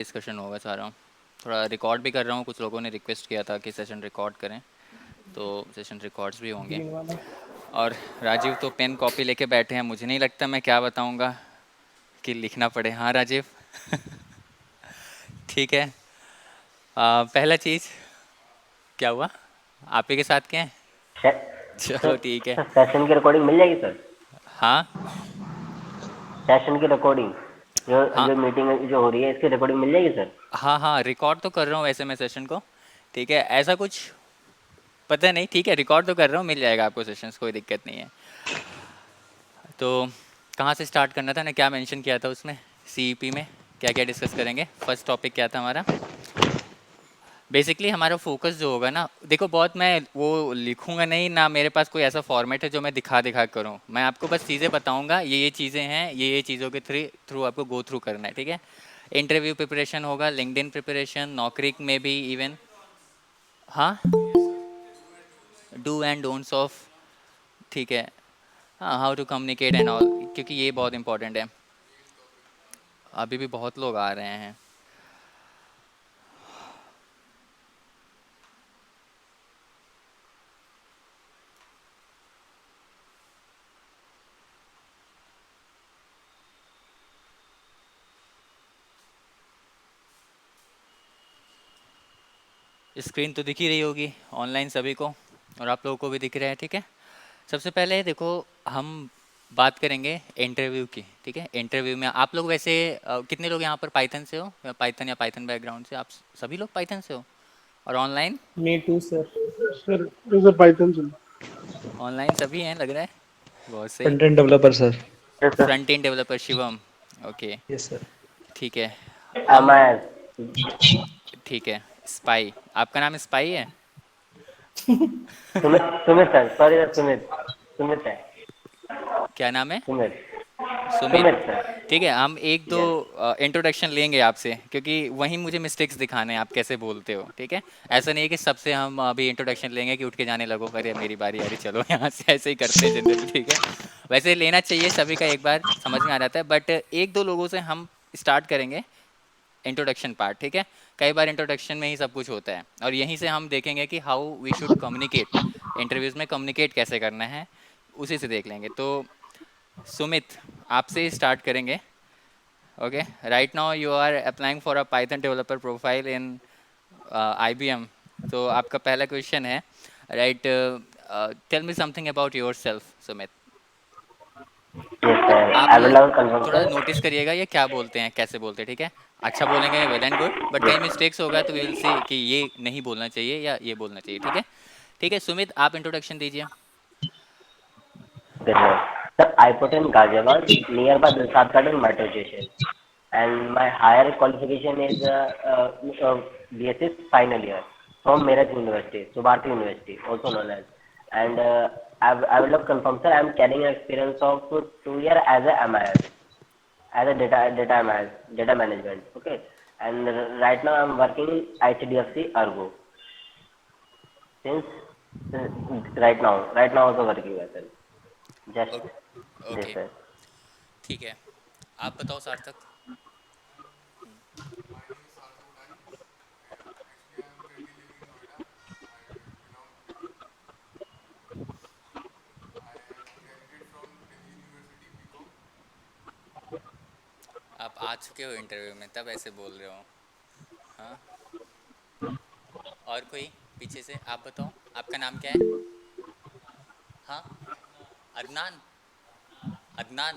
Discussion होगा सारा। थोड़ा रिकॉर्ड भी कर रहा हूँ, कुछ लोगों ने रिक्वेस्ट किया था कि सेशन रिकॉर्ड करें, तो सेशन रिकॉर्ड्स भी होंगे। ग्रीन वाला। और राजीव तो पेन कॉपी लेके बैठे हैं, मुझे नहीं लगता मैं क्या बताऊंगा कि लिखना पड़े। हाँ राजीव। ठीक है। पहला चीज़ क्या हुआ, आप ही के साथ क्या है? चलो सर ठीक है। सर सेशन की रिकॉर्डिंग मिल जाएगी सर? हाँ सेशन की रिकॉर्डिंग जो हाँ जो मीटिंग जो हो रही है इसकी रिकॉर्डिंग मिल जाएगी सर? हाँ हाँ, रिकॉर्ड तो कर रहा हूँ वैसे मैं सेशन को। ठीक है, ऐसा कुछ पता नहीं। ठीक है, रिकॉर्ड तो कर रहा हूँ, मिल जाएगा आपको सेशंस, कोई दिक्कत नहीं है। तो कहाँ से स्टार्ट करना था ना, क्या मेंशन किया था उसमें? सीईपी में क्या क्या डिस्कस करेंगे? फर्स्ट टॉपिक क्या था हमारा? बेसिकली हमारा फोकस जो होगा ना, देखो बहुत मैं वो लिखूंगा नहीं ना, मेरे पास कोई ऐसा फॉर्मेट है जो मैं दिखा दिखा करूँ। मैं आपको बस चीज़ें बताऊंगा, ये चीज़ें हैं, ये चीज़ों के थ्रू आपको गो थ्रू करना है। ठीक है, इंटरव्यू प्रिपरेशन होगा, लिंक्डइन प्रिपरेशन, नौकरी में भी इवन। हाँ, डू एंड डोंट्स ऑफ। ठीक है, हाँ, how to communicate and all, क्योंकि ये बहुत इंपॉर्टेंट है। अभी भी बहुत लोग आ रहे हैं। स्क्रीन तो दिख ही रही होगी ऑनलाइन सभी को, और आप लोगों को भी दिख रहा है। ठीक है, सबसे पहले देखो, हम बात करेंगे इंटरव्यू की। ठीक है, इंटरव्यू में आप लोग वैसे कितने लोग यहाँ पर पाइथन से हो, या पाइथन बैकग्राउंड से? आप सभी लोग पाइथन से हो? और online? Me too sir. Sir sir Python sir. Online सभी हैं लग रहा है। बहुत सही। Front end developer sir. Yes sir. Front end developer Shivam. Okay, yes sir. ठीक है। एम हम, आई ठीक है, स्पाई, आपका नाम स्पाई है? Sumit Sumit sir, sorry sir, Sumit Sumit है। क्या नाम है? सुमित सुमित। सुमित सर। ठीक है, हम एक दो यस। इंट्रोडक्शन लेंगे आपसे, क्योंकि वहीं मुझे मिस्टेक्स दिखाने हैं, आप कैसे बोलते हो। ठीक है, ऐसा नहीं है कि सबसे हम अभी इंट्रोडक्शन लेंगे कि उठ के जाने लगो, अरे मेरी बारी, अरे चलो यहाँ से, ऐसे ही करते हैं जनरली। ठीक है, वैसे लेना चाहिए सभी का, एक बार समझ में आ जाता है, बट एक दो लोगों से हम स्टार्ट करेंगे इंट्रोडक्शन पार्ट। ठीक है, कई बार इंट्रोडक्शन में ही सब कुछ होता है, और यहीं से हम देखेंगे कि how we should communicate, interviews में कम्युनिकेट कैसे करना है, उसी से देख लेंगे। तो सुमित, आपसे ही स्टार्ट करेंगे। Okay, right now you are applying for a Python developer profile in IBM। तो आपका पहला क्वेश्चन है, right, tell me something about yourself Sumit. Yes sir, आप आई विल लव कंफर्म थोड़ा सर। नोटिस करिएगा ये क्या बोलते हैं, कैसे बोलते हैं। ठीक है, अच्छा बोलेंगे वेल एंड गुड, बट कहीं यस मिस्टेक्स होगा तो वी विल सी कि ये नहीं बोलना चाहिए या ये बोलना चाहिए। ठीक है, ठीक है सुमित, आप इंट्रोडक्शन दीजिए। Sir. Sir, I put in Ghaziabad, nearby Dilshad Garden metro station, and my higher qualification is BSc final year from Meerut University, Subharti University, also known as. And I will confirm, sir, I am carrying an experience of 2 years as a MIS, as a data MIS, data management. Okay, and right now I am working in HDFC Argo since right now also working as well. Just this, okay, sir. ठीक है, आप बताओ सार्थक। My name is Sarthak Udani, and actually I am currently living in Noida. I belong to Delhi. I have graduated from Delhi University BCom. आप आ चुके हो interview में तब ऐसे बोल रहे हो? हाँ, और कोई पीछे से? आप बताओ, आपका नाम क्या है? हाँ, अदनान। अदनान,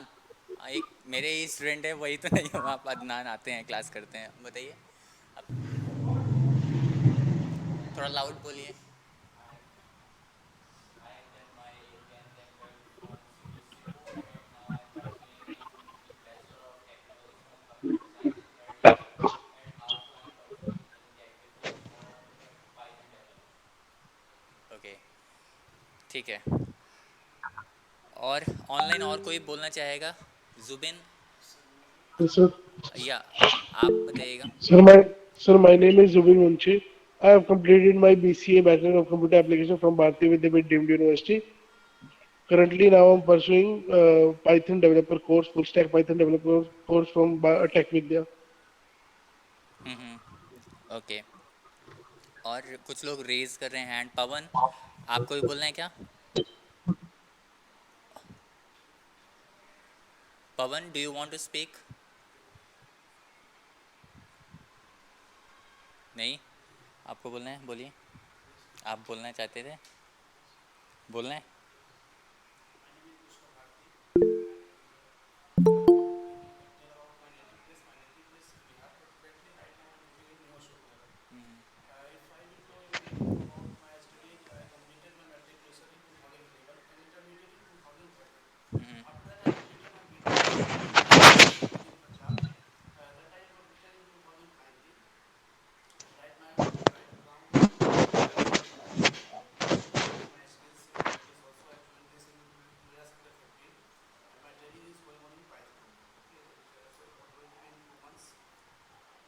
हाँ, एक मेरे ही स्टूडेंट है, वही तो नहीं हो आप? अदनान आते हैं, क्लास करते हैं, बताइए। अब थोड़ा लाउड बोलिए। ओके, ठीक है। और ऑनलाइन और कोई बोलना चाहेगा? जुबिन, Sir, या आप बताइएगा। sir, my name is Zubin Munshi. I have completed my BCA Bachelor of Computer Application from Bharati Vidyapeeth Deemed University. Currently, now I'm pursuing Python developer course, full stack Python developer course from Tech Vidya. Okay. और कुछ लोग raise कर रहे हैं hand. पवन, आपको भी बोलना है क्या? Pawan, do you want to speak? नहीं, आपको बोलना है, बोलिए। आप बोलना चाहते थे, बोलना है। If I will go in brief about my study, I completed my matriculation in 2011 and intermediate in 2012. Hmm. After that, I completed my B.Tech in Electrical Engineering in Punjab. That I completed in 2019. Right now, right now I am studying developing my skills in practice. Also, I joined this in data center factory, and my training is going on in Python. Okay, so going to be in 2 months.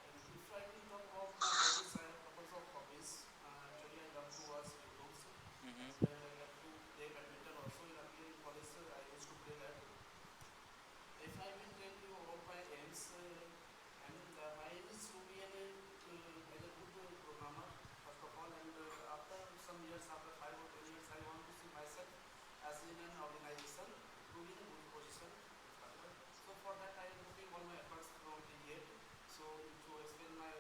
And if I will talk about my hobbies, I have couple of hobbies. Actually, I love to watch YouTubes and I love to play badminton also. In earlier in college, I used to play that. If I will tell you about my aims, I mean, my aim is to be as a good programmer, first of all, and after some years, after 5 or 10 years, I want to see myself as in an organization to be in a good position further. So for that, I am putting all my efforts from the yet. So to expand my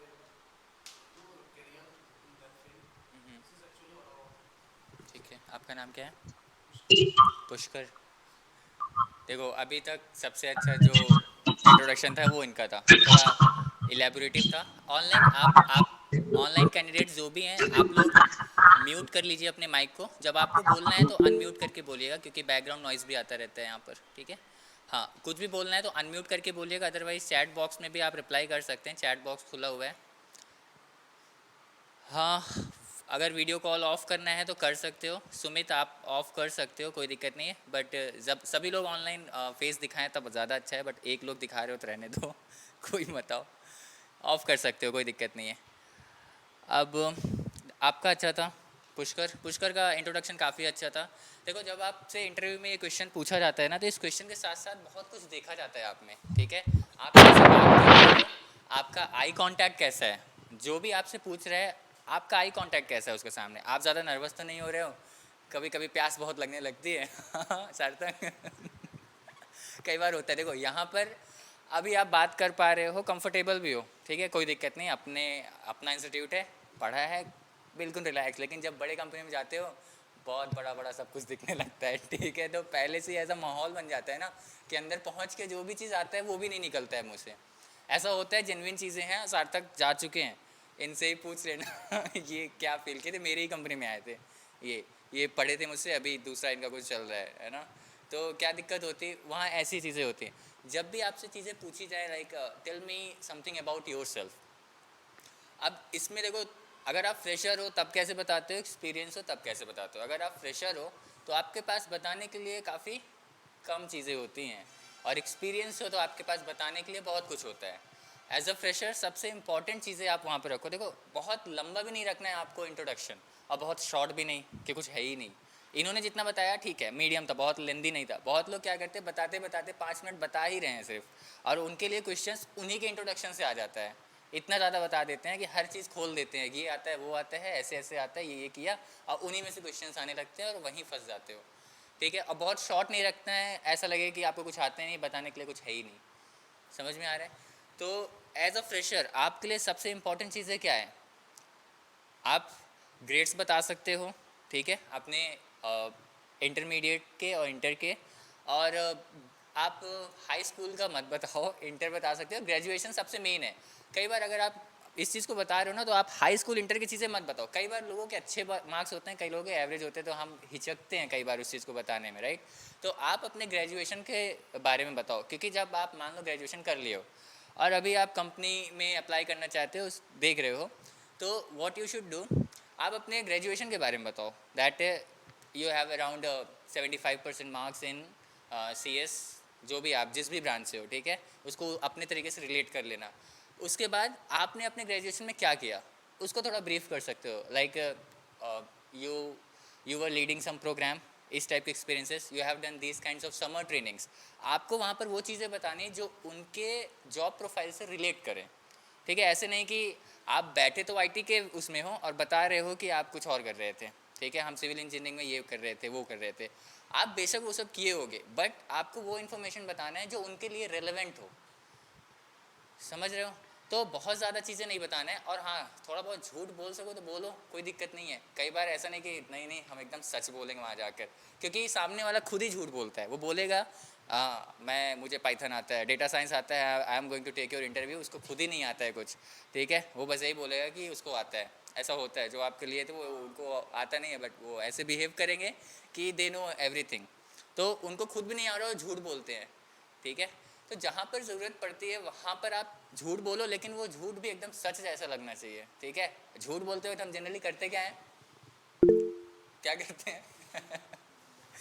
career in that field. This is actually what about ठीक है, आपका नाम क्या है? पुष्कर। देखो, अभी तक सबसे अच्छा जो इंट्रोडक्शन था वो इनका था, थोड़ा इलेबोरेटिव था। ऑनलाइन आप ऑनलाइन कैंडिडेट जो भी हैं, आप लोग म्यूट कर लीजिए अपने माइक को। जब आपको बोलना है तो अनम्यूट करके बोलिएगा, क्योंकि बैकग्राउंड नॉइज़ भी आता रहता है यहाँ पर, ठीक है? हाँ, कुछ भी बोलना है तो अनम्यूट करके बोलिएगा, अदरवाइज चैट बॉक्स में भी आप रिप्लाई कर सकते हैं, चैट बॉक्स खुला हुआ है। हाँ, अगर वीडियो कॉल ऑफ़ करना है तो कर सकते हो, सुमित आप ऑफ़ कर सकते हो, कोई दिक्कत नहीं है। बट जब सभी लोग ऑनलाइन फेस दिखाएं तब ज़्यादा अच्छा है, बट एक लोग दिखा रहे हो तो रहने दो कोई मत आओ, ऑफ़ कर सकते हो, कोई दिक्कत नहीं है। अब आपका अच्छा था, पुष्कर का इंट्रोडक्शन काफ़ी अच्छा था। देखो, जब आपसे इंटरव्यू में ये क्वेश्चन पूछा जाता है ना, तो इस क्वेश्चन के साथ साथ बहुत कुछ देखा जाता है आप में, ठीक है? आप कैसे बात कर रहे हो, आपका आई कांटेक्ट कैसा है, जो भी आपसे पूछ रहा है आपका आई कांटेक्ट कैसा है उसके सामने। आप ज़्यादा नर्वस तो नहीं हो रहे हो? कभी कभी प्यास बहुत लगने लगती है सार्थक कई बार होता है। देखो, यहाँ पर अभी आप बात कर पा रहे हो, कंफर्टेबल भी हो, ठीक है, कोई दिक्कत नहीं। अपना इंस्टीट्यूट है, पढ़ा है, बिल्कुल रिलैक्स। लेकिन जब बड़े कंपनी में जाते हो, बहुत बड़ा बड़ा सब कुछ दिखने लगता है, ठीक है? तो पहले से ही ऐसा माहौल बन जाता है ना कि अंदर पहुँच के जो भी चीज़ आता है वो भी नहीं निकलता है मुँह से। ऐसा होता है, जेन्युइन चीज़ें हैं, सार्थक जा चुके हैं, इनसे ही पूछ लेना ये क्या फील किए थे, मेरी ही कंपनी में आए थे, ये पढ़े थे मुझसे, अभी दूसरा इनका कुछ चल रहा है ना? तो क्या दिक्कत होती है वहाँ, ऐसी चीज़ें होती हैं। जब भी आपसे चीज़ें पूछी जाए, like tell me something about yourself. अब इसमें देखो, अगर आप फ्रेशर हो तब कैसे बताते हो, एक्सपीरियंस हो तब कैसे बताते हो। अगर आप फ्रेशर हो तो आपके पास बताने के लिए काफ़ी कम चीज़ें होती हैं, और एक्सपीरियंस हो तो आपके पास बताने के लिए बहुत कुछ होता है। एज अ फ्रेशर सबसे इंपॉर्टेंट चीज़ें आप वहाँ पर रखो। देखो, बहुत लंबा भी नहीं रखना है आपको इंट्रोडक्शन, और बहुत शॉर्ट भी नहीं कि कुछ है ही नहीं। इन्होंने जितना बताया ठीक है, मीडियम था, बहुत लेंदी नहीं था। बहुत लोग क्या करते हैं, बताते बताते 5 मिनट बता ही रहे हैं सिर्फ, और उनके लिए क्वेश्चंस उन्हीं के इंट्रोडक्शन से आ जाता है। इतना ज़्यादा बता देते हैं कि हर चीज़ खोल देते हैं, ये आता है, वो आता है, ऐसे ऐसे आता है, ये किया, और उन्हीं में से क्वेश्चंस आने लगते हैं और वहीं फंस जाते हो, ठीक है? और बहुत शॉर्ट नहीं रखना है, ऐसा लगे कि आपको कुछ आते नहीं, बताने के लिए कुछ है ही नहीं। समझ में आ रहा है? तो एज अ फ्रेशर आपके लिए सबसे इम्पॉर्टेंट चीज़ें क्या है? आप ग्रेड्स बता सकते हो, ठीक है, अपने इंटरमीडिएट के और इंटर के। और आप हाई स्कूल का मत बताओ, इंटर बता सकते हो। ग्रेजुएशन सबसे मेन है। कई बार अगर आप इस चीज़ को बता रहे हो ना, तो आप हाई स्कूल इंटर की चीज़ें मत बताओ। कई बार लोगों के अच्छे मार्क्स होते हैं, कई लोगों के एवरेज होते हैं, तो हम हिचकते हैं कई बार उस चीज़ को बताने में, राइट? तो आप अपने ग्रेजुएशन के बारे में बताओ, क्योंकि जब आप मान लो ग्रेजुएशन कर लिए हो और अभी आप कंपनी में अप्लाई करना चाहते हो, देख रहे हो, तो व्हाट यू शुड डू, आप अपने ग्रेजुएशन के बारे में बताओ, that you have around 75% marks in CS, जो भी आप जिस भी ब्रांच से हो, ठीक है, उसको अपने तरीके से रिलेट कर लेना। उसके बाद आपने अपने ग्रेजुएशन में क्या किया उसको थोड़ा ब्रीफ कर सकते हो, like you you were leading some program, इस टाइप के experiences, you have done these kinds of summer trainings. आपको वहाँ पर वो चीज़ें बतानी जो उनके जॉब प्रोफाइल से रिलेट करें, ठीक है। ऐसे नहीं कि आप बैठे तो आईटी के उसमें हो और बता रहे हो कि आप कुछ और कर रहे थे, ठीक है, हम सिविल इंजीनियरिंग में ये कर रहे थे वो कर रहे थे। आप बेशक वो सब किए होगे, बट आपको वो इन्फॉर्मेशन बताना है जो उनके लिए रेलेवेंट हो, समझ रहे हो। तो बहुत ज़्यादा चीज़ें नहीं बताना है, और हाँ थोड़ा बहुत झूठ बोल सको तो बोलो, कोई दिक्कत नहीं है। कई बार ऐसा नहीं कि नहीं नहीं हम एकदम सच बोलेंगे वहाँ जाकर, क्योंकि सामने वाला खुद ही झूठ बोलता है। वो बोलेगा हाँ मैं मुझे पाइथन आता है, डेटा साइंस आता है, I am going to take your interview, उसको खुद ही नहीं आता है कुछ, ठीक है। वो बस यही बोलेगा कि उसको आता है। ऐसा होता है जो आपके लिए, तो वो उनको आता नहीं है, बट वो ऐसे बिहेव करेंगे कि दे नो एवरीथिंग, तो उनको खुद भी नहीं आ रहा, वो झूठ बोलते हैं, ठीक है। तो जहाँ पर ज़रूरत पड़ती है वहाँ पर आप झूठ बोलो, लेकिन वो झूठ भी एकदम सच जैसा लगना चाहिए, ठीक है। झूठ बोलते हुए तो हम जनरली करते क्या हैं, क्या करते हैं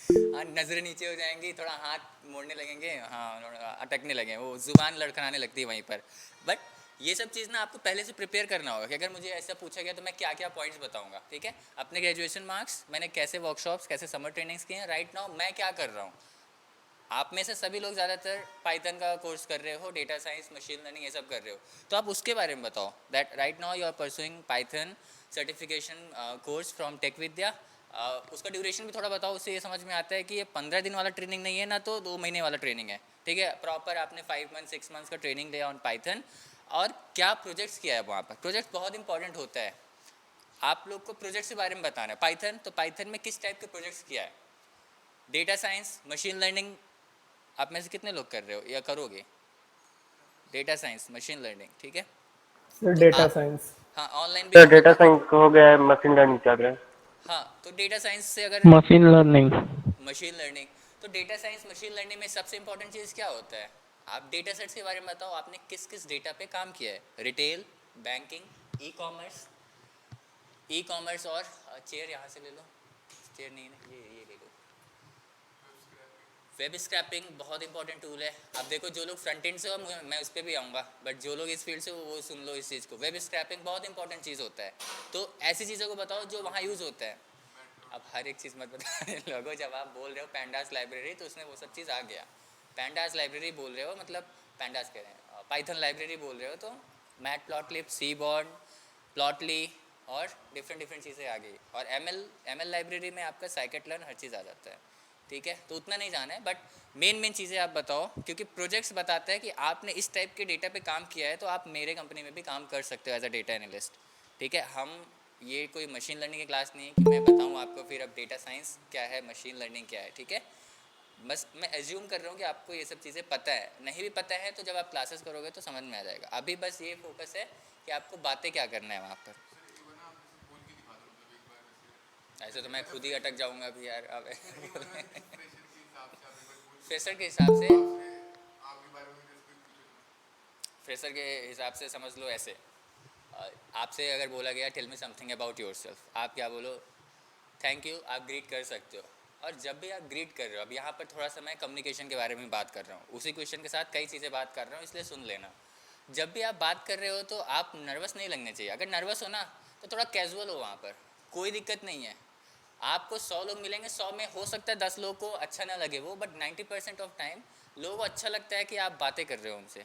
हाँ, नज़रें नीचे हो जाएंगी, थोड़ा हाथ मोड़ने लगेंगे, हाँ अटकने लगे, वो ज़ुबान लड़खड़ाने लगती है वहीं पर। बट ये सब चीज़ ना आपको पहले से प्रिपेयर करना होगा कि अगर मुझे ऐसा पूछा गया तो मैं क्या क्या पॉइंट्स बताऊंगा, ठीक है। अपने ग्रेजुएशन मार्क्स, मैंने कैसे वर्कशॉप्स, कैसे समर ट्रेनिंग्स किए हैं, राइट नाउ मैं क्या कर रहा हूँ। आप में से सभी लोग ज़्यादातर पाइथन का कोर्स कर रहे हो, डेटा साइंस, मशीन लर्निंग ये सब कर रहे हो, तो आप उसके बारे में बताओ that right now you are pursuing Python certification course from Tech Vidya. उसका ड्यूरेशन भी थोड़ा बताओ, उससे ये समझ में आता है कि ये 15 दिन वाला ट्रेनिंग नहीं है ना, तो 2 महीने वाला ट्रेनिंग है, ठीक है। प्रॉपर आपने 5 मंथ 6 मंथ्स का ट्रेनिंग लिया ऑन पाइथन, और क्या प्रोजेक्ट्स किया है वहाँ पर। प्रोजेक्ट बहुत इंपॉर्टेंट होता है, आप लोग को प्रोजेक्ट्स के बारे में बताना है। पाइथन, तो पाइथन में किस टाइप के प्रोजेक्ट्स किया है। डेटा साइंस, मशीन लर्निंग, आप में से कितने लोग कर रहे हो या करोगे डेटा साइंस मशीन लर्निंग, ठीक है। तो डेटा आप, साइंस। हाँ ऑनलाइन भी सर होगा डेटा तो, साइंस हो गया है, मशीन लर्निंग चल रहा है। हाँ तो डेटा साइंस से अगर मशीन लर्निंग। मशीन लर्निंग, तो डेटा साइंस मशीन लर्निंग में सबसे इंपॉर्टेंट चीज़ क्या होता है। आप डेटा सेट्स के बारे में बताओ, आपने किस किस डेटा पे काम किया है। Retail, banking, e commerce, e commerce, और चेयर यहाँ से ले लो, चेयर नहीं है, ये ले लो। वेब स्क्रैपिंग बहुत इंपॉर्टेंट टूल है। अब देखो जो लोग फ्रंट एंड से हो, मैं उस पर भी आऊँगा, बट जो लोग इस फील्ड से वो सुन लो इस चीज़ को। वेब स्क्रैपिंग बहुत इंपॉर्टेंट चीज़ होता है, तो ऐसी चीज़ों को बताओ जो वहाँ यूज़ होता है। अब हर एक चीज़ मत बताने लगो, जब आप बोल रहे हो पैंडास लाइब्रेरी तो उसमें वो सब चीज़ आ गया। पैंडास लाइब्रेरी बोल रहे हो, मतलब पैंडास कह रहे हैं, पाइथन लाइब्रेरी बोल रहे हो तो मैट प्लॉटलिब, सीबॉर्ड, प्लॉटली, और डिफरेंट डिफरेंट चीज़ें आ गई। और एम एल लाइब्रेरी में आपका साइकिट लर्न हर चीज़ आ जाता है, ठीक है। तो उतना नहीं जाना है, बट मेन मेन चीज़ें आप बताओ, क्योंकि प्रोजेक्ट्स बताता है कि आपने इस टाइप के डेटा पे काम किया है, तो आप मेरे कंपनी में भी काम कर सकते हो एज अ डेटा एनालिस्ट, ठीक है। हम ये कोई मशीन लर्निंग की क्लास नहीं है कि मैं बताऊँ आपको फिर अब डेटा साइंस क्या है, मशीन लर्निंग क्या है, ठीक है। बस मैं एज्यूम कर रहा हूँ कि आपको ये सब चीज़ें पता है, नहीं भी पता है तो जब आप क्लासेस करोगे तो समझ में आ जाएगा। अभी बस ये फोकस है कि आपको बातें क्या करना है वहाँ पर। ऐसे तो मैं खुद ही अटक जाऊँगा अभी यार, अब फ्रेशर के हिसाब से, फ्रेशर के हिसाब से समझ लो ऐसे, आपसे अगर बोला गया tell me something about yourself, आप क्या बोलो, थैंक यू, आप ग्रीट कर सकते हो। और जब भी आप ग्रीट कर रहे हो, अब यहाँ पर थोड़ा सा मैं कम्युनिकेशन के बारे में बात कर रहा हूँ, उसी क्वेश्चन के साथ कई चीज़ें बात कर रहा हूँ, इसलिए सुन लेना। जब भी आप बात कर रहे हो तो आप नर्वस नहीं लगने चाहिए। अगर नर्वस हो ना तो थोड़ा कैजुअल हो, वहाँ पर कोई दिक्कत नहीं है। आपको 100 लोग मिलेंगे, 100 में हो सकता है 10 लोग को अच्छा ना लगे वो, बट 90% ऑफ टाइम लोगों को अच्छा लगता है कि आप बातें कर रहे हो उनसे,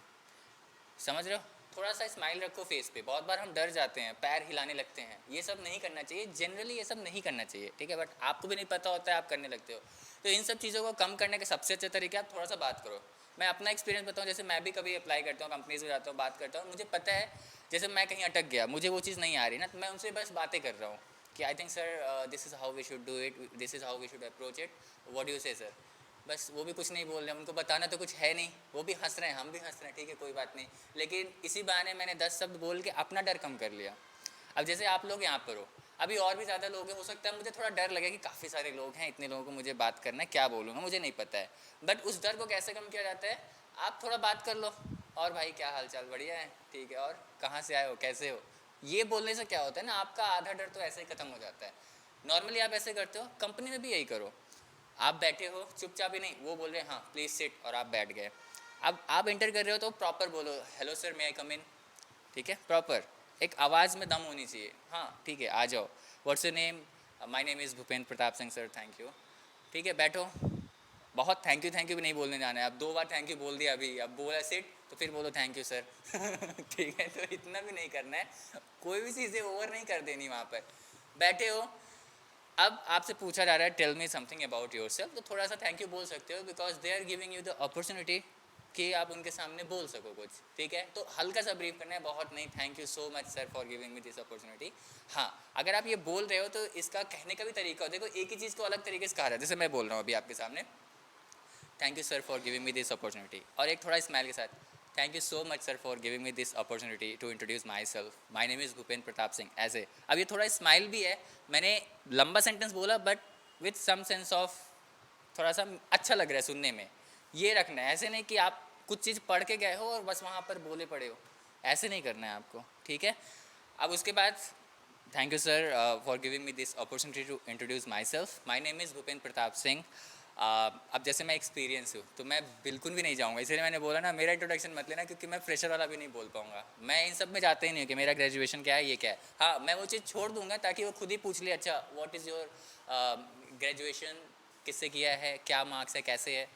समझ रहे हो। थोड़ा सा स्माइल रखो फेस पे। बहुत बार हम डर जाते हैं, पैर हिलाने लगते हैं, ये सब नहीं करना चाहिए, जनरली ये सब नहीं करना चाहिए, ठीक है। बट आपको भी नहीं पता होता है, आप करने लगते हो। तो इन सब चीज़ों को कम करने के सबसे अच्छे तरीके, आप थोड़ा सा बात करो। मैं अपना एक्सपीरियंस बताऊँ, जैसे मैं भी कभी अप्लाई करता हूँ, कंपनीज में जाता हूँ, बात करता हूँ, मुझे पता है जैसे मैं कहीं अटक गया, मुझे वो चीज़ नहीं आ रही ना, तो मैं उनसे बस बातें कर रहा हूँ कि I think sir this is how we should do it, this is how we should approach it, what you say sir. बस वो भी कुछ नहीं बोल रहे, उनको बताना तो कुछ है नहीं, वो भी हंस रहे हैं, हम भी हंस रहे हैं, ठीक है कोई बात नहीं। लेकिन इसी बहाने मैंने 10 शब्द बोल के अपना डर कम कर लिया। अब जैसे आप लोग यहाँ पर हो, अभी और भी ज़्यादा लोग हैं, हो सकता है मुझे थोड़ा डर लगे कि काफ़ी सारे लोग हैं, इतने लोगों को मुझे बात करना है, क्या बोलूँगा मुझे नहीं पता है। बट उस डर को कैसे कम किया जाता है, आप थोड़ा बात कर लो, और भाई क्या हाल चाल, बढ़िया है, ठीक है, और कहाँ से आए हो, कैसे हो। ये बोलने से क्या होता है ना, आपका आधा डर तो ऐसे ही ख़त्म हो जाता है। नॉर्मली आप ऐसे करते हो, कंपनी में भी यही करो। आप बैठे हो चुपचाप ही नहीं, वो बोल रहे हैं हाँ प्लीज़ सिट, और आप बैठ गए। अब आप इंटर कर रहे हो तो प्रॉपर बोलो, हेलो सर मे आई कम इन, ठीक है। प्रॉपर एक आवाज़ में दम होनी चाहिए, हाँ ठीक है आ जाओ। What's your name, my name is Bhupendra Pratap Singh sir, thank you, ठीक है बैठो। बहुत थैंक यू भी नहीं बोलने जाना है। अब 2 बार थैंक यू बोल दिया अभी, अब बोला सिट तो फिर बोलो थैंक यू सर। ठीक है, तो इतना भी नहीं करना है, कोई भी चीज़ें ओवर नहीं कर देनी वहाँ पर। बैठे हो, अब आपसे पूछा जा रहा है tell me something about yourself, तो थोड़ा सा थैंक यू बोल सकते हो, because they are giving you the opportunity कि आप उनके सामने बोल सको कुछ। ठीक है, तो हल्का सा ब्रीफ करना है, बहुत नहीं। Thank you so much sir for giving me this opportunity. हाँ, अगर आप ये बोल रहे हो तो इसका कहने का भी तरीका हो। देखो, एक ही चीज़ को अलग तरीके से कहा रहा है, जैसे मैं बोल रहा हूँ अभी आपके सामने, thank you sir for giving me this opportunity, और एक थोड़ा स्माइल के साथ, thank you so much sir for giving me this opportunity to introduce myself, my name is Bhupendra Pratap Singh. ऐसे अब ये थोड़ा स्माइल भी है, मैंने लंबा सेंटेंस बोला but with some sense of थोड़ा सा अच्छा लग रहा है सुनने में, ये रखना है। ऐसे नहीं कि आप कुछ चीज़ पढ़ के गए हो और बस वहाँ पर बोले पड़े हो, ऐसे नहीं करना है आपको। ठीक है, अब उसके बाद thank you sir for giving me this opportunity to introduce myself, my name is Bhupendra Pratap Singh. अब जैसे मैं एक्सपीरियंस हूँ तो मैं बिल्कुल भी नहीं जाऊँगा, इसलिए मैंने बोला ना मेरा इंट्रोडक्शन मत लेना, क्योंकि मैं फ्रेशर वाला भी नहीं बोल पाऊँगा। मैं इन सब में जाता ही नहीं हूँ कि मेरा ग्रेजुएशन क्या है, ये क्या है। हाँ, मैं वो चीज़ छोड़ दूँगा ताकि वो खुद ही पूछ ले, अच्छा व्हाट इज़ योर ग्रेजुएशन, किससे किया है, क्या मार्क्स है, कैसे है,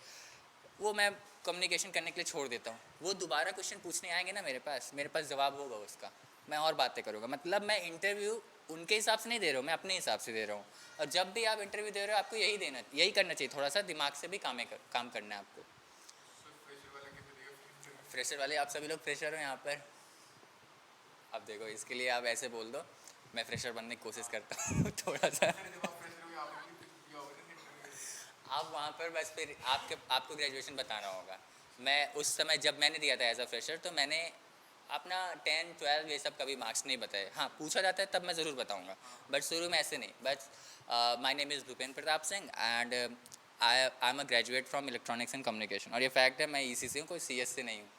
वो मैं कम्युनिकेशन करने के लिए छोड़ देता हूँ। वो दोबारा क्वेश्चन पूछने आएंगे ना मेरे पास जवाब होगा उसका, मैं और बातें करूँगा। मतलब मैं इंटरव्यू उनके हिसाब से नहीं दे रहा हूँ, मैं अपने हिसाब से दे रहा हूँ। और जब भी आप इंटरव्यू दे रहे हो आपको यही करना चाहिए, थोड़ा सा दिमाग से भी काम करना है आपको। फ्रेशर वाले आप सभी लोग फ्रेशर हो यहाँ पर। अब देखो, इसके लिए आप ऐसे बोल दो, मैं फ्रेशर बनने की कोशिश करता हूँ। थोड़ा सा आप वहाँ पर बस फिर आपको ग्रेजुएशन बताना होगा। मैं उस समय जब मैंने दिया था एज अ फ्रेशर, तो मैंने अपना 10 12 ये सब कभी मार्क्स नहीं बताए। हाँ, पूछा जाता है तब मैं ज़रूर बताऊँगा, बट शुरू में ऐसे नहीं। But my name is Bhupendra Pratap Singh and I am a graduate from electronics and communication. और ये फैक्ट है, मैं ईसी से हूँ, कोई सीएस से नहीं हूँ।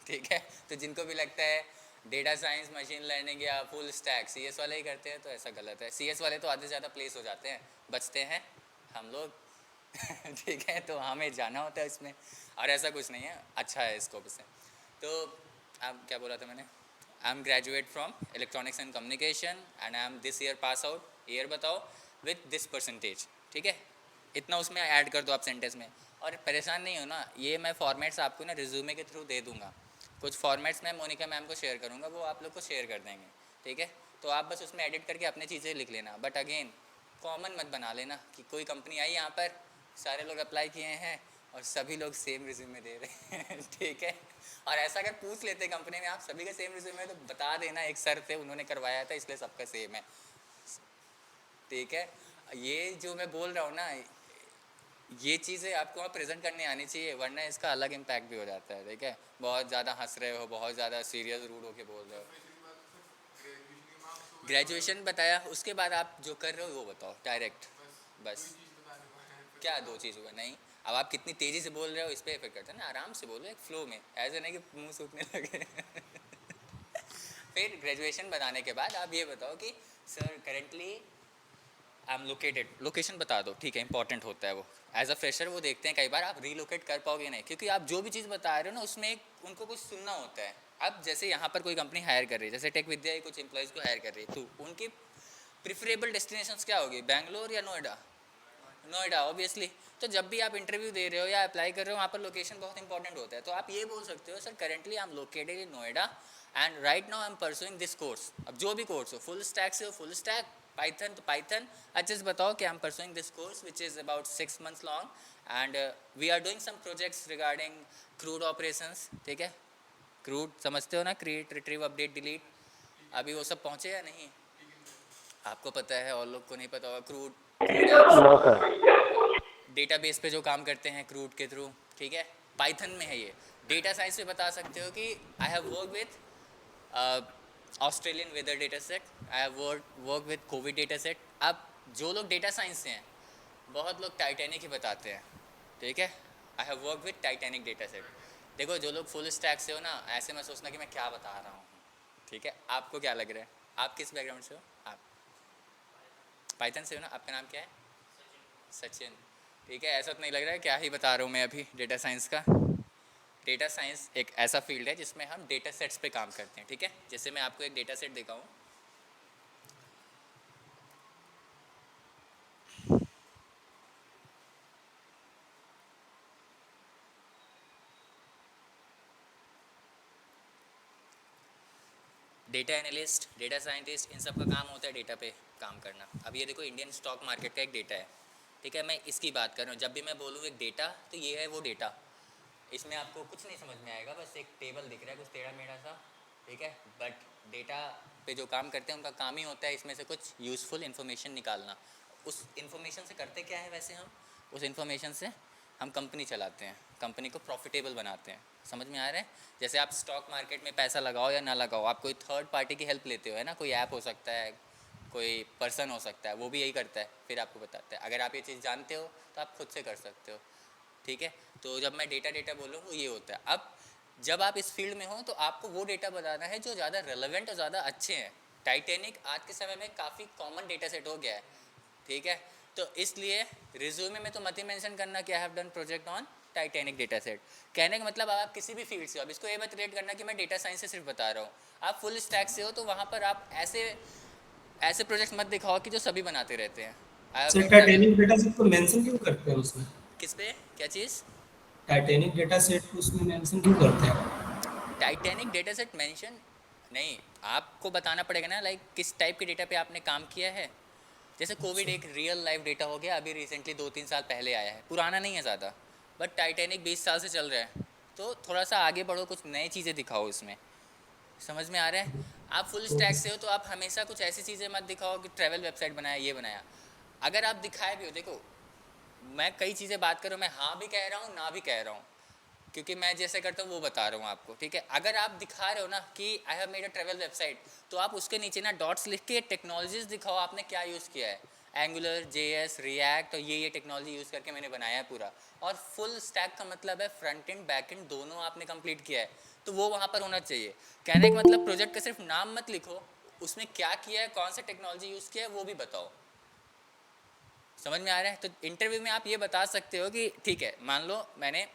ठीक है, तो जिनको भी लगता है डेटा साइंस, मशीन लर्निंग या फुल स्टैक सीएस वाले ही करते हैं, तो ऐसा गलत है। सीएस वाले तो आधे से ज़्यादा प्लेस हो जाते हैं, बचते हैं हम लोग। ठीक है, तो हमें जाना होता है इसमें, और ऐसा कुछ नहीं है, अच्छा है स्कोप से। तो अब क्या बोला था मैंने, I am graduate from electronics and communication and I am this year pass out, year बताओ, विथ दिस परसेंटेज। ठीक है, इतना उसमें ऐड कर दो आप सेंटेंस में। और परेशान नहीं हो ना, ये मैं फॉर्मेट्स आपको ना रिज्यूमे के थ्रू दे दूंगा। कुछ फॉर्मेट्स मैं मोनिका मैम को शेयर करूँगा, वो आप लोग को शेयर कर देंगे। ठीक है, तो आप बस उसमें एडिट करके अपनी चीज़ें लिख लेना, बट अगेन कॉमन मत बना लेना कि कोई कंपनी आई यहाँ पर, सारे लोग अप्लाई किए हैं और सभी लोग सेम रिज्यूमे दे रहे हैं। ठीक है, और ऐसा अगर पूछ लेते कंपनी में आप सभी का सेम रिज्यूमे, तो बता देना एक सर थे, उन्होंने करवाया था इसलिए सबका सेम है। ठीक है, ये जो मैं बोल रहा हूँ ना, ये चीज़ें आपको वहाँ प्रेजेंट करने आनी चाहिए, वरना इसका अलग इम्पैक्ट भी हो जाता है। ठीक है, बहुत ज़्यादा हंस रहे हो, बहुत ज़्यादा सीरियस रूड होके बोल रहे हो। ग्रेजुएशन बताया, उसके बाद आप जो कर रहे हो वो बताओ डायरेक्ट, बस। क्या दो चीज़ हुआ? नहीं, अब आप कितनी तेज़ी से बोल रहे हो इस पर इफेक्ट करता है ना, आराम से बोलो, एक फ्लो में, ऐसे नहीं कि मुंह सूखने लगे। फिर ग्रेजुएशन बताने के बाद आप ये बताओ कि sir currently I am located, location बता दो। ठीक है, इंपॉर्टेंट होता है वो। एज अ फ्रेशर वो देखते हैं कई बार आप रीलोकेट कर पाओगे नहीं, क्योंकि आप जो भी चीज़ बता रहे हो ना उसमें एक उनको कुछ सुनना होता है। अब जैसे यहाँ पर कोई कंपनी हायर कर रही है, जैसे टेक विद्या कुछ एम्प्लॉयज़ को हायर कर रही है, तो उनकी प्रिफरेबल डेस्टिनेशंस क्या होगी, बैंगलोर या नोएडा? नोएडा ऑब्वियसली। तो जब भी आप इंटरव्यू दे रहे हो या अप्लाई कर रहे हो, वहाँ पर लोकेशन बहुत इंपॉर्टेंट होता है। तो आप ये बोल सकते हो, sir currently I am located in Noida and right now I am pursuing this course. अब जो भी कोर्स हो, फुल स्टैक से हो फुल स्टैक, पाइथन तो पाइथन, अच्छे से बताओ कि I am pursuing this course which is about 6 months long and we are doing some projects regarding crude operations. ठीक है, क्रूड समझते हो ना, क्रिएट, रिट्रीव, अपडेट, डिलीट, अभी वो सब पहुँचे या नहीं? आपको पता है और लोग को नहीं पता होगा। Crude apps, no sir. Database पे जो काम करते हैं क्रूड के थ्रू। ठीक है, पाइथन में है ये। डेटा साइंस में बता सकते हो कि I have work with Australian weather data set, I have work with covid data set. अब जो लोग डेटा साइंस से हैं, बहुत लोग टाइटैनिक ही बताते हैं। ठीक है, आई have work with Titanic data set. देखो, जो लोग फुल स्टैक से हो ना, ऐसे में सोचना कि मैं क्या बता रहा हूँ। ठीक है, आपको क्या लग रहा है, आप किस बैकग्राउंड से हो? आप पाइथन से हो ना? आपका नाम क्या है? सचिन। ठीक है, ऐसा तो नहीं लग रहा है क्या ही बता रहा हूँ मैं अभी डेटा साइंस का। डेटा साइंस एक ऐसा फील्ड है जिसमें हम डेटा सेट्स पे काम करते हैं। ठीक है, जैसे मैं आपको एक डेटा सेट दिखाऊँ, डेटा एनालिस्ट, डेटा साइंटिस्ट, इन सब का काम होता है डेटा पे काम करना। अब ये देखो इंडियन स्टॉक मार्केट का एक डेटा है, ठीक है, मैं इसकी बात कर रहा हूँ। जब भी मैं बोलूँ एक डेटा, तो ये है वो डेटा। इसमें आपको कुछ नहीं समझ में आएगा, बस एक टेबल दिख रहा है कुछ टेढ़ा मेढ़ा सा, ठीक है, बट डेटा पे जो काम करते हैं उनका काम ही होता है इसमें से कुछ यूज़फुल इन्फॉर्मेशन निकालना। उस इन्फॉर्मेशन से करते क्या है वैसे हम, उस इन्फॉर्मेशन से हम कंपनी चलाते हैं, कंपनी को प्रॉफिटेबल बनाते हैं। समझ में आ रहा है? जैसे आप स्टॉक मार्केट में पैसा लगाओ या ना लगाओ, आप कोई थर्ड पार्टी की हेल्प लेते हो, है ना, कोई ऐप हो सकता है, कोई पर्सन हो सकता है, वो भी यही करता है, फिर आपको बताता है। अगर आप ये चीज़ जानते हो तो आप खुद से कर सकते हो, ठीक है। तो जब मैं डेटा डेटा बोल रहा हूँ वो ये होता है। अब जब आप इस फील्ड में हो तो आपको वो डेटा बताना है जो ज़्यादा रेलेवेंट और ज़्यादा अच्छे हैं। टाइटैनिक आज के समय में काफ़ी कॉमन डेटा सेट हो गया है, ठीक है। तो इसलिए रिज्यूमे में तो मत ही मेंशन करना कि I have done project on Titanic data set. कहने का मतलब आप किसी भी फील्ड से हो, अब इसको ये मत रिलेट करना कि मैं डेटा साइंस से सिर्फ बता रहा हूँ। आप फुल स्टैक से हो तो वहाँ पर आप ऐसे ऐसे प्रोजेक्ट मत दिखाओ कि जो सभी बनाते रहते हैं। सर टाइटैनिक डेटा सेट को मेंशन क्यों करते हैं उसमें? किस पे, क्या चीज़? टाइटैनिक डेटा सेट को उसमें मेंशन क्यों करते हैं? टाइटैनिक डेटा सेट मेंशन नहीं, आपको बताना पड़ेगा ना, लाइक किस टाइप के डेटा पे आपने काम किया है। जैसे कोविड एक रियल लाइफ डेटा हो गया, अभी रिसेंटली 2-3 साल पहले आया है, पुराना नहीं है ज़्यादा, बट टाइटैनिक 20 साल से चल रहा है। तो थोड़ा सा आगे बढ़ो, कुछ नई चीज़ें दिखाओ इसमें। समझ में आ रहा है? आप फुल स्टैक से हो तो आप हमेशा कुछ ऐसी चीज़ें मत दिखाओ कि ट्रैवल वेबसाइट बनाया, ये बनाया। अगर आप दिखाए भी हो, देखो मैं कई चीज़ें बात कर रहा हूँ, मैं हाँ भी कह रहा हूँ ना भी कह रहा हूँ, क्योंकि मैं जैसे करता हूँ वो बता रहा हूँ आपको, ठीक है। अगर आप दिखा रहे हो ना कि I have made a travel website, तो आप उसके नीचे ना डॉट्स लिख के टेक्नोलॉजीज दिखाओ आपने क्या यूज़ किया है। एंगुलर, JS, रिएक्ट और ये टेक्नोलॉजी यूज़ करके मैंने बनाया है पूरा। और फुल स्टैक का मतलब है फ्रंट एंड बैक एंड दोनों आपने कंप्लीट किया है, तो वो वहाँ पर होना चाहिए। कहने का मतलब प्रोजेक्ट का सिर्फ नाम मत लिखो, उसमें क्या किया है, कौन सा टेक्नोलॉजी यूज़ किया है, वो भी बताओ। समझ में आ रहा है? तो इंटरव्यू में आप ये बता सकते हो कि ठीक है, मान लो मैंने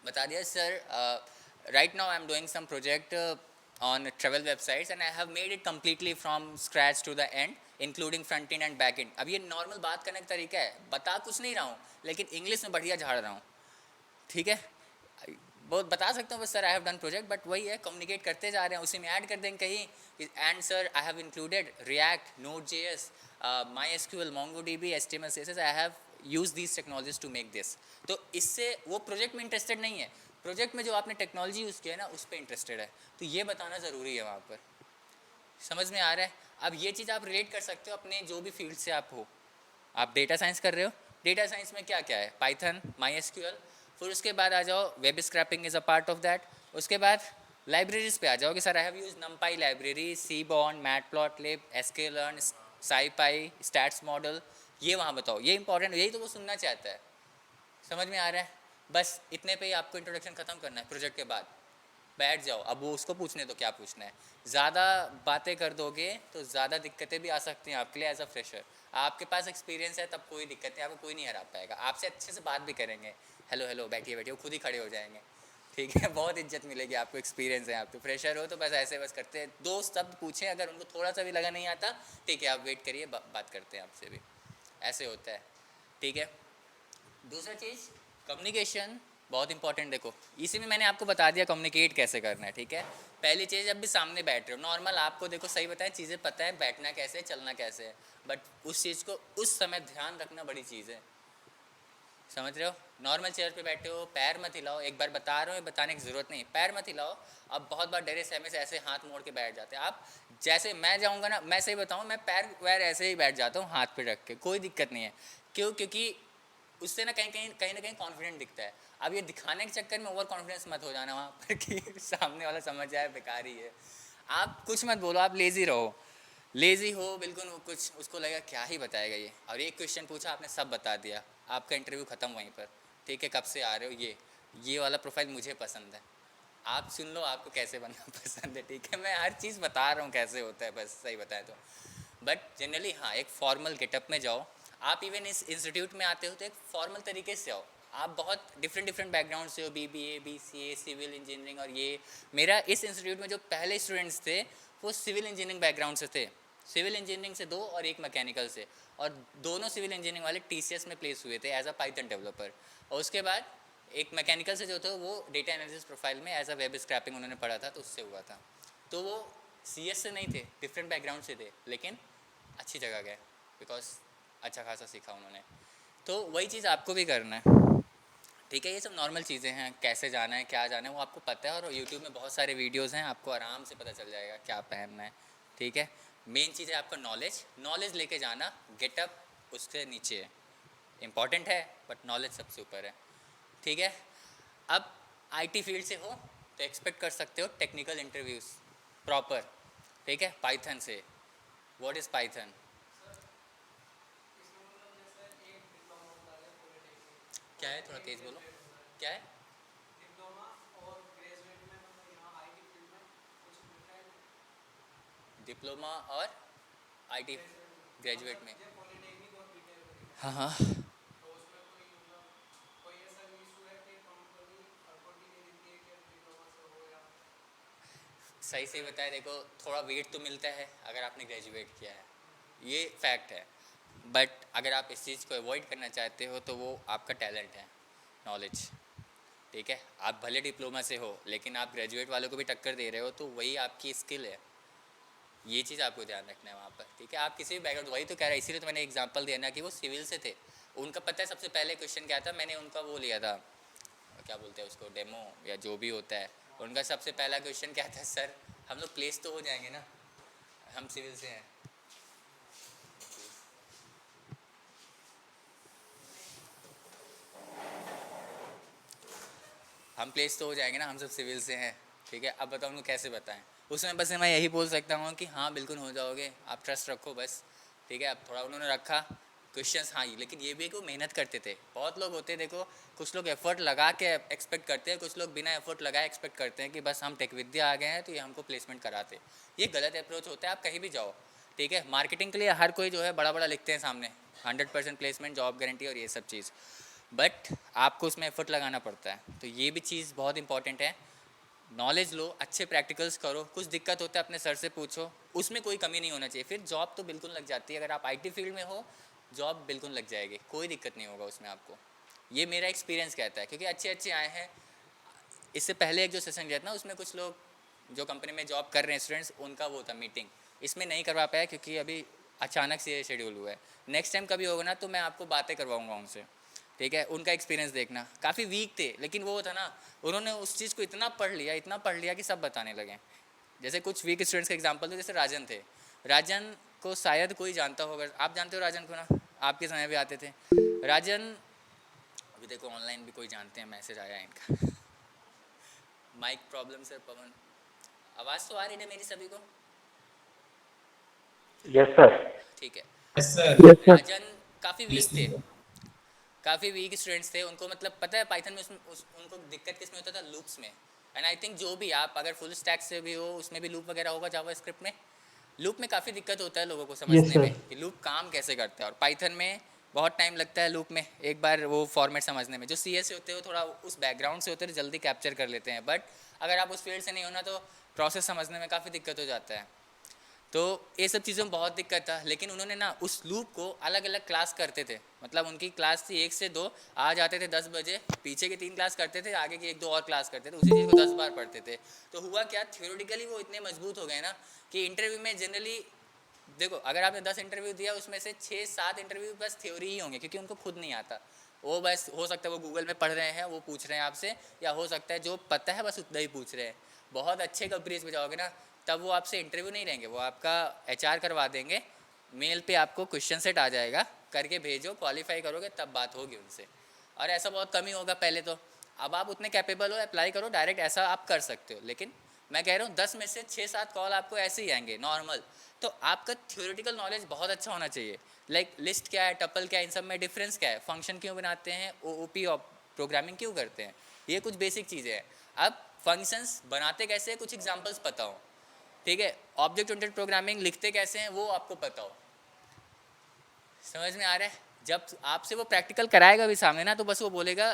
बता दिया sir, right now I am doing some project on travel websites and I have made it completely from scratch to the end including front and back end. अब ये नॉर्मल बात करने का तरीका है, बता कुछ नहीं रहा हूँ, लेकिन इंग्लिश में बढ़िया झाड़ रहा हूँ, ठीक है। बहुत बता सकता हूँ बस sir I have done project, but वही है, कम्युनिकेट करते जा रहे हैं, उसी में ऐड कर देंगे कहीं and sir I have included React, Node.js, MySQL, MongoDB, HTML, CSS, I have use these technologies to make this. तो इससे वो प्रोजेक्ट में इंटरेस्टेड नहीं है, प्रोजेक्ट में जो आपने टेक्नोलॉजी यूज़ किया है ना उस पर इंटरेस्टेड है, तो ये बताना ज़रूरी है वहाँ पर। समझ में आ रहा है? अब ये चीज़ आप रिलेट कर सकते हो अपने जो भी फील्ड से आप हो। आप डेटा साइंस कर रहे हो, डेटा साइंस में क्या क्या है, पाइथन, MySQL, फिर उसके बाद आ जाओ web scrapping is a part of that. उसके बाद लाइब्रेरीज पे आ जाओ कि sir I have use NumPy library, Seaborn, Matplotlib, sklearn, SciPy, stats model, ये वहाँ बताओ, ये इंपॉर्टेंट, यही तो वो सुनना चाहता है। समझ में आ रहा है? बस इतने पे ही आपको इंट्रोडक्शन ख़त्म करना है। प्रोजेक्ट के बाद बैठ जाओ, अब वो उसको पूछने तो क्या पूछना है। ज़्यादा बातें कर दोगे तो ज़्यादा दिक्कतें भी आ सकती हैं आपके लिए एज अ फ्रेशर। आपके पास एक्सपीरियंस है तब कोई दिक्कत नहीं, आपको कोई नहीं हरा पाएगा, आपसे अच्छे से बात भी करेंगे, हेलो हेलो बैठिए बैठिए, वो खुद ही खड़े हो जाएंगे, ठीक है। बहुत इज्जत मिलेगी आपको, एक्सपीरियंस है आपको। फ्रेशर हो तो बस ऐसे बस करते हैं, दो शब्द पूछें, अगर उनको थोड़ा सा भी लगा नहीं आता ठीक है आप वेट करिए, बात करते हैं आपसे भी, ऐसे होता है, ठीक है। दूसरा चीज़ कम्युनिकेशन बहुत इंपॉर्टेंट। देखो इसी में मैंने आपको बता दिया कम्युनिकेट कैसे करना है, ठीक है। पहली चीज़, जब भी सामने बैठ रहे हो नॉर्मल, आपको देखो सही बताएं, चीज़ें पता है बैठना कैसे है, चलना कैसे है, बट उस चीज़ को उस समय ध्यान रखना बड़ी चीज़ है। समझ रहे हो? नॉर्मल चेयर पे बैठे हो, पैर मत हिलाओ, एक बार बता रहा हूँ, बताने की ज़रूरत नहीं, पैर मत हिलाओ। अब बहुत बार डरे सहमे से ऐसे हाथ मोड़ के बैठ जाते हैं आप। जैसे मैं जाऊँगा ना, मैं सही बताऊँ, मैं पैर वैर ऐसे ही बैठ जाता हूँ हाथ पे रख के, कोई दिक्कत नहीं है। क्यों? क्योंकि उससे ना कहीं ना कहीं कॉन्फिडेंट दिखता है। अब ये दिखाने के चक्कर में ओवर कॉन्फिडेंस मत हो जाना वहाँ पर कि सामने वाला समझ जाए बेकार ही है। आप कुछ मत बोलो, आप लेज़ी रहो, लेज़ी हो बिल्कुल, वो कुछ उसको लगा क्या ही बताएगा ये, और एक क्वेश्चन पूछा आपने सब बता दिया, आपका इंटरव्यू ख़त्म वहीं पर, ठीक है। कब से आ रहे हो, ये वाला प्रोफाइल मुझे पसंद है, आप सुन लो आपको कैसे बनना पसंद है, ठीक है। मैं हर चीज़ बता रहा हूँ कैसे होता है, बस सही बताएं तो। बट जनरली हाँ, एक फॉर्मल गेटअप में जाओ। आप इवन इस इंस्टीट्यूट में आते हो तो एक फॉर्मल तरीके से आओ। आप बहुत डिफरेंट बैकग्राउंड से हो, BBA, BCA, सिविल इंजीनियरिंग, और ये मेरा इस इंस्टीट्यूट में जो पहले स्टूडेंट्स थे वो सिविल इंजीनियरिंग बैकग्राउंड से थे, सिविल इंजीनियरिंग से 2 और एक मैकेनिकल से, और दोनों सिविल इंजीनियरिंग वाले TCS में प्लेस हुए थे एज अ पाइथन डेवलपर। और उसके बाद एक मैकेनिकल से जो था वो डेटा एनालिसिस प्रोफाइल में एज अ वेब स्क्रैपिंग उन्होंने पढ़ा था, तो उससे हुआ था। तो वो CS से नहीं थे, डिफरेंट बैकग्राउंड से थे, लेकिन अच्छी जगह गए बिकॉज अच्छा खासा सीखा उन्होंने। तो वही चीज़ आपको भी करना है, ठीक है। ये सब नॉर्मल चीज़ें हैं, कैसे जाना है क्या जाना है वो आपको पता है, और यूट्यूब में बहुत सारे वीडियोस हैं, आपको आराम से पता चल जाएगा क्या पहनना है, ठीक है। मेन चीज़ है आपका नॉलेज लेके जाना, गेटअप उससे नीचे है, इम्पॉर्टेंट है बट नॉलेज सबसे ऊपर है, ठीक है। अब IT फील्ड से हो तो एक्सपेक्ट कर सकते हो टेक्निकल इंटरव्यूज़ प्रॉपर, ठीक है। पाइथन से, व्हाट इज़ पाइथन? इसमें मतलब जैसे एक डिप्लोमा होता है पॉलिटेक्निक, क्या है, थोड़ा तेज़ बोलो, क्या है? डिप्लोमा और ग्रेजुएट में मतलब यहाँ आईटी फील्ड में कुछ डिफरेंट डिप्लोमा और IT ग्रेजुएट में, ये पॉलिटेक्निक और बीटेक वगैरह, हाँ हाँ, तो उसमें कोई मतलब कोई ऐसा इशू है कि कंपनी अपॉर्चुनिटी नहीं देती है कि डिप्लोमा से हो या सही से बताया, देखो थोड़ा वेट तो मिलता है अगर आपने ग्रेजुएट किया है, ये फैक्ट है। बट अगर आप इस चीज़ को अवॉइड करना चाहते हो तो वो आपका टैलेंट है, नॉलेज, ठीक है। आप भले डिप्लोमा से हो लेकिन आप ग्रेजुएट वालों को भी टक्कर दे रहे हो, तो वही आपकी स्किल है, ये चीज़ आपको ध्यान रखना है वहाँ पर, ठीक है। आप किसी भी बैकग्राउंड, वही तो कह रहा है, इसीलिए तो मैंने एग्जांपल दिया ना कि वो सिविल से थे, उनका पता है सबसे पहले क्वेश्चन क्या था, मैंने उनका वो लिया था, क्या बोलते हैं उसको, डेमो या जो भी होता है, उनका सबसे पहला क्वेश्चन क्या था, सर हम लोग प्लेस तो हो जाएंगे ना, हम सिविल से हैं, हम प्लेस तो हो जाएंगे ना, हम सब सिविल से हैं, ठीक है। अब बताओ उनको कैसे बताएं, उसमें बस मैं यही बोल सकता हूँ कि हाँ बिल्कुल हो जाओगे, आप ट्रस्ट रखो बस, ठीक है। अब थोड़ा उन्होंने रखा क्वेश्चंस, हाँ, लेकिन ये भी है कि वो मेहनत करते थे, बहुत लोग होते हैं देखो, कुछ लोग एफर्ट लगा के एक्सपेक्ट करते हैं, कुछ लोग बिना एफर्ट लगाए एक्सपेक्ट करते हैं कि बस हम टेक विद्या आ गए हैं तो ये हमको प्लेसमेंट कराते, ये गलत अप्रोच होता है। आप कहीं भी जाओ, ठीक है, मार्केटिंग के लिए हर कोई जो है बड़ा बड़ा लिखते हैं सामने 100% प्लेसमेंट, जॉब गारंटी और ये सब चीज़, बट आपको उसमें एफर्ट लगाना पड़ता है, तो ये भी चीज़ बहुत इंपॉर्टेंट है। नॉलेज लो, अच्छे प्रैक्टिकल्स करो, कुछ दिक्कत होता है अपने सर से पूछो, उसमें कोई कमी नहीं होना चाहिए, फिर जॉब तो बिल्कुल लग जाती है। अगर आप IT फील्ड में हो, जॉब बिल्कुल लग जाएगी, कोई दिक्कत नहीं होगा उसमें आपको, ये मेरा एक्सपीरियंस कहता है, क्योंकि अच्छे अच्छे आए हैं। इससे पहले एक जो सेशन गया था ना, उसमें कुछ लोग जो कंपनी में जॉब कर रहे हैं स्टूडेंट्स, उनका वो था मीटिंग, इसमें नहीं करवा पाया क्योंकि अभी अचानक से ये शेड्यूल हुआ है। नेक्स्ट टाइम कभी होगा ना तो मैं आपको बातें करवाऊंगा उनसे, ठीक है। उनका एक्सपीरियंस देखना, काफ़ी वीक थे, लेकिन वो था ना, उन्होंने उस चीज़ को इतना पढ़ लिया कि सब बताने लगे। जैसे कुछ वीक स्टूडेंट्स का एग्जांपल दो, जैसे राजन थे, राजन को शायद कोई जानता होगा, आप जानते हो राजन को ना, आपके समय भी आते थे राजन, अभी देखो ऑनलाइन भी कोई जानते हैं, मैसेज आया है इनका माइक प्रॉब्लम सर पवन, आवाज़ तो आ रही है मेरी सभी को, यस सर। ठीक है। Yes sir. Yes, sir. राजन काफ़ी वीक थे, काफ़ी वीक स्टूडेंट्स थे, उनको मतलब पता है पाइथन में उनको दिक्कत किस में होता था, लूप्स में। एंड आई थिंक जो भी आप अगर फुल स्टैक से भी हो, उसमें भी लूप वगैरह होगा जावा स्क्रिप्ट में, लूप में काफ़ी दिक्कत होता है लोगों को समझने sir. में कि लूप काम कैसे करता है, और पाइथन में बहुत टाइम लगता है लूप में एक बार वो फॉर्मेट समझने में। जो CS से होते हो थोड़ा उस बैकग्राउंड से होते हैं, जल्दी कैप्चर कर लेते हैं, बट अगर आप उस फील्ड से नहीं होना तो प्रोसेस समझने में काफ़ी दिक्कत हो जाता है। तो ये सब चीज़ों में बहुत दिक्कत था, लेकिन उन्होंने ना उस लूप को अलग अलग क्लास करते थे, मतलब उनकी क्लास थी 1 से 2, आ जाते थे 10 बजे, पीछे के 3 क्लास करते थे, आगे की 1-2 और क्लास करते थे, उसी चीज़ को 10 बार पढ़ते थे। तो हुआ क्या, थ्योरेटिकली वो इतने मजबूत हो गए ना कि इंटरव्यू में जनरली देखो, अगर आपने 10 इंटरव्यू दिया उसमें से 6-7 इंटरव्यू बस थ्योरी ही होंगे, क्योंकि उनको खुद नहीं आता, वो बस हो सकता है वो गूगल में पढ़ रहे हैं, वो पूछ रहे हैं आपसे, या हो सकता है जो पता है बस उतना ही पूछ रहे हैं। बहुत अच्छे कंपनीज में जाओगे ना, तब वो आपसे इंटरव्यू नहीं लेंगे, वो आपका HR करवा देंगे, मेल पे आपको क्वेश्चन सेट आ जाएगा, करके भेजो, क्वालिफाई करोगे तब बात होगी उनसे, और ऐसा बहुत कम ही होगा पहले तो। अब आप उतने कैपेबल हो, अप्लाई करो डायरेक्ट, ऐसा आप कर सकते हो, लेकिन मैं कह रहा हूँ 10 में से 6-7 कॉल आपको ऐसे ही आएंगे नॉर्मल। तो आपका थ्योरेटिकल नॉलेज बहुत अच्छा होना चाहिए, लाइक लिस्ट क्या है, टपल क्या है, इन सब में डिफरेंस क्या है, फंक्शन क्यों बनाते हैं, OOP प्रोग्रामिंग क्यों करते हैं, ये कुछ बेसिक चीज़ें हैं। अब फंक्शंस बनाते कैसे हैं, कुछ एग्जांपल्स पता हो, ठीक है। ऑब्जेक्ट ओरिएंटेड प्रोग्रामिंग लिखते कैसे हैं वो आपको पता हो, समझ में आ रहा है। जब आपसे वो प्रैक्टिकल कराएगा भी सामने ना, तो बस वो बोलेगा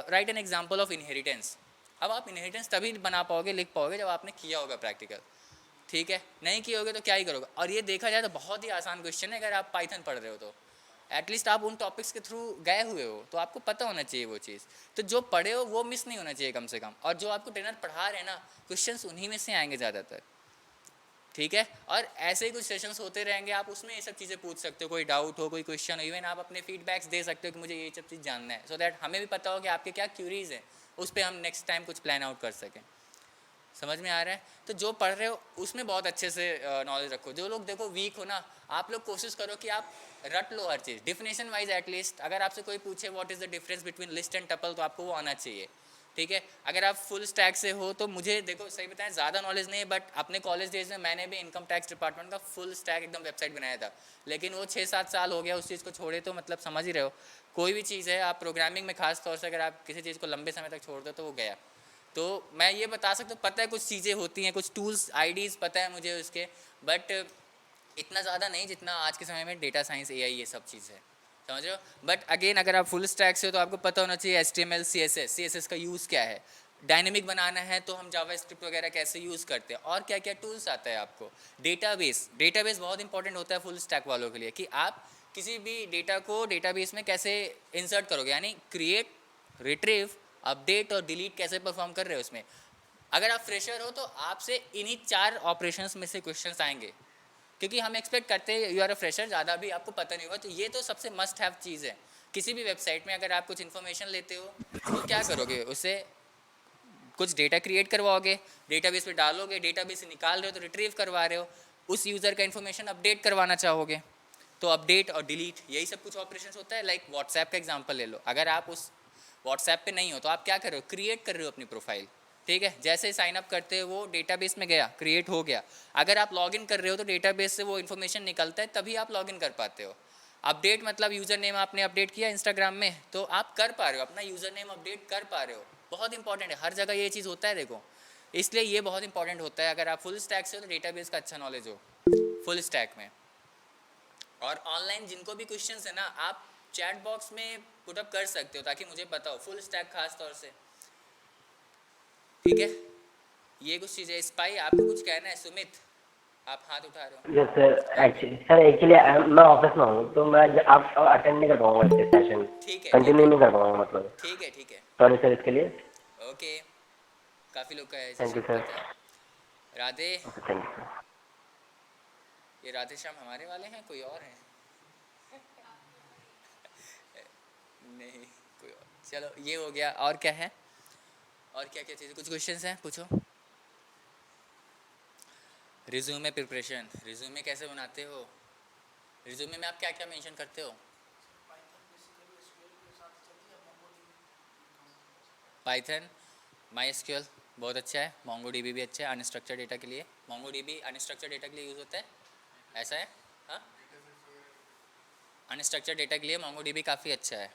right an example of inheritance. अब आप इनहेरिटेंस तभी बना पाओगे, लिख पाओगे, जब आपने किया होगा प्रैक्टिकल, ठीक है। नहीं किए होगे तो क्या ही करोगे। और ये देखा जाए तो बहुत ही आसान क्वेश्चन है, अगर आप पाइथन पढ़ रहे हो तो एटलीस्ट आप उन टॉपिक्स के थ्रू गए हुए हो, तो आपको पता होना चाहिए वो चीज़। तो जो पढ़े हो वो मिस नहीं होना चाहिए कम से कम, और जो आपको ट्रेनर पढ़ा रहे हैं ना, क्वेश्चंस उन्हीं में से आएंगे ज़्यादातर, ठीक है। और ऐसे ही कुछ सेशंस होते रहेंगे, आप उसमें ये सब चीज़ें पूछ सकते हो, कोई डाउट हो, कोई क्वेश्चन हो, इवन आप अपने फीडबैक्स दे सकते हो कि मुझे ये सब चीज़ जानना है, सो दैट हमें भी पता हो कि आपके क्या क्यूरीज हैं, उस पर हम नेक्स्ट टाइम कुछ प्लान आउट कर सकें। समझ में आ रहा है? तो जो पढ़ रहे हो उसमें बहुत अच्छे से नॉलेज रखो। जो लोग देखो वीक हो ना, आप लोग कोशिश करो कि आप रट लो हर चीज़ डिफिनेशन वाइज एटलीस्ट। अगर आपसे कोई पूछे what is the difference between list and tuple, तो आपको वो आना चाहिए, ठीक है। अगर आप फुल स्टैक से हो तो मुझे देखो सही बताएं ज़्यादा नॉलेज नहीं है, बट अपने कॉलेज डेज में मैंने भी इनकम टैक्स डिपार्टमेंट का फुल स्टैक एकदम वेबसाइट बनाया था, लेकिन वो 6-7 साल हो गया उस चीज़ को छोड़े। तो मतलब समझ ही रहे हो, कोई भी चीज़ है आप प्रोग्रामिंग में खास तौर से अगर आप किसी चीज़ को लंबे समय तक छोड़ दो तो वो गया। तो मैं ये बता सकता हूँ, पता है कुछ चीज़ें होती हैं, कुछ टूल्स आईडीज़ पता है मुझे उसके, बट इतना ज़्यादा नहीं जितना आज के समय में डेटा साइंस एआई ये सब चीज़ है, समझ रहे हो। बट अगेन अगर आप फुल स्टैक से हो तो आपको पता होना चाहिए HTML CSS का यूज़ क्या है, डायनेमिक बनाना है तो हम जावास्क्रिप्ट वगैरह कैसे यूज़ करते हैं, और क्या क्या टूल्स आता है आपको। डेटाबेस बहुत इंपॉर्टेंट होता है फुल स्टैक वालों के लिए, कि आप किसी भी डेटा को डेटाबेस में कैसे इंसर्ट करोगे, यानी क्रिएट, रिट्रीव, अपडेट और डिलीट कैसे परफॉर्म कर रहे हो उसमें। अगर आप फ्रेशर हो तो आपसे इन्हीं 4 ऑपरेशंस में से क्वेश्चंस आएंगे, क्योंकि हम एक्सपेक्ट करते हैं यू आर अ फ्रेशर, ज़्यादा भी आपको पता नहीं होगा। तो ये तो सबसे मस्ट हैव चीज़ है किसी भी वेबसाइट में। अगर आप कुछ इन्फॉर्मेशन लेते हो तो क्या करोगे, उससे कुछ डेटा क्रिएट करवाओगे, डेटाबेस पे डालोगे, डेटाबेस से निकाल रहे हो तो रिट्रीव करवा रहे हो, उस यूज़र का इन्फॉर्मेशन अपडेट करवाना चाहोगे तो अपडेट और डिलीट, यही सब कुछ ऑपरेशंस होता है। लाइक व्हाट्सएप का एग्जांपल ले लो, अगर आप उस व्हाट्सएप पे नहीं हो तो आप क्या कर रहे हो, क्रिएट कर रहे हो अपनी प्रोफाइल, ठीक है। जैसे ही साइन अप करते हो वो डेटाबेस में गया, क्रिएट हो गया। अगर आप लॉगिन कर रहे हो तो डेटाबेस से वो इन्फॉर्मेशन निकलता है, तभी आप लॉगिन कर पाते हो। अपडेट मतलब यूज़र नेम आपने अपडेट किया इंस्टाग्राम में तो आप कर पा रहे हो, अपना यूज़र नेम अपडेट कर पा रहे हो। बहुत इंपॉर्टेंट है, हर जगह ये चीज़ होता है देखो, इसलिए ये बहुत इंपॉर्टेंट होता है। अगर आप फुल स्टैक से हो तो डेटाबेस का अच्छा नॉलेज हो फुल स्टैक में। और ऑनलाइन जिनको भी क्वेश्चंस है ना, आप चैट बॉक्स में पुटअप कर सकते हो ताकि मुझे पता हो, फुल स्टैक खास तौर से, ठीक है। ये कुछ चीज़ें। स्पाई आपको कुछ कहना है? सुमित आप हाथ उठा रहे हो। यस सर, एक्चुअली मैं ऑफिस में हूँ तो मैं आप अटेंड नहीं कर पाऊंगा इसके सेशन, ठीक है कंटिन्यू नहीं कर पाऊंगा मतलब। ठीक है ठीक है, सॉरी सर इसके लिए। ओके। काफ़ी लोग का ऐसे थैंक यू शिफ्ट सर। होता है। Radhe, thank you sir. ये राधे श्याम हमारे वाले हैं कोई और हैं? नहीं कोई और। चलो ये हो गया, और क्या है, और क्या क्या चीज़ें, कुछ क्वेश्चंस हैं पूछो। रिज्यूमे प्रिपरेशन, रिज्यूमे कैसे बनाते हो, रिज्यूमे में आप क्या क्या मेंशन करते हो? पाइथन, MySQL बहुत अच्छा है, MongoDB भी अच्छा है अनस्ट्रक्चर्ड डेटा के लिए। MongoDB अनस्ट्रक्चर्ड डेटा के लिए यूज़ होता है, ऐसा है? हाँ, अनस्ट्रक्चर्ड डेटा के लिए MongoDB काफ़ी अच्छा है।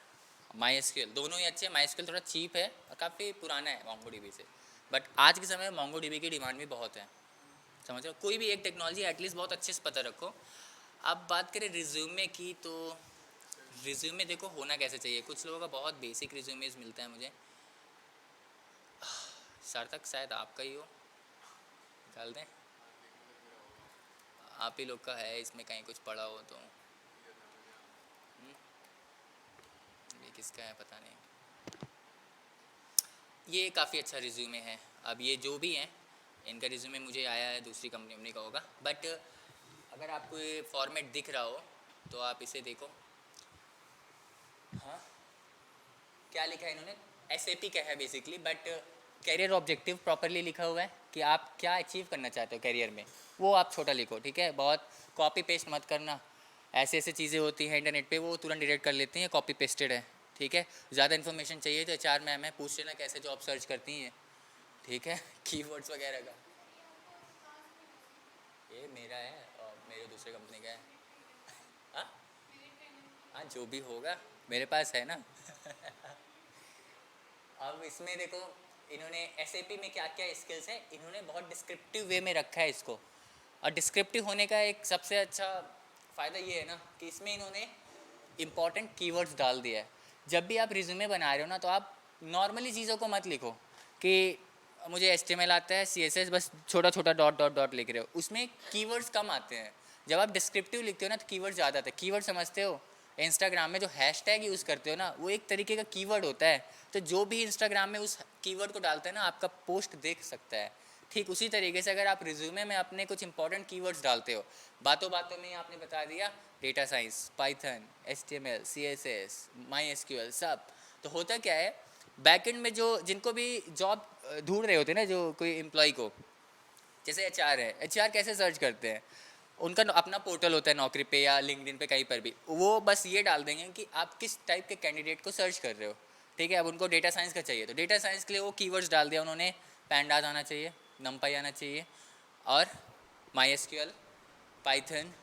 MySQL दोनों ही अच्छे हैं, MySQL थोड़ा चीप है और काफ़ी पुराना है MongoDB से, बट आज के समय में MongoDB की डिमांड भी बहुत है, समझ रहे हो। कोई भी एक टेक्नोलॉजी एटलीस्ट बहुत अच्छे से पता रखो। अब बात करें रिज्यूमे की, तो रिज्यूमे देखो होना कैसे चाहिए। कुछ लोगों का बहुत बेसिक रिज्यूमेज मिलता है मुझे, सार्थक शायद आपका ही हो, निकाल दें, आप ही लोग का है, इसमें कहीं कुछ पड़ा हो तो। ये किसका है पता नहीं। ये काफ़ी अच्छा रिज्यूमे है। अब ये जो भी हैं इनका रिज्यूमे मुझे आया है, दूसरी कंपनी का होगा, बट अगर आपको ये फॉर्मेट दिख रहा हो तो आप इसे देखो। हाँ, क्या लिखा है इन्होंने, SAP का है basically, but career objective properly लिखा हुआ है कि आप क्या अचीव करना चाहते हो कैरियर में, वो आप छोटा लिखो, ठीक है। बहुत कॉपी पेस्ट मत करना, ऐसे ऐसे चीज़ें होती हैं इंटरनेट पे, वो तुरंत डिलीट कर लेती हैं, कॉपी पेस्टेड है, ठीक है। ज़्यादा इन्फॉर्मेशन चाहिए तो HR मैम है, पूछ लेना कैसे जॉब सर्च करती हैं, ठीक है। कीवर्ड्स वगैरह का ये मेरा है और मेरे दूसरे कंपनी का है। हाँ हाँ, जो भी होगा मेरे पास है ना। अब इसमें देखो इन्होंने SAP में क्या क्या स्किल्स हैं, इन्होंने बहुत डिस्क्रिप्टिव वे में रखा है इसको। और डिस्क्रिप्टिव होने का एक सबसे अच्छा फ़ायदा ये है ना कि इसमें इन्होंने इम्पॉर्टेंट कीवर्ड्स डाल दिया है। जब भी आप रिज्यूमे बना रहे हो ना तो आप नॉर्मली चीज़ों को मत लिखो कि मुझे HTML आता है, CSS, बस छोटा छोटा डॉट डॉट डॉट लिख रहे हो, उसमें कीवर्ड्स कम आते हैं। जब आप डिस्क्रिप्टिव लिखते हो ना तो कीवर्ड ज़्यादा आते हैं। कीवर्ड समझते हो, इंस्टाग्राम में जो हैशटैग यूज़ करते हो ना वो एक तरीके का कीवर्ड होता है, तो जो भी इंस्टाग्राम में उस कीवर्ड को डालता है ना आपका पोस्ट देख सकता है, ठीक उसी तरीके से अगर आप रिज्यूमे में अपने कुछ इंपॉर्टेंट कीवर्ड्स डालते हो, बातों बातों में आपने बता दिया data science, Python, HTML, CSS, MySQL सब, तो होता क्या है बैकएंड में जो जिनको भी जॉब ढूंढ रहे होते हैं ना, जो कोई एम्प्लॉय को, जैसे HR है, HR कैसे सर्च करते हैं, उनका अपना पोर्टल होता है नौकरी पे या लिंक्डइन पे कहीं पर भी, वो बस ये डाल देंगे कि आप किस टाइप के कैंडिडेट को सर्च कर रहे हो, ठीक है। अब उनको डेटा साइंस का चाहिए तो डेटा साइंस के लिए वो कीवर्ड्स डाल दिया उन्होंने, पैंडास आना चाहिए, नमपाई आना चाहिए, और MySQL, Python,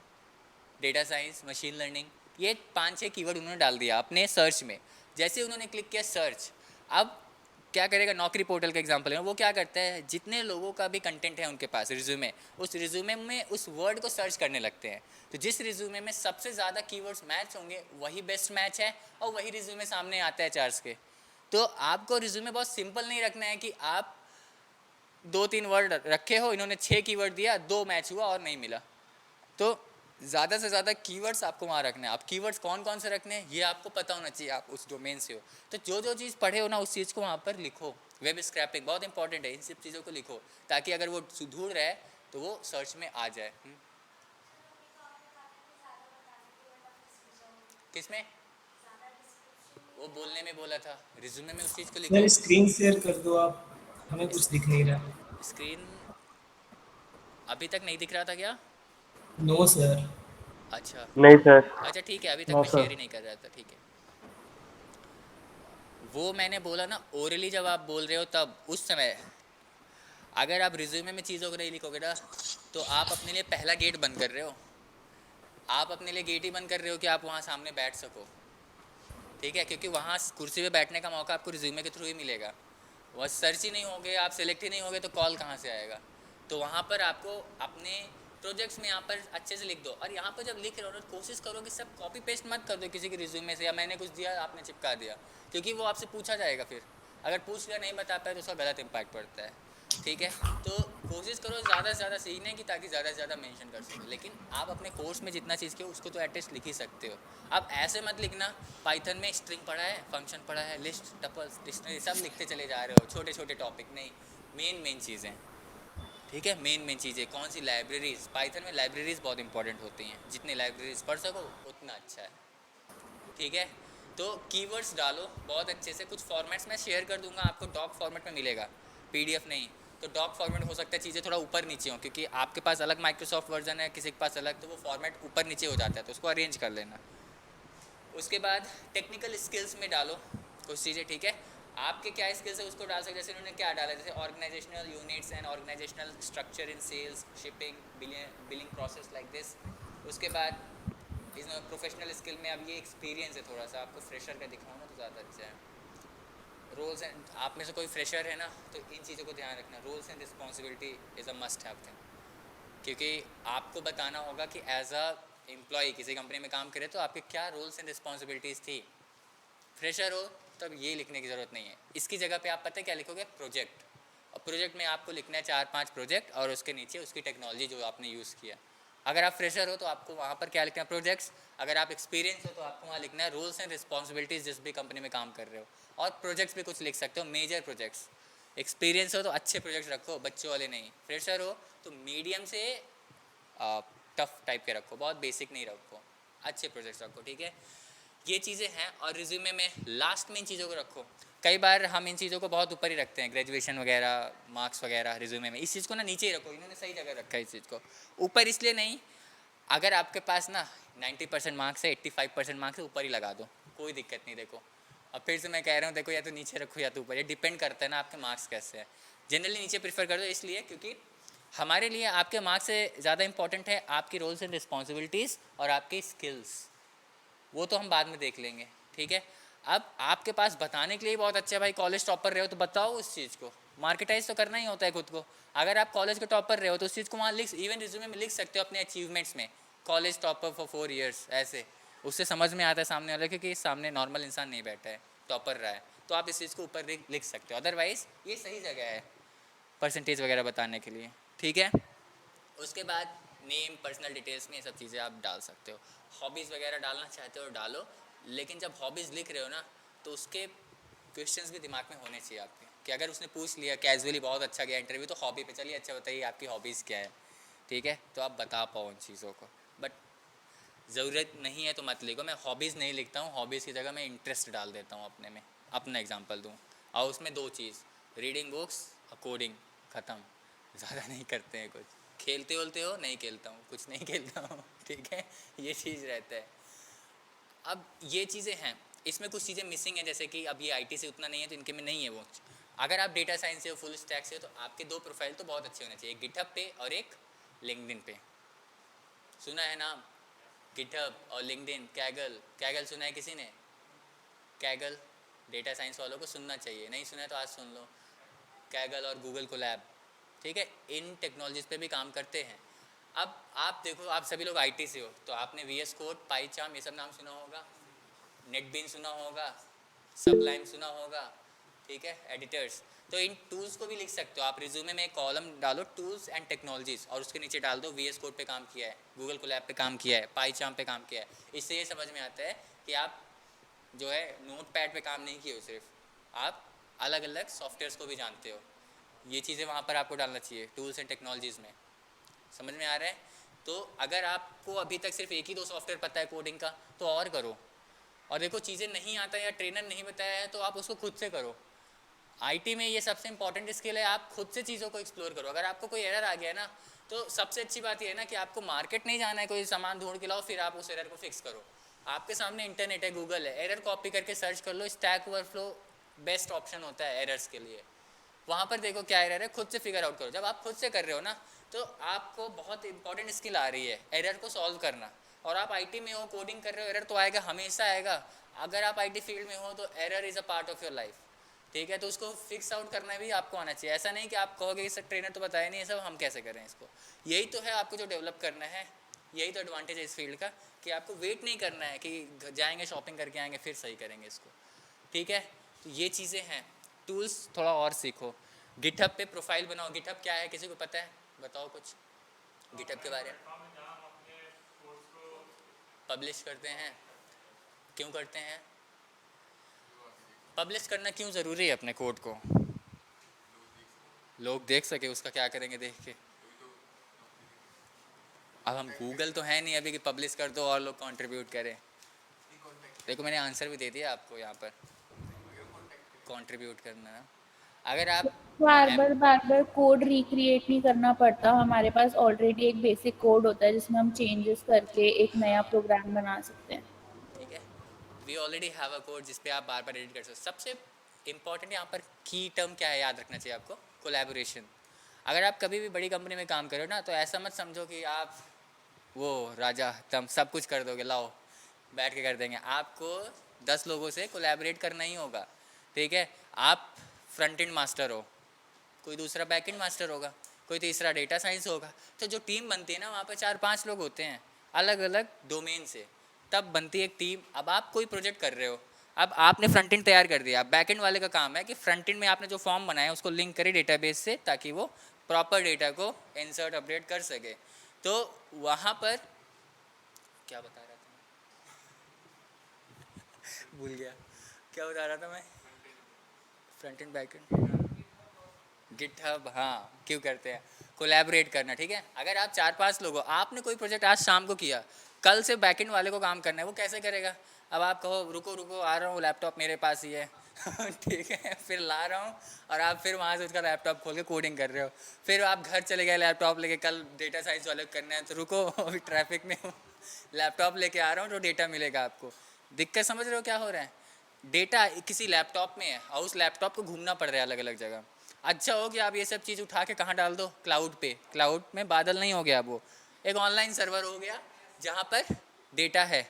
data science, machine learning, ये 5-6 कीवर्ड उन्होंने डाल दिया अपने सर्च में। जैसे उन्होंने क्लिक किया सर्च, अब क्या करेगा, नौकरी पोर्टल का एग्जांपल है, वो क्या करता है जितने लोगों का भी कंटेंट है उनके पास रिज्यूमे, उस रिज्यूमे में उस वर्ड को सर्च करने लगते हैं। तो जिस रिज्यूमे में सबसे ज़्यादा कीवर्ड्स मैच होंगे वही बेस्ट मैच है और वही रिज्यूमे सामने आता है चार्ज के। तो आपको रिज्यूमे बहुत सिंपल नहीं रखना है कि आप 2-3 वर्ड रखे हो, इन्होंने 6 कीवर्ड दिया, 2 मैच हुआ और नहीं मिला। तो ज़्यादा से ज़्यादा कीवर्ड्स आपको वहाँ रखने हैं। आप कीवर्ड्स कौन कौन से रखने हैं ये आपको पता होना चाहिए, आप उस डोमेन से हो। तो जो जो चीज़ पढ़े हो ना उस चीज़ को वहाँ पर लिखो। वेब स्क्रैपिंग बहुत इंपॉर्टेंट है, इन सब चीज़ों को लिखो ताकि अगर वो ढूंढ रहा है तो वो सर्च में आ जाए। किसमें? वो बोलने में बोला था, रिज्यूमे में उस चीज़ को लिखो। सर स्क्रीन शेयर कर दो आप, हमें कुछ दिख नहीं रहा। स्क्रीन अभी तक नहीं दिख रहा था क्या? No sir. अच्छा नहीं सर। अच्छा ठीक है, अभी तक हाँ मैं सर। शेयर ही नहीं कर रहा था, ठीक है। वो मैंने बोला ना, ओरली जब आप बोल रहे हो तब उस समय अगर आप रिज्यूमे में चीज़ों को नहीं लिखोगे ना तो आप अपने लिए पहला गेट बंद कर रहे हो। आप अपने लिए गेट ही बंद कर रहे हो कि आप वहाँ सामने बैठ सको, ठीक है, क्योंकि वहाँ कुर्सी पे बैठने का मौका आपको रिज्यूमे के थ्रू ही मिलेगा। वह सर्च ही नहीं होगे, आप सेलेक्ट ही नहीं होगे तो कॉल कहाँ से आएगा। तो वहाँ पर आपको अपने प्रोजेक्ट्स में यहाँ पर अच्छे से लिख दो। और यहाँ पर जब लिख रहे हो ना कोशिश करो कि सब कॉपी पेस्ट मत कर दो किसी के रिज्यूमे से, या मैंने कुछ दिया आपने चिपका दिया, क्योंकि वो आपसे पूछा जाएगा। फिर अगर पूछ लिया नहीं बता पाए तो उसका गलत इम्पैक्ट पड़ता है, ठीक है। तो कोशिश करो ज़्यादा से ज़्यादा सीखने की ताकि ज़्यादा से ज़्यादा मेंशन कर सको। लेकिन आप अपने कोर्स में जितना चीज़ किया उसको तो एटलीस्ट लिख ही सकते हो। आप ऐसे मत लिखना पाइथन में स्ट्रिंग पढ़ा है, फंक्शन पढ़ा है, लिस्ट, टपल्स, डिक्शनरी सब लिखते चले जा रहे हो, छोटे छोटे टॉपिक नहीं, मेन चीज़ें, ठीक है। मेन चीज़ें कौन सी, लाइब्रेरीज, पाइथन में लाइब्रेरीज बहुत इंपॉर्टेंट होती हैं, जितनी लाइब्रेरीज पढ़ सको उतना अच्छा है, ठीक है। तो कीवर्ड्स डालो बहुत अच्छे से। कुछ फॉर्मेट्स मैं शेयर कर दूंगा आपको, डॉक फॉर्मेट में मिलेगा, PDF नहीं। तो डॉक फॉर्मेट हो सकता है चीज़ें थोड़ा ऊपर नीचे हों, क्योंकि आपके पास अलग माइक्रोसॉफ्ट वर्जन है, किसी के पास अलग, तो वो फॉर्मेट ऊपर नीचे हो जाता है, तो उसको अरेंज कर लेना। उसके बाद टेक्निकल स्किल्स में डालो कुछ चीज़ें, ठीक है। आपके क्या स्किल्स है उसको डाल सकते, जैसे उन्होंने क्या डाला, जैसे organizational units and organizational structure in sales, shipping, billing process like this. उसके बाद इसमें प्रोफेशनल स्किल में अब ये एक्सपीरियंस है, थोड़ा सा आपको फ्रेशर का दिखाऊँ ना तो ज़्यादा अच्छा है। रोल्स एंड, आप में से कोई फ्रेशर है ना तो इन चीज़ों को ध्यान रखना, roles and responsibility is a must have thing, क्योंकि आपको बताना होगा कि एज अ एम्प्लॉय किसी कंपनी में काम करे तो आपके क्या रोल्स एंड रिस्पॉन्सिबिलिटीज़ थी। फ्रेशर हो तब ये लिखने की ज़रूरत नहीं है। इसकी जगह पे आप पता है क्या लिखोगे, प्रोजेक्ट। और प्रोजेक्ट में आपको लिखना है 4-5 प्रोजेक्ट और उसके नीचे उसकी टेक्नोलॉजी जो आपने यूज़ किया। अगर आप फ्रेशर हो तो आपको वहाँ पर क्या लिखना है, प्रोजेक्ट्स। अगर आप एक्सपीरियंस हो तो आपको वहाँ लिखना है रोल्स एंड रिस्पॉन्सिबिलिटीज़ जिस भी कंपनी में काम कर रहे हो। और प्रोजेक्ट्स भी कुछ लिख सकते हो, मेजर प्रोजेक्ट्स। एक्सपीरियंस हो तो अच्छे प्रोजेक्ट्स रखो, बच्चों वाले नहीं। फ्रेशर हो तो मीडियम से टफ टाइप के रखो, बहुत बेसिक नहीं रखो, अच्छे प्रोजेक्ट्स रखो, ठीक है। ये चीज़ें हैं। और रिज्यूमे में लास्ट में इन चीज़ों को रखो। कई बार हम इन चीज़ों को बहुत ऊपर ही रखते हैं, ग्रेजुएशन वगैरह, मार्क्स वगैरह रिज्यूमे में। इस चीज़ को ना नीचे ही रखो, इन्होंने सही जगह रखा है इस चीज़ को। ऊपर इसलिए नहीं, अगर आपके पास ना 90% मार्क्स है, 85% मार्क्स है, ऊपर ही लगा दो, कोई दिक्कत नहीं। देखो अब फिर से मैं कह रहा हूँ, देखो या तो नीचे रखो या तो ऊपर, ये डिपेंड करता है ना आपके मार्क्स कैसे हैं। जनरली नीचे प्रीफर कर दो, इसलिए क्योंकि हमारे लिए आपके मार्क्स से ज़्यादा इंपॉर्टेंट है आपकी रोल्स एंड रिस्पॉन्सिबिलिटीज़ और आपकी स्किल्स, वो तो हम बाद में देख लेंगे, ठीक है। अब आपके पास बताने के लिए बहुत अच्छा है भाई, कॉलेज टॉपर रहे हो तो बताओ उस चीज़ को, मार्केटाइज तो करना ही होता है खुद को। अगर आप कॉलेज के टॉपर रहे हो तो उस चीज़ को वहाँ लिख, इवन रिज्यूमे में लिख सकते हो अपने अचीवमेंट्स में, कॉलेज टॉपर फॉर 4 years, ऐसे उससे समझ में आता है सामने वाले, क्योंकि सामने नॉर्मल इंसान नहीं बैठा है, टॉपर रहा है, तो आप इस चीज़ को ऊपर लिख सकते हो। अदरवाइज़ ये सही जगह है परसेंटेज वगैरह बताने के लिए, ठीक है। उसके बाद नेम, पर्सनल डिटेल्स में ये सब चीज़ें आप डाल सकते हो। हॉबीज़ वगैरह डालना चाहते हो डालो, लेकिन जब हॉबीज़ लिख रहे हो ना तो उसके क्वेश्चंस भी दिमाग में होने चाहिए आपके, कि अगर उसने पूछ लिया कैजुअली बहुत अच्छा गया इंटरव्यू तो हॉबी पे, चलिए अच्छा बताइए आपकी हॉबीज़ क्या है, ठीक है, तो आप बता पाओ उन चीज़ों को। बट ज़रूरत नहीं है तो मत लिखो। मैं हॉबीज़ नहीं लिखता हूँ, हॉबीज़ की जगह मैं इंटरेस्ट डाल देता हूँ अपने में। अपना एग्जांपल दूँ और उसमें दो चीज़, रीडिंग बुक्स और कोडिंग, ख़त्म। ज़्यादा नहीं करते हैं कुछ। खेलते वोलते हो? नहीं खेलता हूँ, कुछ नहीं खेलता हूँ ठीक है, ये चीज़ रहता है। अब ये चीज़ें हैं, इसमें कुछ चीज़ें मिसिंग हैं, जैसे कि अब ये आईटी से उतना नहीं है तो इनके में नहीं है वो। अगर आप डेटा साइंस से हो, फुल स्टैक से हो, तो आपके दो प्रोफाइल तो बहुत अच्छे होने चाहिए, गिटहब पे और एक लिंक्डइन पे। सुना है नाम गिटहब और लिंक्डइन? कैगल, कैगल सुना है किसी ने? कैगल डेटा साइंस वालों को सुनना चाहिए, नहीं सुना है तो आज सुन लो। कैगल और गूगल कोलैब, ठीक है, इन टेक्नोलॉजीज़ पे भी काम करते हैं। अब आप देखो, आप सभी लोग आईटी से हो तो आपने वीएस कोड, पाईचार्म, ये सब नाम सुना होगा, नेटबीन सुना होगा, सबलाइम सुना होगा, ठीक है, एडिटर्स। तो इन टूल्स को भी लिख सकते हो आप। रिज्यूमे में एक कॉलम डालो टूल्स एंड टेक्नोलॉजीज़ और उसके नीचे डाल दो वीएस कोड पे काम किया है, गूगल कोलैब पे काम किया है, पाईचार्म पे काम किया है। इससे ये समझ में आता है कि आप जो है नोट पैड पर काम नहीं किए हो, सिर्फ आप अलग अलग सॉफ्टवेयर्स को भी जानते हो। ये चीज़ें वहाँ पर आपको डालना चाहिए टूल्स एंड टेक्नोलॉजीज़ में। समझ में आ रहा है? तो अगर आपको अभी तक सिर्फ एक ही दो सॉफ्टवेयर पता है कोडिंग का तो और करो। और देखो चीज़ें नहीं आता या ट्रेनर नहीं बताया है तो आप उसको खुद से करो। आईटी में ये सबसे इंपॉर्टेंट स्किल है, आप खुद से चीज़ों को एक्सप्लोर करो। अगर आपको कोई एरर आ गया ना तो सबसे अच्छी बात ये है ना कि आपको मार्केट नहीं जाना है, कोई सामान ढूंढ के लाओ फिर आप उस एरर को फिक्स करो। आपके सामने इंटरनेट है, गूगल है, एरर कॉपी करके सर्च कर लो। स्टैक ओवरफ्लो बेस्ट ऑप्शन होता है एरर्स के लिए। वहाँ पर देखो क्या एरर है, खुद से फिगर आउट करो। जब आप खुद से कर रहे हो ना तो आपको बहुत इंपॉर्टेंट स्किल आ रही है एरर को सॉल्व करना। और आप आईटी में हो, कोडिंग कर रहे हो, एरर तो आएगा, हमेशा आएगा। अगर आप आईटी फील्ड में हो तो error is a part of your life, ठीक है, तो उसको फिक्स आउट करना भी आपको आना चाहिए। ऐसा नहीं कि आप कहोगे कि सर ट्रेनर तो बताया नहीं, ये सब हम कैसे करें इसको। यही तो है आपको जो डेवलप करना है, यही तो एडवांटेज है इस फील्ड का कि आपको वेट नहीं करना है कि जाएंगे शॉपिंग करके आएंगे फिर सही करेंगे इसको, ठीक है। तो ये चीज़ें हैं। टूल्स थोड़ा और सीखो। गिटहब पे प्रोफाइल बनाओ। गिटहब क्या है, किसी को पता है? बताओ कुछ गिटहब के बारे में। पब्लिश करते हैं, क्यों करते हैं? पब्लिश करना क्यों ज़रूरी है अपने कोड को? लोग देख सके, उसका क्या करेंगे देख के? अब हम गूगल तो है नहीं अभी कि पब्लिश कर दो और लोग कंट्रीब्यूट करें। देखो मैंने आंसर भी दे दिया आपको यहाँ पर, कंट्रीब्यूट करना ना। अगर आप बार बार कोड रिक्रिएट नहीं करना पड़ता, हमारे पास ऑलरेडी एक बेसिक कोड होता है जिसमें हम चेंजेस करके एक नया प्रोग्राम बना सकते हैं। ठीक है, we already have a code जिस पे आप बार बार एडिट कर सकते हो। सबसे इंपॉर्टेंट यहाँ पर की टर्म क्या है याद रखना चाहिए आपको, कोलैबोरेशन। अगर आप कभी भी बड़ी कंपनी में काम करो ना तो ऐसा मत समझो कि आप वो राजा तुम सब कुछ कर दोगे, लाओ बैठ के कर देंगे। आपको 10 लोगों से कोलैबोरेट करना ही होगा, ठीक है। आप फ्रंट एंड मास्टर हो, कोई दूसरा बैक एंड मास्टर होगा, कोई तीसरा डेटा साइंस होगा। तो जो टीम बनती है ना वहाँ पर 4-5 लोग होते हैं अलग अलग डोमेन से, तब बनती है एक टीम। अब आप कोई प्रोजेक्ट कर रहे हो, अब आपने फ्रंट एंड तैयार कर दिया, बैक एंड वाले का काम है कि फ्रंट एंड में आपने जो फॉर्म बनाया उसको लिंक करे डेटाबेस से ताकि वो प्रॉपर डेटा को इंसर्ट अपडेट कर सके। तो वहाँ पर क्या बता रहा था मैं भूल गया, क्या बता रहा था मैं? Front and back and, GitHub, हाँ क्यों करते हैं, कोलैबोरेट करना, ठीक है। अगर आप 4-5 लोग हो, आपने कोई प्रोजेक्ट आज शाम को किया, कल से बैकएंड वाले को काम करना है, वो कैसे करेगा? अब आप कहो रुको रुको आ रहा हूँ, लैपटॉप मेरे पास ही है ठीक है, फिर ला रहा हूँ और आप फिर वहाँ से उसका लैपटॉप खोल के कोडिंग कर रहे हो। फिर आप घर चले गए लैपटॉप लेके, कल डेटा साइंस वाले को करना है तो रुको अभी ट्रैफिक में हूँ, लैपटॉप लेके आ रहा हूँ तो डेटा मिलेगा आपको। दिक्कत समझ रहे हो क्या हो रहा है? डेटा किसी लैपटॉप में है और उस लैपटॉप को घूमना पड़ रहा है अलग अलग जगह। अच्छा हो कि आप ये सब चीज़ उठा के कहाँ डाल दो, क्लाउड पे। क्लाउड में बादल नहीं हो गया, वो एक ऑनलाइन सर्वर हो गया जहाँ पर डेटा है।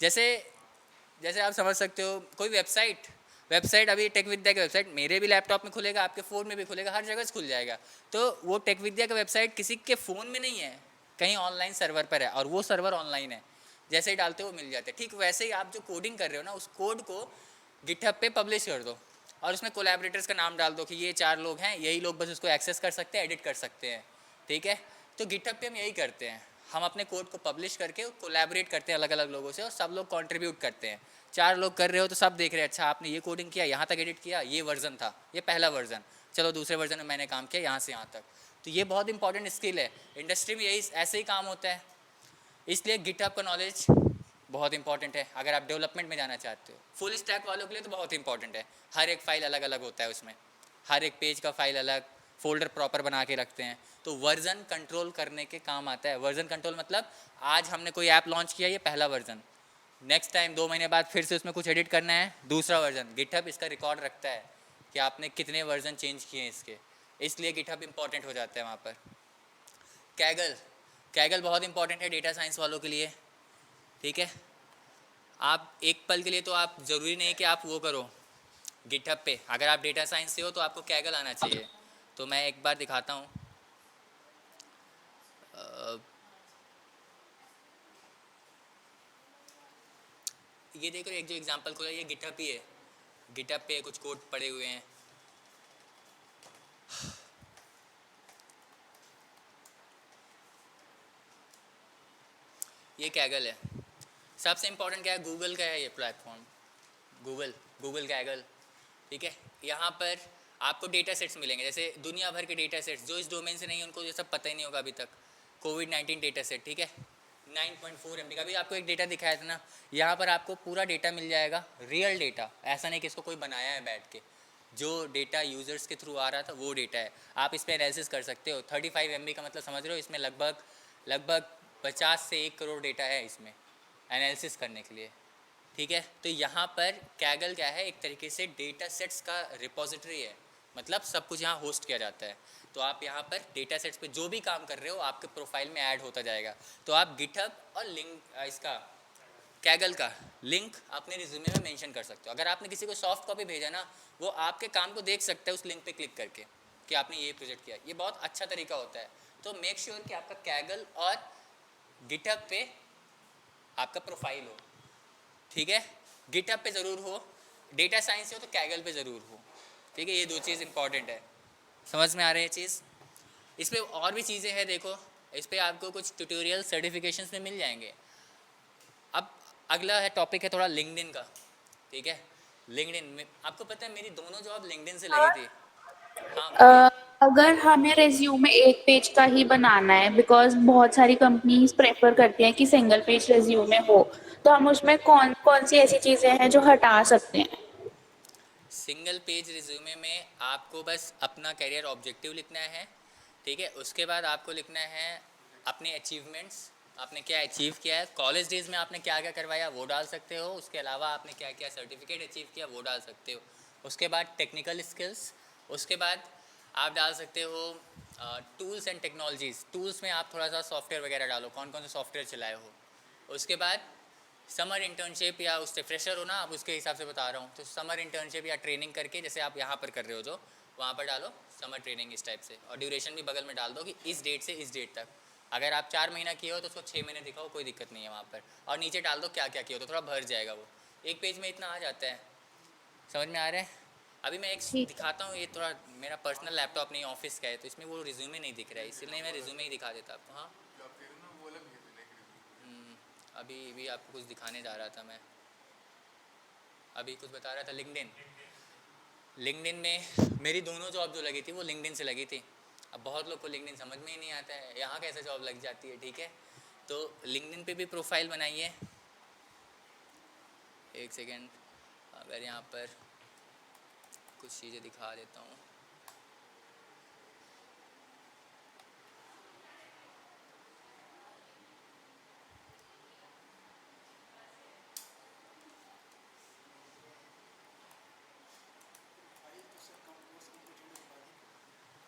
जैसे जैसे आप समझ सकते हो कोई वेबसाइट अभी टेक विद्या की वेबसाइट मेरे भी लैपटॉप में खुलेगा, आपके फ़ोन में भी खुलेगा, हर जगह से खुल जाएगा। तो वो टेक विद्या का वेबसाइट किसी के फ़ोन में नहीं है, कहीं ऑनलाइन सर्वर पर है और वो सर्वर ऑनलाइन है, जैसे ही डालते हो मिल जाते हैं। ठीक वैसे ही आप जो कोडिंग कर रहे हो ना, उस कोड को गिटहब पे पब्लिश कर दो और उसमें कोलैबोरेटर्स का नाम डाल दो कि ये 4 लोग हैं, यही लोग बस उसको एक्सेस कर सकते हैं, एडिट कर सकते हैं, ठीक है। तो गिटहब पे हम यही करते हैं, हम अपने कोड को पब्लिश करके कोलैबोरेट करते हैं अलग अलग लोगों से और सब लोग कंट्रीब्यूट करते हैं। 4 लोग कर रहे हो तो सब देख रहे हैं, अच्छा आपने ये कोडिंग किया, यहाँ तक एडिट किया, ये वर्जन था, ये पहला वर्जन, चलो दूसरे वर्जन में मैंने काम किया यहाँ से यहाँ तक। तो ये बहुत इंपॉर्टेंट स्किल है, इंडस्ट्री में यही ऐसे ही काम होता है। इसलिए गिटहब का नॉलेज बहुत इंपॉर्टेंट है अगर आप डेवलपमेंट में जाना चाहते हो। फुल स्टैक वालों के लिए तो बहुत इंपॉर्टेंट है, हर एक फाइल अलग अलग होता है उसमें, हर एक पेज का फाइल अलग, फोल्डर प्रॉपर बना के रखते हैं, तो वर्जन कंट्रोल करने के काम आता है। वर्जन कंट्रोल मतलब आज हमने कोई ऐप लॉन्च किया, ये पहला वर्जन, नेक्स्ट टाइम 2 महीने बाद फिर से उसमें कुछ एडिट करना है, दूसरा वर्जन। गिटहब इसका रिकॉर्ड रखता है कि आपने कितने वर्जन चेंज किए हैं इसके, इसलिए गिटहब इंपॉर्टेंट हो जाता है वहाँ पर। कैगल, कैगल बहुत इंपॉर्टेंट है डेटा साइंस वालों के लिए, ठीक है। आप एक पल के लिए तो आप ज़रूरी नहीं कि आप वो करो गिटहब पे, अगर आप डेटा साइंस से हो तो आपको कैगल आना चाहिए। तो मैं एक बार दिखाता हूँ, ये देखो एक जो एग्जांपल खोला ये गिटहब ही है, गिटहब पे कुछ कोड पड़े हुए हैं। ये कैगल है। सबसे इम्पोर्टेंट क्या है, गूगल का है ये प्लेटफॉर्म, गूगल कैगल, ठीक है। यहाँ पर आपको डेटा सेट्स मिलेंगे, जैसे दुनिया भर के डेटा सेट्स, जो इस डोमेन से नहीं है उनको ये सब पता ही नहीं होगा अभी तक। कोविड-19 डेटा सेट, ठीक है, 9.4 MB का भी आपको एक डेटा दिखाया था ना, यहाँ पर आपको पूरा डेटा मिल जाएगा, रियल डेटा, ऐसा नहीं कि इसको कोई बनाया है बैठ के, जो डेटा यूज़र्स के थ्रू आ रहा था वो डेटा है। आप इस पर एनालिसिस कर सकते हो। 35 MB का मतलब समझ रहे हो, इसमें लगभग 50 से 1 करोड़ डेटा है इसमें एनालिसिस करने के लिए, ठीक है। तो यहाँ पर कैगल क्या है, एक तरीके से डेटा सेट्स का रिपोजिटरी है, मतलब सब कुछ यहाँ होस्ट किया जाता है। तो आप यहाँ पर डेटा सेट्स पे जो भी काम कर रहे हो आपके प्रोफाइल में ऐड होता जाएगा। तो आप गिटहब और लिंक इसका कैगल का लिंक अपने रिज्यूमे में मेंशन कर सकते हो। अगर आपने किसी को सॉफ्ट कॉपी भेजा ना, वो आपके काम को देख सकता है उस लिंक पे क्लिक करके कि आपने ये प्रोजेक्ट किया। ये बहुत अच्छा तरीका होता है। तो मेक श्योर कि आपका कैगल और गिटहब पे आपका प्रोफाइल हो, ठीक है। गिटहब पे ज़रूर हो, डेटा साइंस से हो तो कैगल पे ज़रूर हो, ठीक है। ये 2 चीज़ इंपॉर्टेंट है, समझ में आ रही है चीज़। इस पर और भी चीज़ें हैं, देखो इस पर आपको कुछ ट्यूटोरियल सर्टिफिकेशंस में मिल जाएंगे। अब अगला है टॉपिक है थोड़ा लिंक्डइन का, ठीक है। लिंक्डइन में आपको पता है मेरी दोनों जॉब लिंक्डइन से लगी थी। हाँ बोलिए। अगर हमें रेज्यूमे एक पेज का ही बनाना है, बिकॉज बहुत सारी कंपनीज प्रेफर करती हैं कि सिंगल पेज रेज्यूमे हो, तो हम उसमें कौन कौन सी ऐसी चीजें हैं जो हटा सकते हैं? सिंगल पेज रिज्यूमे में आपको बस अपना करियर ऑब्जेक्टिव लिखना है, ठीक है। उसके बाद आपको लिखना है अपने अचीवमेंट्स, आपने क्या अचीव किया है, कॉलेज डेज में आपने क्या क्या करवाया वो डाल सकते हो। उसके अलावा आपने क्या क्या सर्टिफिकेट अचीव किया वो डाल सकते हो। उसके बाद टेक्निकल स्किल्स, उसके बाद आप डाल सकते हो टूल्स एंड टेक्नोलॉजीज़। टूल्स में आप थोड़ा सा सॉफ्टवेयर वगैरह डालो, कौन कौन से सॉफ्टवेयर चलाए हो। उसके बाद समर इंटर्नशिप या उससे फ्रेशर हो ना आप, उसके हिसाब से बता रहा हूँ, तो समर इंटर्नशिप या ट्रेनिंग करके, जैसे आप यहाँ पर कर रहे हो जो, वहाँ पर डालो समर ट्रेनिंग इस टाइप से। और ड्यूरेशन भी बगल में डाल दो कि इस डेट से इस डेट तक। अगर आप 4 महीना किए हो तो उसको 6 महीने दिखाओ, कोई दिक्कत नहीं है वहाँ पर। और नीचे डाल दो क्या क्या किया हो, तो थोड़ा भर जाएगा वो। एक पेज में इतना आ जाता है, समझ में आ रहा है। अभी मैं एक ठीक है। दिखाता हूँ, ये थोड़ा मेरा पर्सनल लैपटॉप नहीं ऑफिस का है, तो इसमें वो रिज्यूमे नहीं दिख रहा है, इसलिए मैं रिज्यूमे ही दिखा देता आपको। हाँ अभी भी आपको कुछ दिखाने जा रहा था मैं, अभी कुछ बता रहा था लिंक्डइन। लिंक्डइन में मेरी दोनों जॉब जो लगी थी वो लिंक्डइन से लगी थी। अब बहुत लोग को लिंक्डइन समझ में ही नहीं आता है, यहाँ कैसे जॉब लग जाती है, ठीक है। तो लिंक्डइन पे भी प्रोफाइल बनाइए। एक सेकेंड, अगर यहाँ पर कुछ चीज़ें दिखा देता हूँ।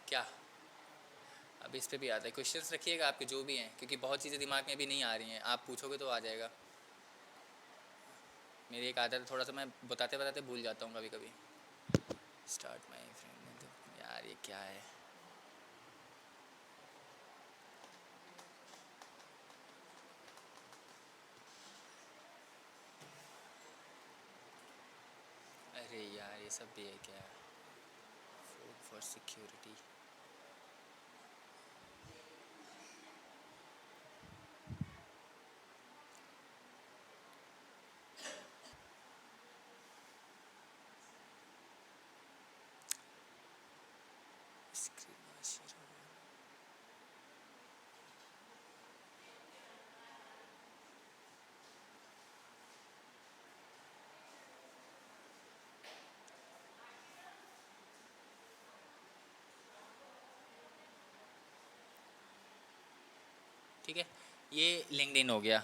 क्या अब इस पे भी आता है, क्वेश्चंस रखिएगा आपके जो भी हैं, क्योंकि बहुत चीज़ें दिमाग में भी नहीं आ रही हैं, आप पूछोगे तो आ जाएगा। मेरी एक आदत है, थोड़ा सा मैं बताते बताते भूल जाता हूँ कभी कभी। स्टार्ट माई फ्रेंड, यार ये क्या है। अरे यार ये सब भी है क्या, फॉर सिक्योरिटी। ठीक है, ये लिंक्डइन हो गया।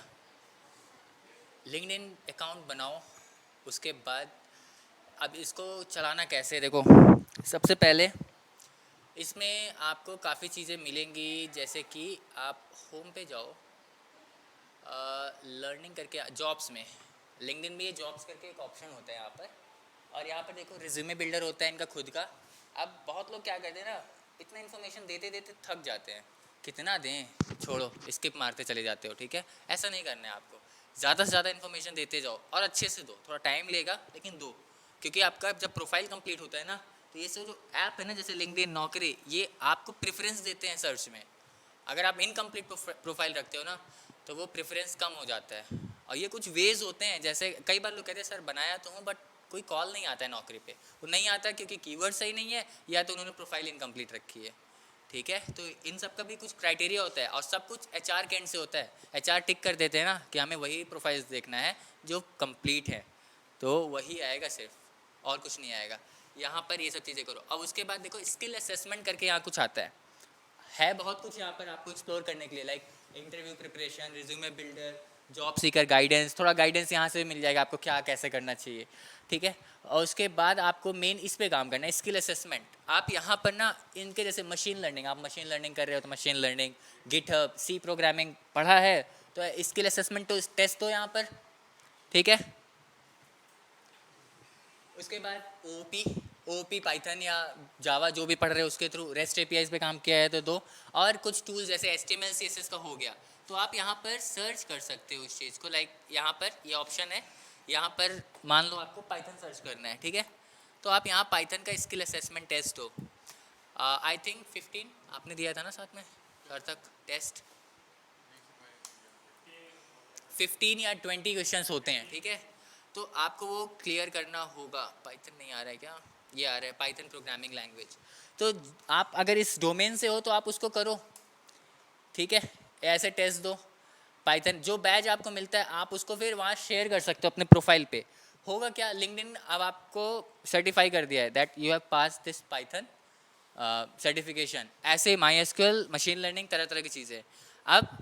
लिंक्डइन अकाउंट बनाओ, उसके बाद अब इसको चलाना कैसे, देखो सबसे पहले इसमें आपको काफ़ी चीज़ें मिलेंगी, जैसे कि आप होम पे जाओ, लर्निंग करके जॉब्स में, लिंक्डइन में ये जॉब्स करके एक ऑप्शन होता है यहाँ पर, और यहाँ पर देखो रिज्यूमे बिल्डर होता है इनका खुद का। अब बहुत लोग क्या करते हैं ना, इतना इन्फॉर्मेशन देते देते थक जाते हैं, कितना दें, छोड़ो स्किप मारते चले जाते हो, ठीक है। ऐसा नहीं करना है आपको, ज़्यादा से ज़्यादा इन्फॉर्मेशन देते जाओ और अच्छे से दो, थोड़ा टाइम लेगा लेकिन दो, क्योंकि आपका जब प्रोफाइल कंप्लीट होता है ना, तो ये सब जो ऐप है ना जैसे लिंक्डइन, नौकरी, ये आपको प्रेफरेंस देते हैं सर्च में। अगर आप इनकम्प्लीट प्रोफाइल रखते हो ना, तो वो प्रेफरेंस कम हो जाता है। और ये कुछ वेज होते हैं, जैसे कई बार लोग कहते हैं सर बनाया तो हूँ बट कोई कॉल नहीं आता है नौकरी पे, वो नहीं आता क्योंकि कीवर्ड सही नहीं है, या तो उन्होंने प्रोफाइल इनकम्प्लीट रखी है, ठीक है। तो इन सब का भी कुछ क्राइटेरिया होता है, और सब कुछ एचआर के एंड से होता है। एचआर टिक कर देते हैं ना कि हमें वही प्रोफाइल्स देखना है जो कंप्लीट है, तो वही आएगा सिर्फ, और कुछ नहीं आएगा। यहाँ पर ये सब चीज़ें करो। अब उसके बाद देखो स्किल असेसमेंट करके यहाँ कुछ आता है बहुत कुछ यहाँ पर आपको एक्सप्लोर करने के लिए, like interview preparation, resume builder, job seeker guidance, थोड़ा गाइडेंस यहाँ से मिल जाएगा आपको क्या कैसे करना चाहिए, ठीक है। और उसके बाद आपको मेन इस पे काम करना है, स्किल असेसमेंट। आप यहाँ पर ना इनके जैसे मशीन लर्निंग, आप मशीन लर्निंग कर रहे हो तो machine learning, GitHub, C programming पढ़ा है तो स्किल असेसमेंट तो टेस्ट तो यहाँ पर, ठीक है। उसके बाद ओपी पाइथन या जावा जो भी पढ़ रहे हो उसके थ्रू रेस्ट एपीआईज पे काम किया है तो दो, और कुछ टूल्स जैसे HTML CSS का हो गया, तो आप यहाँ पर सर्च कर सकते हो उस चीज़ को। लाइक यहाँ पर ये ऑप्शन है, यहाँ पर मान लो आपको पाइथन सर्च करना है, ठीक है, तो आप यहाँ पाइथन का स्किल असेसमेंट टेस्ट हो, आई थिंक 15 आपने दिया था ना साथ में घर तक टेस्ट, 15 या 20 क्वेश्चंस होते हैं, ठीक है। तो आपको वो क्लियर करना होगा। पाइथन नहीं आ रहा है क्या, ये आ रहा है पाइथन प्रोग्रामिंग लैंग्वेज। तो आप अगर इस डोमेन से हो तो आप उसको करो, ठीक है, ऐसे टेस्ट दो। पाइथन जो बैच आपको मिलता है आप उसको फिर वहाँ शेयर कर सकते हो अपने प्रोफाइल पे। होगा क्या, लिंक्डइन अब आपको सर्टिफाई कर दिया है that you have pass this Python certification. ऐसे MySQL, मशीन लर्निंग, तरह तरह की चीज़ें अब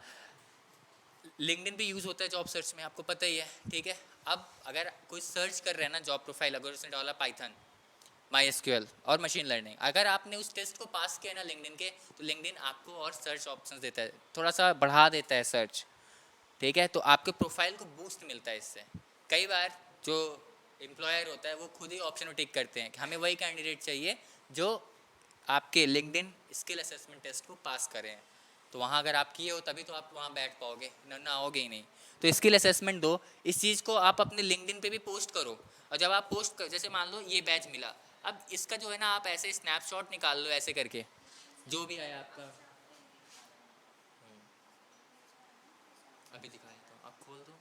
लिंक्डइन भी यूज़ होता है जॉब सर्च में, आपको पता ही है, ठीक है। अब अगर कोई सर्च कर रहे हैं ना जॉब प्रोफाइल, अगर उसने डाला पाइथन, MySQL और मशीन लर्निंग, अगर आपने उस टेस्ट को पास किया ना लिंक्डइन के, तो लिंक्डइन आपको और सर्च ऑप्शंस देता है, थोड़ा सा बढ़ा देता है सर्च, ठीक है। तो आपके प्रोफाइल को बूस्ट मिलता है इससे। कई बार जो एम्प्लॉयर होता है वो खुद ही ऑप्शन टिक करते हैं कि हमें वही कैंडिडेट चाहिए जो आपके लिंक्डइन स्किल असेसमेंट टेस्ट को पास करें, तो वहाँ अगर आप किए हो तभी तो आप वहाँ बैठ पाओगे, ना आओगे ही नहीं। तो स्किल असेसमेंट दो, इस चीज़ को आप अपने लिंक्डइन पे भी पोस्ट करो, और जब आप पोस्ट कर, जैसे मान लो ये बैच मिला, अब इसका जो है ना आप ऐसे स्नैपशॉट निकाल लो ऐसे करके, जो भी आया आपका, अभी दिखाया तो आप खोल दो,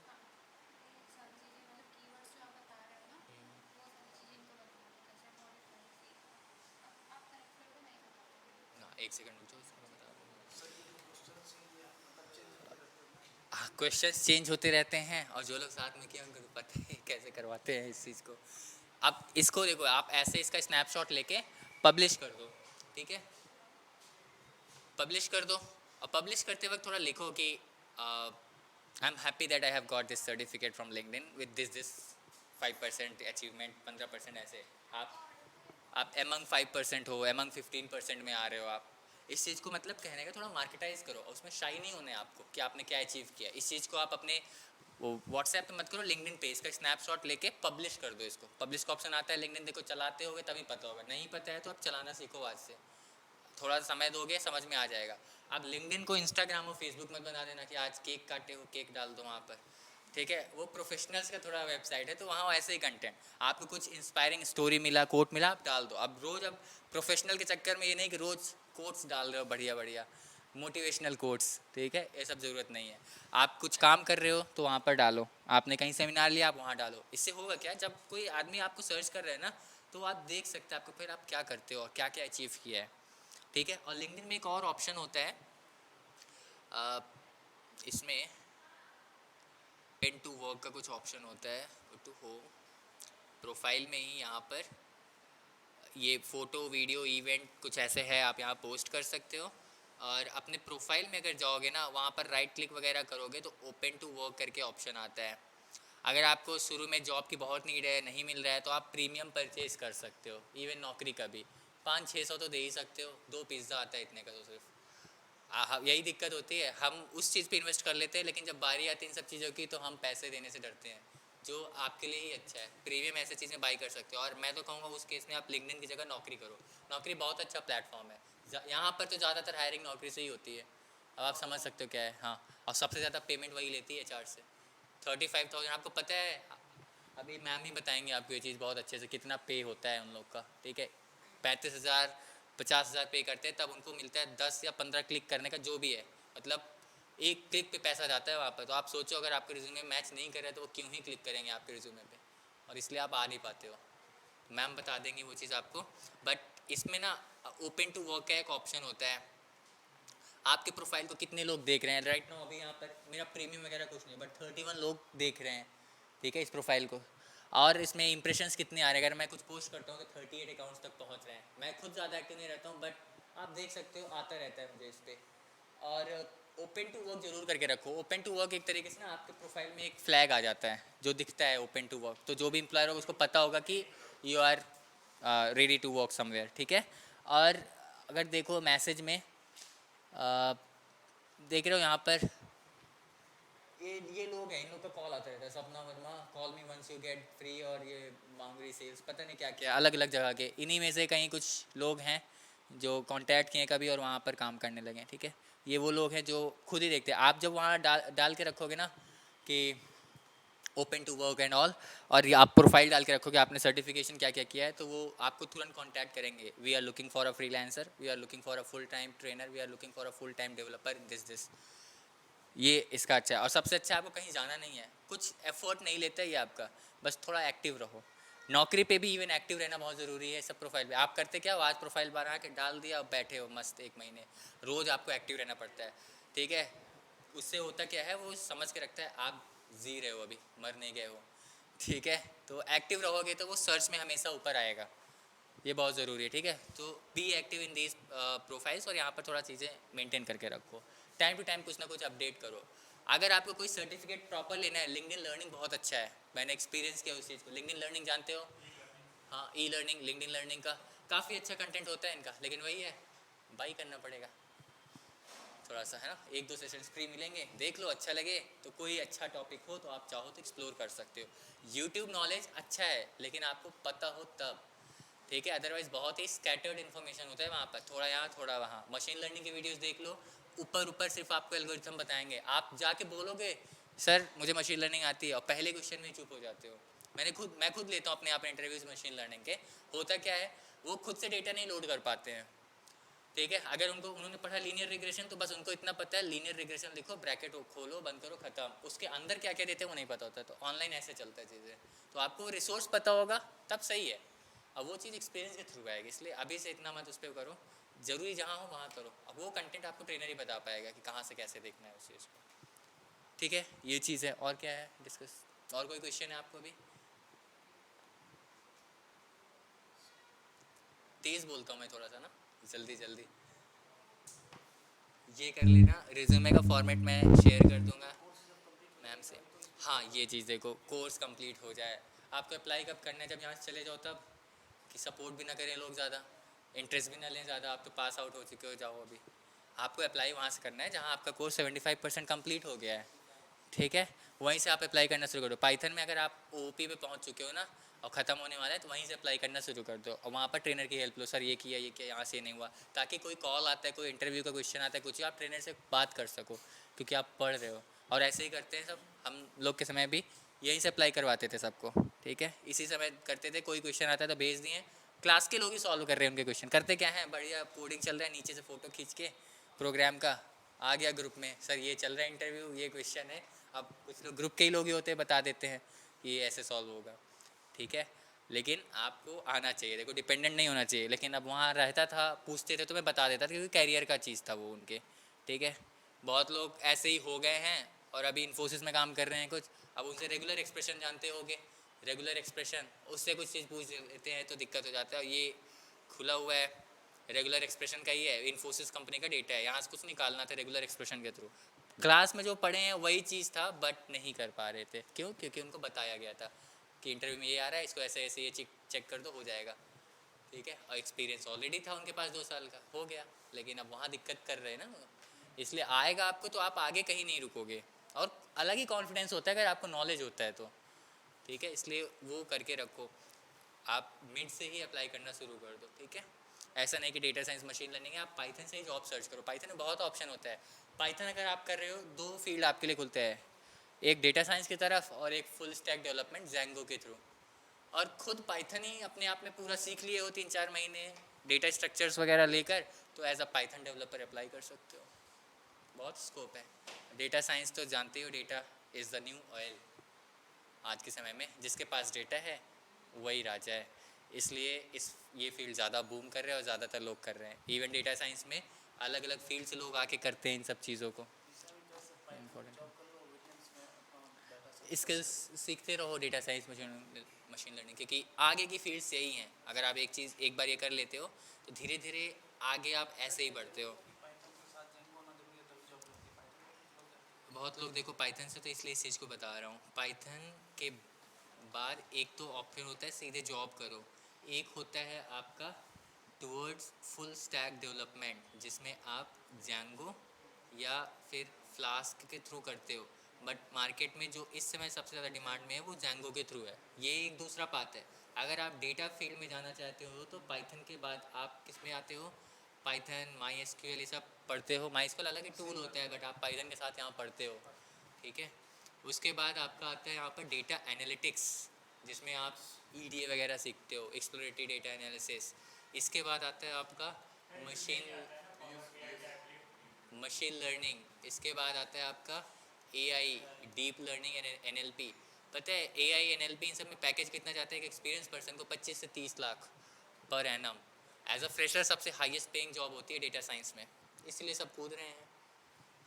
ना एक सेकंड रुक जाओ, इसको मैं बता दूँ। क्वेश्चंस चेंज होते रहते हैं, और जो लोग साथ में किए उनको तो पता है कैसे करवाते हैं इस चीज़ को। अब इसको देखो, आप ऐसे इसका स्नैपशॉट लेके पब्लिश कर दो, ठीक है, पब्लिश कर दो। और पब्लिश करते वक्त थोड़ा लिखो कि I am happy that I have got this certificate from LinkedIn with this 5% achievement, 15% ऐसे। आप एमंग 5% हो, एमंग 15% में आ रहे हो आप, इस चीज़ को मतलब कहने का थोड़ा मार्केटाइज करो, और उसमें शाई नहीं होने आपको कि आपने क्या अचीव किया। इस चीज़ को आप अपने वो व्हाट्सएप पे मत करो, लिंक्डइन पे इसका स्नैपशॉट लेके पब्लिश कर दो इसको। पब्लिश का ऑप्शन आता है लिंक्डइन, देखो चलाते होगे तभी पता होगा, नहीं पता है तो आप चलाना सीखो आज से, थोड़ा समय दोगे समझ में आ जाएगा। आप लिंक्डइन को इंस्टाग्राम और फेसबुक मत बना देना कि आज केक काटे हो केक डाल दो वहाँ पर, ठीक है, वो प्रोफेशनल्स का थोड़ा वेबसाइट है, तो वहाँ ऐसे ही कंटेंट, आपको कुछ इंस्पायरिंग स्टोरी मिला, कोट मिला, आप डाल दो। अब रोज़, अब प्रोफेशनल के चक्कर में ये नहीं कि रोज़ कोट्स डाल रहे हो बढ़िया बढ़िया मोटिवेशनल कोट्स, ठीक है, ये सब ज़रूरत नहीं है। आप कुछ काम कर रहे हो तो वहाँ पर डालो, आपने कहीं सेमिनार लिया आप वहाँ डालो। इससे होगा क्या, जब कोई आदमी आपको सर्च कर रहे हैं ना, तो आप देख सकते हैं आपको फिर आप क्या करते हो और क्या क्या अचीव किया है, ठीक है। और लिंक्डइन में एक और ऑप्शन होता है, इसमें पेन टू वर्क का कुछ ऑप्शन होता है, टू हो प्रोफाइल में ही, यहाँ पर ये फ़ोटो वीडियो इवेंट कुछ ऐसे है, आप यहाँ पोस्ट कर सकते हो। और अपने प्रोफाइल में अगर जाओगे ना, वहाँ पर राइट क्लिक वगैरह करोगे तो ओपन टू वर्क करके ऑप्शन आता है। अगर आपको शुरू में जॉब की बहुत नीड है, नहीं मिल रहा है, तो आप प्रीमियम परचेज कर सकते हो। इवन नौकरी का भी 500-600 तो दे ही सकते हो। 2 पिज़्ज़ा आता है इतने का तो सिर्फ। यही दिक्कत होती है, हम उस चीज़ पे इन्वेस्ट कर लेते हैं, लेकिन जब बारी आती है इन सब चीज़ों की तो हम पैसे देने से डरते हैं, जो आपके लिए ही अच्छा है। प्रीमियम ऐसे चीज़ें बाई कर सकते हो। और मैं तो कहूँगा उस केस में आप लिंक्डइन की जगह नौकरी करो। नौकरी बहुत अच्छा प्लेटफॉर्म है। यहाँ पर तो ज़्यादातर हायरिंग नौकरी से ही होती है। अब आप समझ सकते हो क्या है। हाँ, और सबसे ज़्यादा पेमेंट वही लेती है एचआर से, 35,000। आपको पता है, अभी मैम ही बताएंगे आपको ये चीज़ बहुत अच्छे से, कितना पे होता है उन लोग का। ठीक है, 35,000 50,000 पे करते हैं, तब उनको मिलता है 10 या 15 क्लिक करने का, जो भी है, मतलब एक क्लिक पे पैसा जाता है वहाँ पर। तो आप सोचो अगर आपके रिज्यूमे मैच नहीं कर रहे तो वो क्यों ही क्लिक करेंगे आपके रिज्यूमे पे, और इसलिए आप आ नहीं पाते हो। मैम बता देंगी वो चीज़ आपको। बट इसमें ना ओपन टू वर्क का एक ऑप्शन होता है। आपके प्रोफाइल को कितने लोग देख रहे हैं राइट नाउ। अभी यहाँ पर मेरा प्रीमियम वगैरह कुछ नहीं, बट 31 लोग देख रहे हैं, ठीक है, इस प्रोफाइल को। और इसमें इंप्रेशंस कितने आ रहे हैं, अगर मैं कुछ पोस्ट करता हूँ तो 38 अकाउंट्स तक पहुँच रहे हैं। मैं खुद ज़्यादा एक्टिव नहीं रहता हूँ, बट आप देख सकते हो आता रहता है मुझे इस पर। और ओपन टू वर्क जरूर करके रखो। ओपन टू वर्क एक तरीके से ना आपके प्रोफाइल में एक फ्लैग आ जाता है जो दिखता है ओपन टू वर्क, तो जो भी एम्प्लॉयर होगा उसको पता होगा कि you are ready to work somewhere, ठीक है। और अगर देखो मैसेज में देख रहे हो यहाँ पर ये लोग हैं, इन लोग का कॉल आता रहता है। Sapna Verma, call me once you get free, और ये मांगरी सेल्स, पता नहीं क्या क्या अलग अलग जगह के। इन्हीं में से कहीं कुछ लोग हैं जो कांटेक्ट किए कभी और वहाँ पर काम करने लगे हैं, ठीक है। ये वो लोग हैं जो खुद ही देखते हैं। आप जब वहाँ डाल के रखोगे ना कि open to work and all, और ये आप प्रोफाइल डाल के रखोगे आपने सर्टिफिकेशन क्या क्या किया है, तो वो आपको तुरंत कांटेक्ट करेंगे। We are looking for a freelancer, we are looking for a full time trainer, we are looking for a full time developer, this. ये इसका अच्छा है। और सबसे अच्छा, आपको कहीं जाना नहीं है, कुछ एफर्ट नहीं लेता है ये आपका, बस थोड़ा एक्टिव रहो। नौकरी पे भी इवन एक्टिव रहना बहुत ज़रूरी है। सब प्रोफाइल पे आप करते क्या हो, आज प्रोफाइल बना के डाल दिया और बैठे हो मस्त 1 महीने। रोज़ आपको एक्टिव रहना पड़ता है, ठीक है। उससे होता क्या है, वो समझ के रखता है आप जी रहे हो, अभी मर नहीं गए हो, ठीक है। तो एक्टिव रहोगे तो वो सर्च में हमेशा ऊपर आएगा, ये बहुत ज़रूरी है, ठीक है। तो be active in these profiles, और यहाँ पर थोड़ा चीज़ें मेंटेन करके रखो। टाइम टू टाइम कुछ ना कुछ अपडेट करो। अगर आपको कोई सर्टिफिकेट प्रॉपर लेना है, लिंक्डइन लर्निंग बहुत अच्छा है, मैंने एक्सपीरियंस किया उस चीज़ को। लिंक्डइन लर्निंग जानते हो? हाँ, ई लर्निंग, लिंक्डइन लर्निंग का काफ़ी अच्छा कंटेंट होता है इनका, लेकिन वही है, बाई करना पड़ेगा थोड़ा सा, है ना। 1-2 सेशंस फ्री मिलेंगे, देख लो, अच्छा लगे तो कोई अच्छा टॉपिक हो तो आप चाहो तो एक्सप्लोर कर सकते हो। यूट्यूब नॉलेज अच्छा है, लेकिन आपको पता हो तब, ठीक है। अदरवाइज़ बहुत ही स्कैटर्ड इन्फॉर्मेशन होता है वहाँ पर, थोड़ा यहाँ थोड़ा वहाँ। मशीन लर्निंग की वीडियोस देख लो, ऊपर ऊपर सिर्फ आपको एल्गोरिथम बताएंगे। आप जाके बोलोगे सर मुझे मशीन लर्निंग आती है, और पहले क्वेश्चन में चुप हो जाते हो। मैं खुद लेता हूँ अपने आप इंटरव्यूज़ मशीन लर्निंग के। होता क्या है, वो खुद से डेटा नहीं लोड कर पाते हैं, ठीक है। अगर उन्होंने पढ़ा लीनियर रिग्रेशन, तो बस उनको इतना पता है लीनियर रिग्रेशन लिखो, ब्रैकेट खोलो, बंद करो, खत्म। उसके अंदर क्या क्या देते हैं वो नहीं पता होता। तो ऑनलाइन ऐसे चलता है चीज़ें, तो आपको रिसोर्स पता होगा तब सही है। अब वो चीज़ एक्सपीरियंस के थ्रू आएगी, इसलिए अभी से इतना मत उस पर करो। ज़रूरी जहाँ हो वहाँ करो। अब वो कंटेंट आपको ट्रेनर ही बता पाएगा कि कहाँ से कैसे देखना है उस चीज़ को, ठीक है। ये चीज़ है। और क्या है डिस्कस, और कोई क्वेश्चन है आपको? अभी तेज़ बोलता हूँ मैं थोड़ा सा ना, जल्दी जल्दी। ये कर लेना, रिज्यूमे का फॉर्मेट मैं शेयर कर दूंगा मैम से। हाँ, ये चीज़ देखो, कोर्स कंप्लीट हो जाए, आपको अप्लाई कब करना है, जब यहाँ से चले जाओ तब, कि सपोर्ट भी ना करें लोग ज़्यादा, इंटरेस्ट भी ना लें ज़्यादा। आप तो पास आउट हो चुके हो, जाओ अभी। आपको अप्लाई वहाँ से करना है जहाँ आपका कोर्स 75% कंप्लीट हो गया है, ठीक है। वहीं से आप अप्लाई करना शुरू करो। पाइथन में अगर आप ओपी पे पहुंच चुके हो ना, और ख़त्म होने वाला है, तो वहीं से अप्लाई करना शुरू कर दो, और वहाँ पर ट्रेनर की हेल्प लो। सर ये किया, ये किया, यहाँ से नहीं हुआ, ताकि कोई कॉल आता है, कोई इंटरव्यू का क्वेश्चन आता है, कुछ आप ट्रेनर से बात कर सको, क्योंकि आप पढ़ रहे हो। और ऐसे ही करते हैं सब, हम लोग के समय भी यहीं से अप्लाई करवाते थे सबको, ठीक है। इसी समय करते थे, कोई क्वेश्चन आता है तो भेज दिए, क्लास के लोग ही सॉल्व कर रहे हैं उनके क्वेश्चन। करते क्या है, बढ़िया कोडिंग चल रहा है, नीचे से फ़ोटो खींच के प्रोग्राम का आ गया ग्रुप में, सर ये चल रहा है इंटरव्यू, ये क्वेश्चन है। अब कुछ लोग ग्रुप के ही लोग ही होते हैं, बता देते हैं कि ये ऐसे सॉल्व होगा, ठीक है। लेकिन आपको आना चाहिए, देखो डिपेंडेंट नहीं होना चाहिए। लेकिन अब वहाँ रहता था, पूछते थे तो मैं बता देता था, क्योंकि कैरियर का चीज़ था वो उनके, ठीक है। बहुत लोग ऐसे ही हो गए हैं और अभी इन्फोसिस में काम कर रहे हैं कुछ। अब उनसे रेगुलर एक्सप्रेशन जानते होगे, रेगुलर एक्सप्रेशन, उससे कुछ चीज़ पूछ लेते हैं तो दिक्कत हो जाता है। और ये खुला हुआ है, रेगुलर एक्सप्रेशन का ही है, इन्फोसिस कंपनी का डेटा है, यहाँ से कुछ निकालना था रेगुलर एक्सप्रेशन के थ्रू। क्लास में जो पढ़े हैं वही चीज़ था, बट नहीं कर पा रहे थे। क्यों? क्योंकि उनको बताया गया था कि इंटरव्यू में ये आ रहा है, इसको ऐसे ऐसे ये चेक कर दो, हो जाएगा, ठीक है। और एक्सपीरियंस ऑलरेडी था उनके पास 2 साल का, हो गया। लेकिन अब वहाँ दिक्कत कर रहे हैं ना, इसलिए आएगा आपको तो आप आगे कहीं नहीं रुकोगे। और अलग ही कॉन्फिडेंस होता है अगर आपको नॉलेज होता है तो, ठीक है। इसलिए वो करके रखो, आप मिड से ही अप्लाई करना शुरू कर दो, ठीक है। ऐसा नहीं कि डेटा साइंस मशीन लर्निंग है, आप पाइथन से ही जॉब सर्च करो। पाइथन में बहुत ऑप्शन होता है। पाइथन अगर आप कर रहे हो, 2 फील्ड आपके लिए खुलते हैं, एक डेटा साइंस की तरफ और एक फुल स्टैक डेवलपमेंट जैंगो के थ्रू। और खुद पाइथन ही अपने आप में पूरा सीख लिए हो 3-4 महीने डेटा स्ट्रक्चर्स वगैरह लेकर, तो as a Python developer apply कर सकते हो। बहुत स्कोप है। डेटा साइंस तो जानते हो, data is the new oil. आज के समय में जिसके पास डेटा है वही राजा है। इसलिए ये फील्ड ज़्यादा बूम कर रहे हैं और ज़्यादातर लोग कर रहे हैं। इवन डेटा साइंस में अलग अलग फील्ड से लोग आके करते हैं इन सब चीज़ों को। स्किल्स सीखते रहो डेटा साइंस मशीन लर्निंग, क्योंकि आगे की फील्ड्स यही हैं। अगर आप एक चीज़ एक बार ये कर लेते हो तो धीरे धीरे आगे आप ऐसे ही बढ़ते हो। बहुत लोग देखो पाइथन से, तो इसलिए इस चीज़ को बता रहा हूँ। पाइथन के बाद एक तो ऑप्शन होता है सीधे जॉब करो, एक होता है आपका टूवर्ड्स फुल स्टैक डेवलपमेंट, जिसमें आप जैंगो या फिर फ्लास्क के थ्रू करते हो। बट मार्केट में जो इस समय सबसे ज़्यादा डिमांड में है वो जैंगो के थ्रू है। ये एक दूसरा पाथ है। अगर आप डेटा फील्ड में जाना चाहते हो तो पाइथन के बाद आप किस में आते हो? पाइथन, माई एसक्यूएल, ये सब पढ़ते हो। माई एसक्यूएल अलग ही टूल होता है, बट आप पाइथन के साथ यहाँ पढ़ते हो, ठीक है। उसके बाद आपका आता है यहाँ पर डेटा एनालिटिक्स, जिसमें आप ईडीए वगैरह सीखते हो, एक्सप्लोरेटरी डेटा एनालिसिस। इसके बाद आता है आपका मशीन लर्निंग। इसके बाद आता है आपका AI, deep learning and NLP. पता है एआई एनएलपी इन सब में पैकेज कितना जाता है? एक एक्सपीरियंस पर्सन को 25 से 30 lakh per annum. As a fresher सबसे हाईएस्ट पेइंग जॉब होती है डेटा साइंस में, इसलिए सब कूद रहे हैं।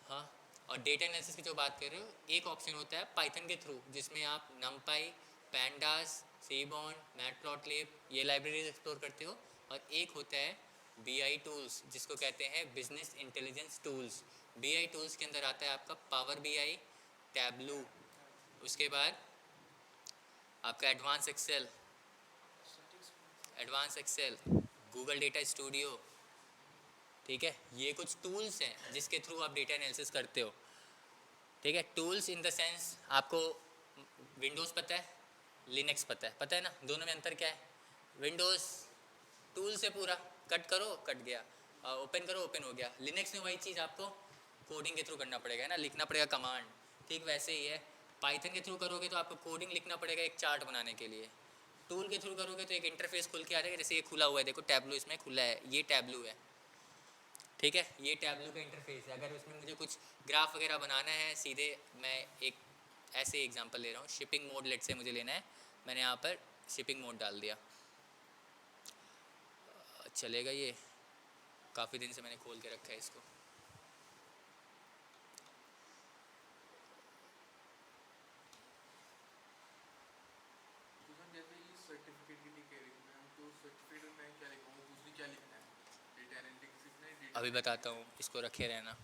हाँ, और डेटा एनालिसिस की जो बात कर रहे हो, एक ऑप्शन होता है पाइथन के थ्रू, जिसमें आप नमपाई, पैंडास, सीबॉन, मैटप्लॉटलिब ये लाइब्रेरीज एक्सप्लोर करते हो। और एक होता है बीआई टूल्स, जिसको कहते हैं business intelligence tools. BI tools के अंदर आता है आपका पावर बीआई, टैबलू, उसके बाद आपका advance Excel, Google Data Studio, ठीक है। ये कुछ टूल्स हैं जिसके थ्रू आप डेटा एनालिसिस करते हो, ठीक है। टूल्स इन द सेंस, आपको विंडोज़ पता है, लिनक्स पता है ना, दोनों में अंतर क्या है? विंडोज़ टूल से पूरा कट करो, कट गया, ओपन करो, ओपन हो गया। लिनक्स में वही चीज़ आपको कोडिंग के थ्रू करना पड़ेगा, है ना, लिखना पड़ेगा कमांड। ठीक वैसे ही है, पाइथन के थ्रू करोगे तो आपको कोडिंग लिखना पड़ेगा एक चार्ट बनाने के लिए। टूल के थ्रू करोगे तो एक इंटरफेस खुल के आ जाएगा। जैसे ये खुला हुआ है, देखो टैबलू इसमें खुला है, ये टैबलू है, ठीक है। ये टैबलू का इंटरफेस है। अगर उसमें मुझे कुछ ग्राफ वगैरह बनाना है, सीधे मैं एक ऐसे एग्जांपल ले रहा हूँ, शिपिंग मोड लेट से मुझे लेना है, मैंने यहाँ पर शिपिंग मोड डाल दिया, चलेगा। ये काफ़ी दिन से मैंने खोल के रखा है इसको। जैसे ये सर्टिफिकेट की नहीं कह रही थी मैम, तो सर्टिफिकेट में क्या लिखूँगा, दूसरी क्या लिखना है? डेटा एनालिटिक्स लिखना है, डेटा अभी बताता हूँ, इसको रखे रहना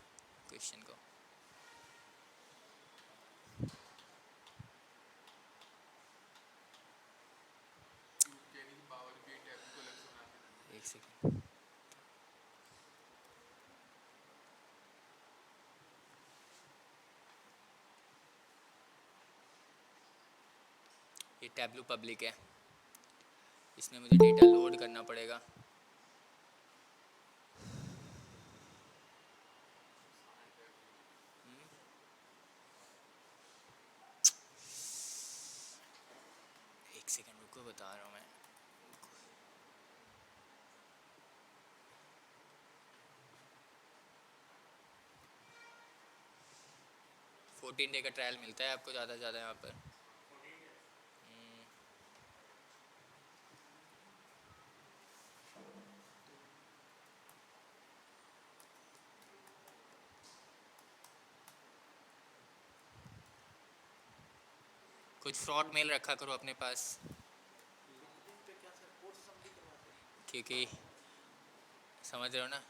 क्वेश्चन को। कह रही थी पावर बीआई टैब को अलग से बना के। एक सेकेंड, ये टैबलू पब्लिक है, इसमें मुझे डेटा लोड करना पड़ेगा। एक सेकेंड रुको, बता रहा हूँ मैं। फोर्टीन डे का ट्रायल मिलता है आपको ज़्यादा से ज़्यादा यहाँ पर। कुछ फ्रॉड मेल रखा करो अपने पास, क्योंकि समझ रहे हो ना,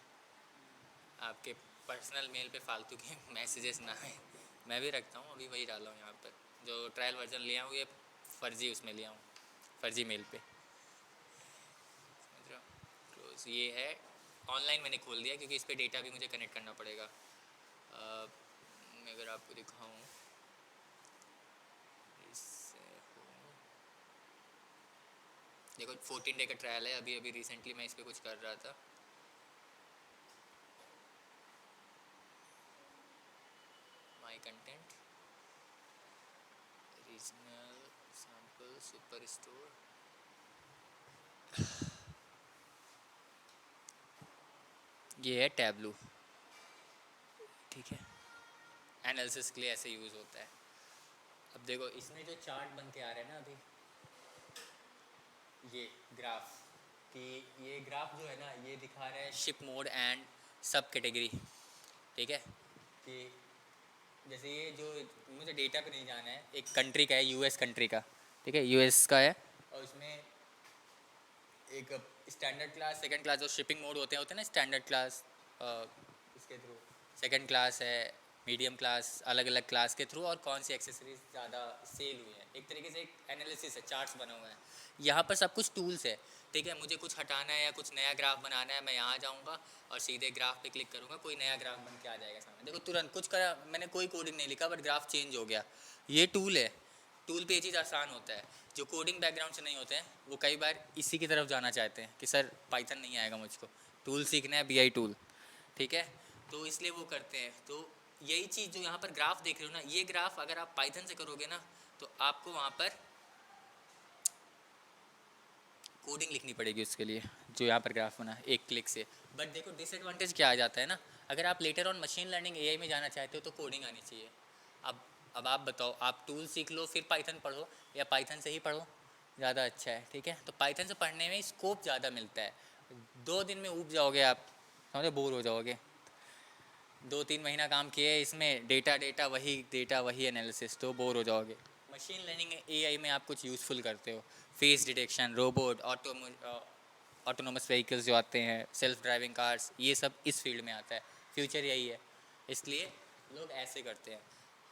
आपके पर्सनल मेल पे फालतू के मैसेजेस ना आए। मैं भी रखता हूँ, अभी वही डाला हूँ यहाँ पर, जो ट्रायल वर्जन लिया हूँ ये फर्जी उसमें लिया हूँ, फर्जी मेल पे, समझ रहे हो। क्लोज ये है, ऑनलाइन मैंने खोल दिया क्योंकि इस पर डेटा भी मुझे कनेक्ट करना पड़ेगा। मैं अगर आपको दिखाऊँ इससे देखो 14 डे का ट्रायल है, अभी अभी रिसेंटली मैं इस पर कुछ कर रहा था। My content, regional sample, super store, ये है टैबलू, ठीक है। एनालिसिस के लिए ऐसे यूज़ होता है। अब देखो इसमें जो चार्ट बन के आ रहे हैं ना अभी, ये ग्राफ, कि ये ग्राफ जो है ना ये दिखा रहा है शिप मोड एंड सब कैटेगरी, ठीक है। कि जैसे ये जो, मुझे डेटा पे नहीं जाना है, एक कंट्री का है, यूएस कंट्री का, ठीक है, यूएस का है, और उसमें एक स्टैंडर्ड क्लास, सेकंड क्लास, जो शिपिंग मोड होते हैं ना, स्टैंडर्ड क्लास, इसके थ्रू सेकंड क्लास है, मीडियम क्लास, अलग अलग क्लास के थ्रू, और कौन सी एक्सेसरीज ज़्यादा सेल हुई है, एक तरीके से एक एनालिसिस है, चार्ट्स बना हुआ है। यहाँ पर सब कुछ टूल्स है, ठीक है। मुझे कुछ हटाना है या कुछ नया ग्राफ बनाना है, मैं यहाँ जाऊँगा और सीधे ग्राफ पे क्लिक करूँगा, कोई नया ग्राफ बन के आ जाएगा सामने। देखो तुरंत कुछ करा, मैंने कोई कोडिंग नहीं लिखा बट ग्राफ चेंज हो गया। ये टूल है, टूल पे ये चीज़ आसान होता है। जो कोडिंग बैकग्राउंड से नहीं होते हैं वो कई बार इसी की तरफ जाना चाहते हैं कि सर पाइथन नहीं आएगा मुझको, टूल सीखना है, बीआई टूल, ठीक है, तो इसलिए वो करते हैं। तो यही चीज़ जो यहाँ पर ग्राफ देख रहे हो ना, ये ग्राफ अगर आप पाइथन से करोगे ना तो आपको वहाँ पर कोडिंग लिखनी पड़ेगी उसके लिए, जो यहाँ पर ग्राफ बना एक क्लिक से। बट देखो डिसएडवांटेज क्या आ जाता है ना, अगर आप later on machine learning AI में जाना चाहते हो तो कोडिंग आनी चाहिए। अब आप बताओ, आप टूल सीख लो फिर पाइथन पढ़ो, या पाइथन से ही पढ़ो, ज़्यादा अच्छा है, ठीक है। तो पाइथन से पढ़ने में स्कोप ज़्यादा मिलता है। 2 दिन में ऊब जाओगे आप, समझो, बोर हो जाओगे। 2-3 महीना काम किए इसमें, डेटा वही एनालिसिस, तो बोर हो जाओगे। मशीन लर्निंग एआई में आप कुछ यूज़फुल करते हो, face detection, robot, autonomous vehicles जो आते हैं, सेल्फ ड्राइविंग कार्स, ये सब इस फील्ड में आता है, फ्यूचर यही है, इसलिए लोग ऐसे करते हैं।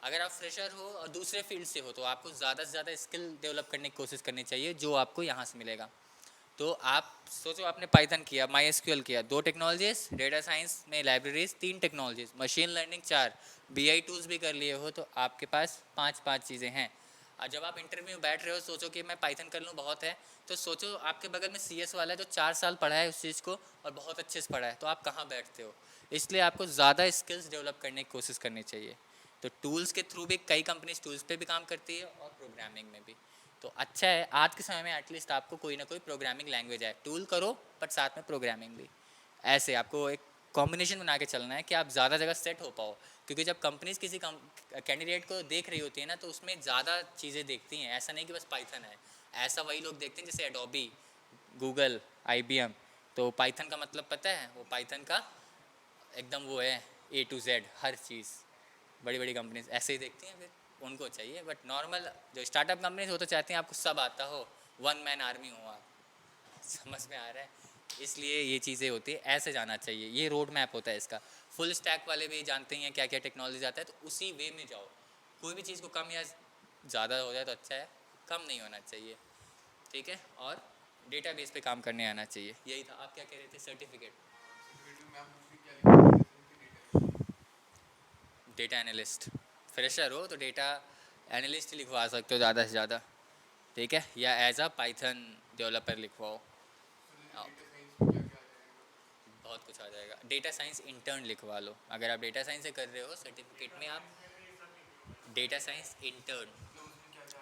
अगर आप फ्रेशर हो और दूसरे फील्ड से हो तो आपको ज़्यादा से ज़्यादा स्किल डेवलप करने की कोशिश करनी चाहिए, जो आपको यहाँ से मिलेगा। तो आप सोचो, आपने पाइथन किया, माई एसक्यूएल किया, 2 टेक्नोलॉजीज, डेटा साइंस में libraries 3 technologies, machine learning 4, BI tools भी कर लिए हो, तो आपके पास 5 चीज़ें हैं। और जब आप इंटरव्यू में बैठ रहे हो, सोचो कि मैं पाइथन कर लूँ बहुत है, तो सोचो आपके बगल में सीएस वाला है जो 4 साल पढ़ा है उस चीज़ को और बहुत अच्छे से पढ़ा है, तो आप कहाँ बैठते हो। इसलिए आपको ज़्यादा स्किल्स डेवलप करने की कोशिश करनी चाहिए। तो टूल्स के थ्रू भी कई कंपनीज टूल्स पे भी काम करती है और प्रोग्रामिंग में भी। तो अच्छा है आज के समय में एटलीस्ट आपको कोई ना कोई प्रोग्रामिंग लैंग्वेज है, टूल करो बट साथ में प्रोग्रामिंग भी। ऐसे आपको एक कॉम्बिनेशन बना के चलना है कि आप ज़्यादा जगह सेट हो पाओ, क्योंकि जब कंपनीज किसी कैंडिडेट को देख रही होती है ना, तो उसमें ज़्यादा चीज़ें देखती हैं, ऐसा नहीं कि बस पाइथन है। ऐसा वही लोग देखते हैं जैसे एडोबी, गूगल, IBM। तो पाइथन का मतलब पता है, वो पाइथन का एकदम वो है A to Z हर चीज़। बड़ी बड़ी कंपनीज ऐसे ही देखती हैं, फिर उनको चाहिए। बट नॉर्मल जो स्टार्टअप कंपनीज वो तो चाहते हैं आपको सब आता हो, 1 मैन आर्मी हो आप, समझ में आ रहा है। इसलिए ये चीज़ें होती है, ऐसे जाना चाहिए, ये रोड मैप होता है इसका। फुल स्टैक वाले भी जानते हैं क्या क्या टेक्नोलॉजी आता है, तो उसी वे में जाओ। कोई भी चीज़ को कम या ज़्यादा हो जाए तो अच्छा है, कम नहीं होना चाहिए, ठीक है। और डेटाबेस पे काम करने आना चाहिए, यही था। आप क्या कह रहे थे? सर्टिफिकेट, डेटा एनालिस्ट, फ्रेशर हो तो डेटा एनालिस्ट ही लिखवा सकते हो ज़्यादा से ज़्यादा, ठीक है, या एज अ पाइथन डेवलपर लिखवाओ, बहुत कुछ आ जाएगा। डेटा साइंस इंटर्न लिखवा लो, अगर आप डेटा साइंस से कर रहे हो सर्टिफिकेट में, आप डेटा साइंस इंटर्न,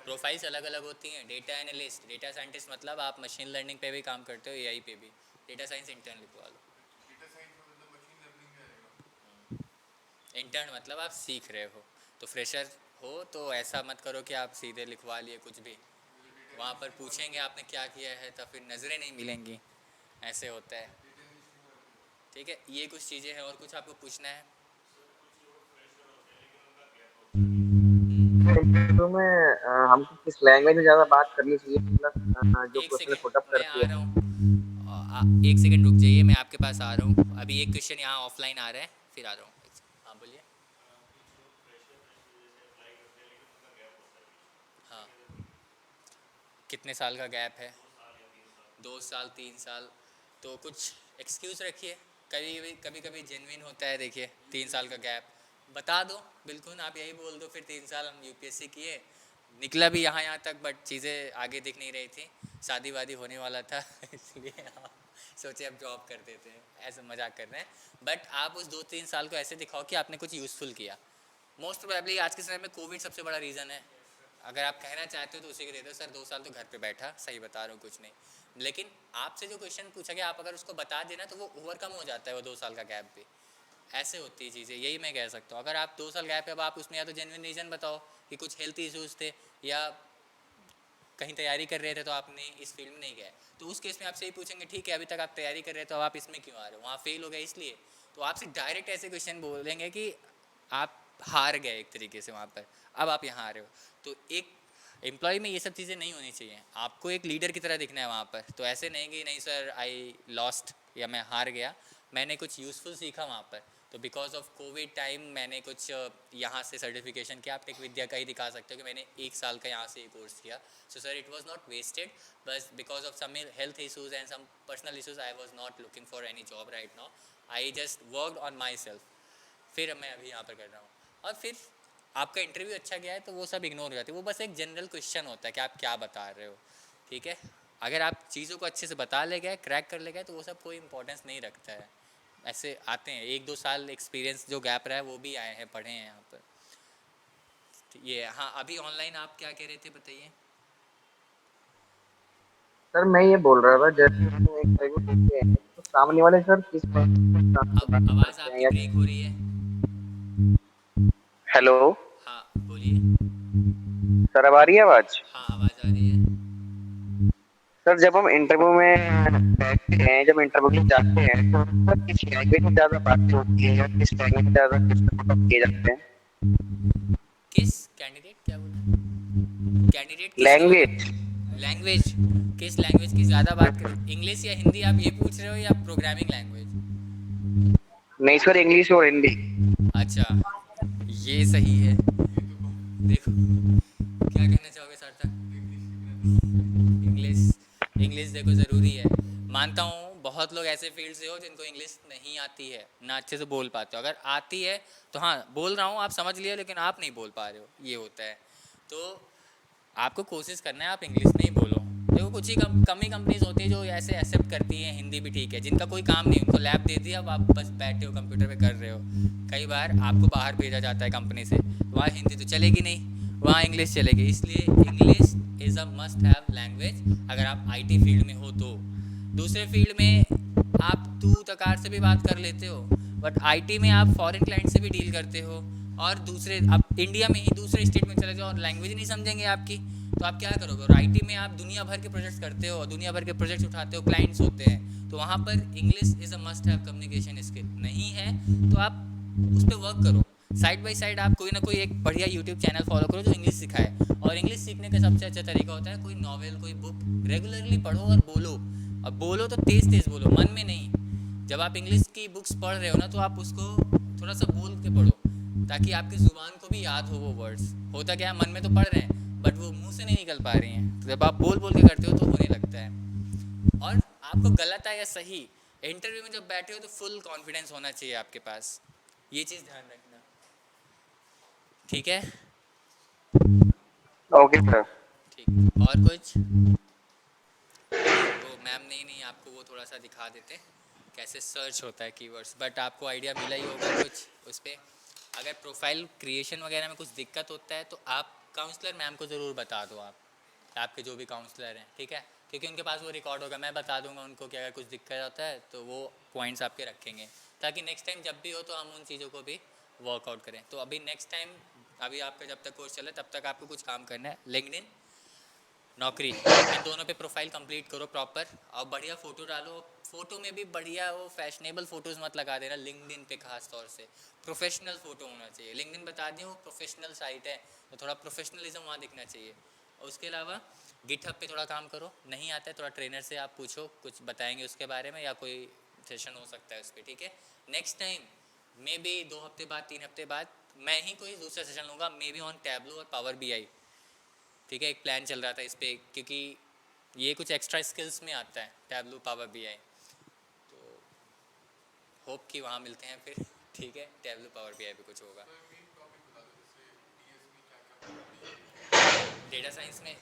प्रोफाइल्स अलग अलग होती हैं। डेटा एनालिस्ट, डेटा साइंटिस्ट मतलब आप मशीन लर्निंग पे भी काम करते हो, एआई पे भी। डेटा साइंस इंटर्न लिखवा लो। इंटर्न मतलब आप सीख रहे हो, तो फ्रेशर हो तो ऐसा मत करो कि आप सीधे लिखवा लिए कुछ भी, वहाँ पर पूछेंगे आपने क्या किया है, तो फिर नज़रें नहीं मिलेंगी, ऐसे होता है, ठीक है। ये कुछ चीज़ें हैं, और कुछ आपको पूछना है? इंटरव्यू में हमको किस लैंग्वेज में ज़्यादा बात करनी चाहिए, मतलब जो एक क्वेश्चन सेकेंड पुटअप मैं करती आ है। रहा हूँ, एक सेकंड रुक जाइए, मैं आपके पास आ रहा हूँ। अभी एक क्वेश्चन यहाँ ऑफलाइन आ रहा है, फिर आ रहा हूँ। हाँ बोलिए। हाँ, कितने साल का गैप है? 2 साल 3 साल? तो कुछ एक्सक्यूज़ रखिए। कभी कभी जेन्युइन होता है। देखिए 3 साल का गैप बता दो, बिल्कुल आप यही बोल दो फिर 3 साल हम यूपीएससी किए, निकला भी यहाँ तक, बट चीज़ें आगे दिख नहीं रही थी, शादी वादी होने वाला था इसलिए आप सोचे अब जॉब कर देते हैं, ऐसे मजाक कर रहे हैं। बट आप उस 2-3 साल को ऐसे दिखाओ कि आपने कुछ यूज़फुल किया। मोस्ट प्रोबेबली आज के समय में कोविड सबसे बड़ा रीज़न है। अगर आप कहना चाहते हो तो उसी के दे दो, सर 2 साल तो घर पे बैठा, सही बता रहा हूँ कुछ नहीं। लेकिन आपसे जो क्वेश्चन पूछा गया आप अगर उसको बता देना तो वो ओवरकम हो जाता है, वो 2 साल का गैप भी। ऐसे होती है चीज़ें, यही मैं कह सकता हूँ। अगर आप 2 साल गैप है, अब आप उसमें या तो जेन्युइन रीज़न बताओ कि कुछ हेल्थ इश्यूज़ थे या कहीं तैयारी कर रहे थे तो आपने इस फील्ड में नहीं गए, तो उस केस में आपसे यही पूछेंगे ठीक है अभी तक आप तैयारी कर रहे थे तो आप इसमें क्यों आ रहे हो, वहाँ फेल हो गए इसलिए। तो आपसे डायरेक्ट ऐसे क्वेश्चन बोलेंगे कि आप हार गए एक तरीके से वहाँ पर, अब आप यहाँ आ रहे हो। तो एक एम्प्लॉय में ये सब चीज़ें नहीं होनी चाहिए, आपको एक लीडर की तरह दिखना है वहाँ पर। तो ऐसे नहीं कि नहीं सर आई लॉस्ट या मैं हार गया, मैंने कुछ यूज़फुल सीखा वहाँ पर। तो बिकॉज ऑफ कोविड टाइम मैंने कुछ यहाँ से सर्टिफिकेशन किया, आप टेक विद्या का ही दिखा सकते हो कि मैंने 1 साल का यहाँ से ये कोर्स किया। So sir it was not wasted, बस because of some health issues and some personal issues I was not looking for any job right now, I just worked on myself. फिर मैं अभी यहाँ पर कर रहा हूँ। और फिर आपका इंटरव्यू अच्छा गया है तो वो सब इग्नोर हो जाते हैं, वो बस एक जनरल क्वेश्चन होता है कि आप क्या बता रहे हो, ठीक है। अगर आप चीज़ों को अच्छे से बता ले गए, क्रैक कर ले गए, तो वो सब कोई इंपॉर्टेंस नहीं रखता है। ऐसे आते हैं 1-2 साल एक्सपीरियंस जो गैप रहा है वो भी आए हैं, पढ़े हैं यहाँ पर। ये हाँ, अभी ऑनलाइन आप क्या कह रहे थे बताइए। सर मैं ये बोल रहा था जैसे हम एक इंटरव्यू देते हैं तो सामने वाले सर किस अब बात आवाज़ करते हैं आपकी या ब्रेक हो रही है। हेलो हाँ बोलिए। सर अब आ रही है आवाज? हाँ आवाज़ आ रही है। सर जब हम इंटरव्यू में बैठते हैं, जब इंटरव्यू के लिए जाते हैं तो सर किस लैंग्वेज में ज्यादा बातें होती है या किस लैंग्वेज में ज्यादा क्वेश्चन पुट अप किए जाते हैं? किस कैंडिडेट क्या बोल रहे हैं? कैंडिडेट किसकी लैंग्वेज। लैंग्वेज, किस लैंग्वेज की ज़्यादा बात करें, इंग्लिश या हिंदी आप ये पूछ रहे हो या प्रोग्रामिंग लैंग्वेज? नहीं सर, इंग्लिश और हिंदी। अच्छा, ये सही है। देखो क्या कहना चाहोगे सार्थक? इंग्लिश, इंग्लिश देखो ज़रूरी है। मानता हूँ बहुत लोग ऐसे फील्ड से हो जिनको इंग्लिश नहीं आती है, ना अच्छे से बोल पाते हो। अगर आती है तो हाँ बोल रहा हूँ, आप समझ लिए, लेकिन आप नहीं बोल पा रहे हो, ये होता है। तो आपको कोशिश करना है आप इंग्लिश नहीं बोलो। देखो कुछ ही कम ही कंपनीज होती है जो ऐसे एक्सेप्ट करती हैं हिंदी भी ठीक है, जिनका कोई काम नहीं, उनको लैब दे दिया, अब आप बस बैठे हो कंप्यूटर पे कर रहे हो। कई बार आपको बाहर भेजा जाता है कंपनी से, वहाँ हिंदी तो चलेगी नहीं, वहाँ इंग्लिश चलेगी। इसलिए English is a must have language अगर आप आईटी फील्ड में हो तो। दूसरे फील्ड में आप तू तकार से भी बात कर लेते हो, बट आईटी में आप फॉरेन क्लाइंट से भी डील करते हो, और दूसरे आप इंडिया में ही दूसरे स्टेट में चले जाओ और लैंग्वेज नहीं समझेंगे आपकी, तो आप क्या करोगे। और आईटी में आप दुनिया भर के प्रोजेक्ट्स करते हो, दुनिया भर के प्रोजेक्ट्स उठाते हो, क्लाइंट्स होते हैं, तो वहाँ पर English is a must have communication skill. नहीं है तो आप उस पर वर्क करो, साइड बाय साइड आप कोई ना कोई एक बढ़िया यूट्यूब चैनल फॉलो करो जो इंग्लिश सिखाए। और इंग्लिश सीखने का सबसे अच्छा तरीका होता है कोई नॉवेल, कोई बुक रेगुलरली पढ़ो और बोलो। और बोलो तो तेज़ तेज़ बोलो, मन में नहीं। जब आप इंग्लिश की बुक्स पढ़ रहे हो ना, तो आप उसको थोड़ा सा बोल के पढ़ो, ताकि आपकी ज़ुबान को भी याद हो वो वर्ड्स। होता क्या है, मन में तो पढ़ रहे हैं बट वो मुंह से नहीं निकल पा रही हैं, तो जब आप बोल बोल के करते हो तो होने लगता है। और आपको गलत है या सही, इंटरव्यू में जब बैठे हो तो फुल कॉन्फिडेंस होना चाहिए आपके पास, ये चीज़ ध्यान रखना, ठीक है। Okay sir. ठीक, और कुछ? तो मैम नहीं आपको वो थोड़ा सा दिखा देते कैसे सर्च होता है कीवर्ड्स, बट आपको आइडिया मिला ही होगा कुछ उस पर। अगर प्रोफाइल क्रिएशन वगैरह में कुछ दिक्कत होता है तो आप काउंसलर मैम को ज़रूर बता दो, आपके जो भी काउंसलर हैं, ठीक है, क्योंकि उनके पास वो रिकॉर्ड होगा। मैं बता दूंगा उनको कि अगर कुछ दिक्कत होता है तो वो पॉइंट्स आपके रखेंगे, ताकि नेक्स्ट टाइम जब भी हो तो हम उन चीज़ों को भी वर्कआउट करें। तो अभी नेक्स्ट टाइम, अभी आपका जब तक कोर्स चले तब तक आपको कुछ काम करना है, लिंक्डइन, नौकरी, इन दोनों पे प्रोफाइल कंप्लीट करो प्रॉपर, और बढ़िया फ़ोटो डालो। फ़ोटो में भी बढ़िया वो फैशनेबल फ़ोटोज़ मत लगा देना लिंक्डइन पे, खास तौर से प्रोफेशनल फ़ोटो होना चाहिए। लिंक्डइन बता दें वो प्रोफेशनल साइट है, तो थोड़ा प्रोफेशनलिज्म वहाँ दिखना चाहिए। और उसके अलावा गिटहब पे थोड़ा काम करो, नहीं आता है थोड़ा ट्रेनर से आप पूछो, कुछ बताएंगे उसके बारे में, या कोई सेशन हो सकता है उस पर, ठीक है। नेक्स्ट टाइम मे बी 2 हफ्ते बाद 3 हफ्ते बाद मैं ही कोई दूसरा सेशन लूँगा, मे बी ऑन टैबलो और पावर BI, ठीक है। एक प्लान चल रहा था इस पर, क्योंकि ये कुछ एक्स्ट्रा स्किल्स में आता है टैबलो पावर BI, तो होप कि वहाँ मिलते हैं फिर, ठीक है। टैबलो पावर BI पे कुछ होगा। डेटा साइंस में,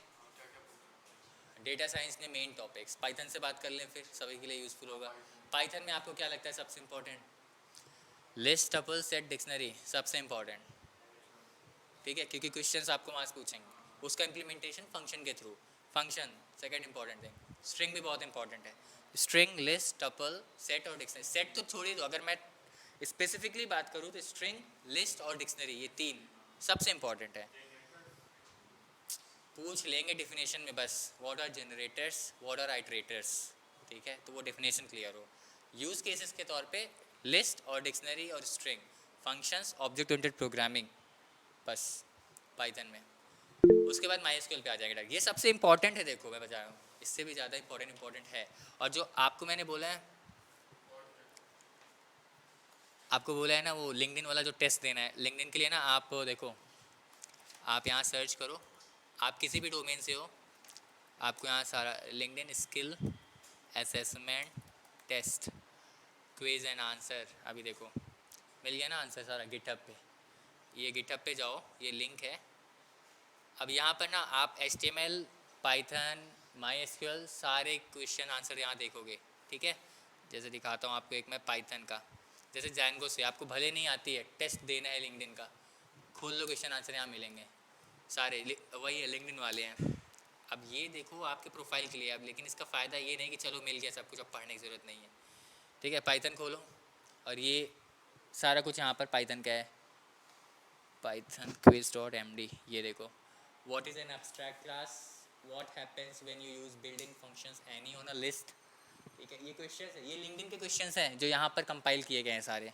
डेटा साइंस में मेन टॉपिक्स, पाइथन से बात कर लें फिर सभी के लिए यूज़फुल होगा। पाइथन में आपको क्या लगता है सबसे important? List, tuple, set, dictionary, सबसे इम्पोर्टेंट, ठीक है, क्योंकि क्वेश्चंस आपको वहाँ से पूछेंगे। उसका इम्प्लीमेंटेशन फंक्शन के through, function second important thing. String भी बहुत इंपॉर्टेंट है, स्ट्रिंग, लिस्ट, टपल, सेट और डिक्शनरी। सेट तो छोड़ ही दो, अगर मैं स्पेसिफिकली बात करूँ तो स्ट्रिंग, लिस्ट और डिक्शनरी, ये 3 सबसे इंपॉर्टेंट है। पूछ लेंगे डेफिनेशन में बस, what are generators, what are iterators, ठीक है, तो वो डेफिनेशन क्लियर हो। यूज़ केसेस के तौर पे लिस्ट और डिक्शनरी और string, functions, object oriented programming, बस पाइथन में। उसके बाद MySQL पे आ जाएगा। ये सबसे इंपॉर्टेंट है, देखो मैं बता रहा हूँ, इससे भी ज़्यादा इंपॉर्टेंट है। और जो आपको मैंने बोला है, आपको बोला है ना वो लिंक्डइन वाला जो टेस्ट देना है, लिंक्डइन के लिए ना आप देखो, आप यहाँ सर्च करो, आप किसी भी डोमेन से हो, आपको यहाँ सारा LinkedIn skill assessment test quiz and answer, अभी देखो मिल गया ना आंसर सारा गिटहब पे। ये गिटहब पे जाओ, ये लिंक है। अब यहाँ पर ना आप HTML, पाइथन, MySQL सारे क्वेश्चन आंसर यहाँ देखोगे, ठीक है। जैसे दिखाता हूँ आपको एक मैं पाइथन का, जैसे जैंगो से आपको भले नहीं आती है, टेस्ट देना है लिंक्डइन का, खोल लो, क्वेश्चन आंसर यहाँ मिलेंगे सारे, वही है लिंक्डइन वाले हैं। अब ये देखो आपके प्रोफाइल के लिए, अब लेकिन इसका फ़ायदा ये नहीं कि चलो मिल गया सब कुछ, अब पढ़ने की ज़रूरत नहीं है, ठीक है। पाइथन खोलो और ये सारा कुछ यहाँ पर पाइथन का है, पाइथन quiz.md, ये देखो, what is an abstract class, what happens when you use building functions any on a list, ठीक है। ये क्वेश्चंस है, ये लिंक्डइन के क्वेश्चंस हैं जो यहाँ पर कंपाइल किए गए हैं सारे,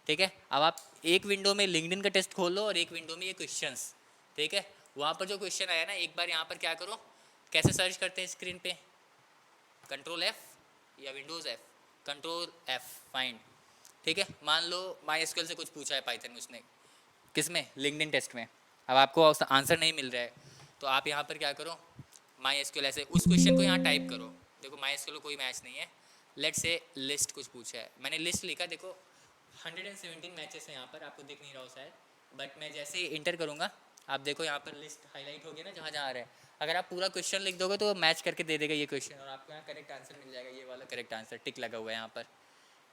ठीक है। अब आप एक विंडो में लिंक्डइन का टेस्ट खोल लो और एक विंडो में ये क्वेश्चंस, ठीक है। वहाँ पर जो क्वेश्चन आया ना, एक बार यहाँ पर क्या करो, कैसे सर्च करते हैं स्क्रीन पे, Ctrl F या Windows F, Ctrl F find, ठीक है। मान लो MySQL से कुछ पूछा है पाइथन में उसने, किस में, लिंक्डइन टेस्ट में। अब आपको आंसर नहीं मिल रहा है, तो आप यहाँ पर क्या करो, MySQL ऐसे उस क्वेश्चन को यहाँ टाइप करो, देखो MySQL को कोई मैच नहीं है, लेट से लिस्ट कुछ पूछा है, मैंने लिस्ट लिखा, देखो 117 मैचेस हैं यहाँ पर, आपको दिख नहीं रहा हो शायद, बट मैं जैसे ही इंटर करूँगा आप देखो यहाँ पर लिस्ट हाईलाइट हो गया ना जहाँ जहाँ आ रहा है। अगर आप पूरा क्वेश्चन लिख दोगे तो मैच करके दे देगा ये क्वेश्चन, और आपको यहाँ करेक्ट आंसर मिल जाएगा, ये वाला करेक्ट आंसर टिक लगा हुआ है यहाँ पर,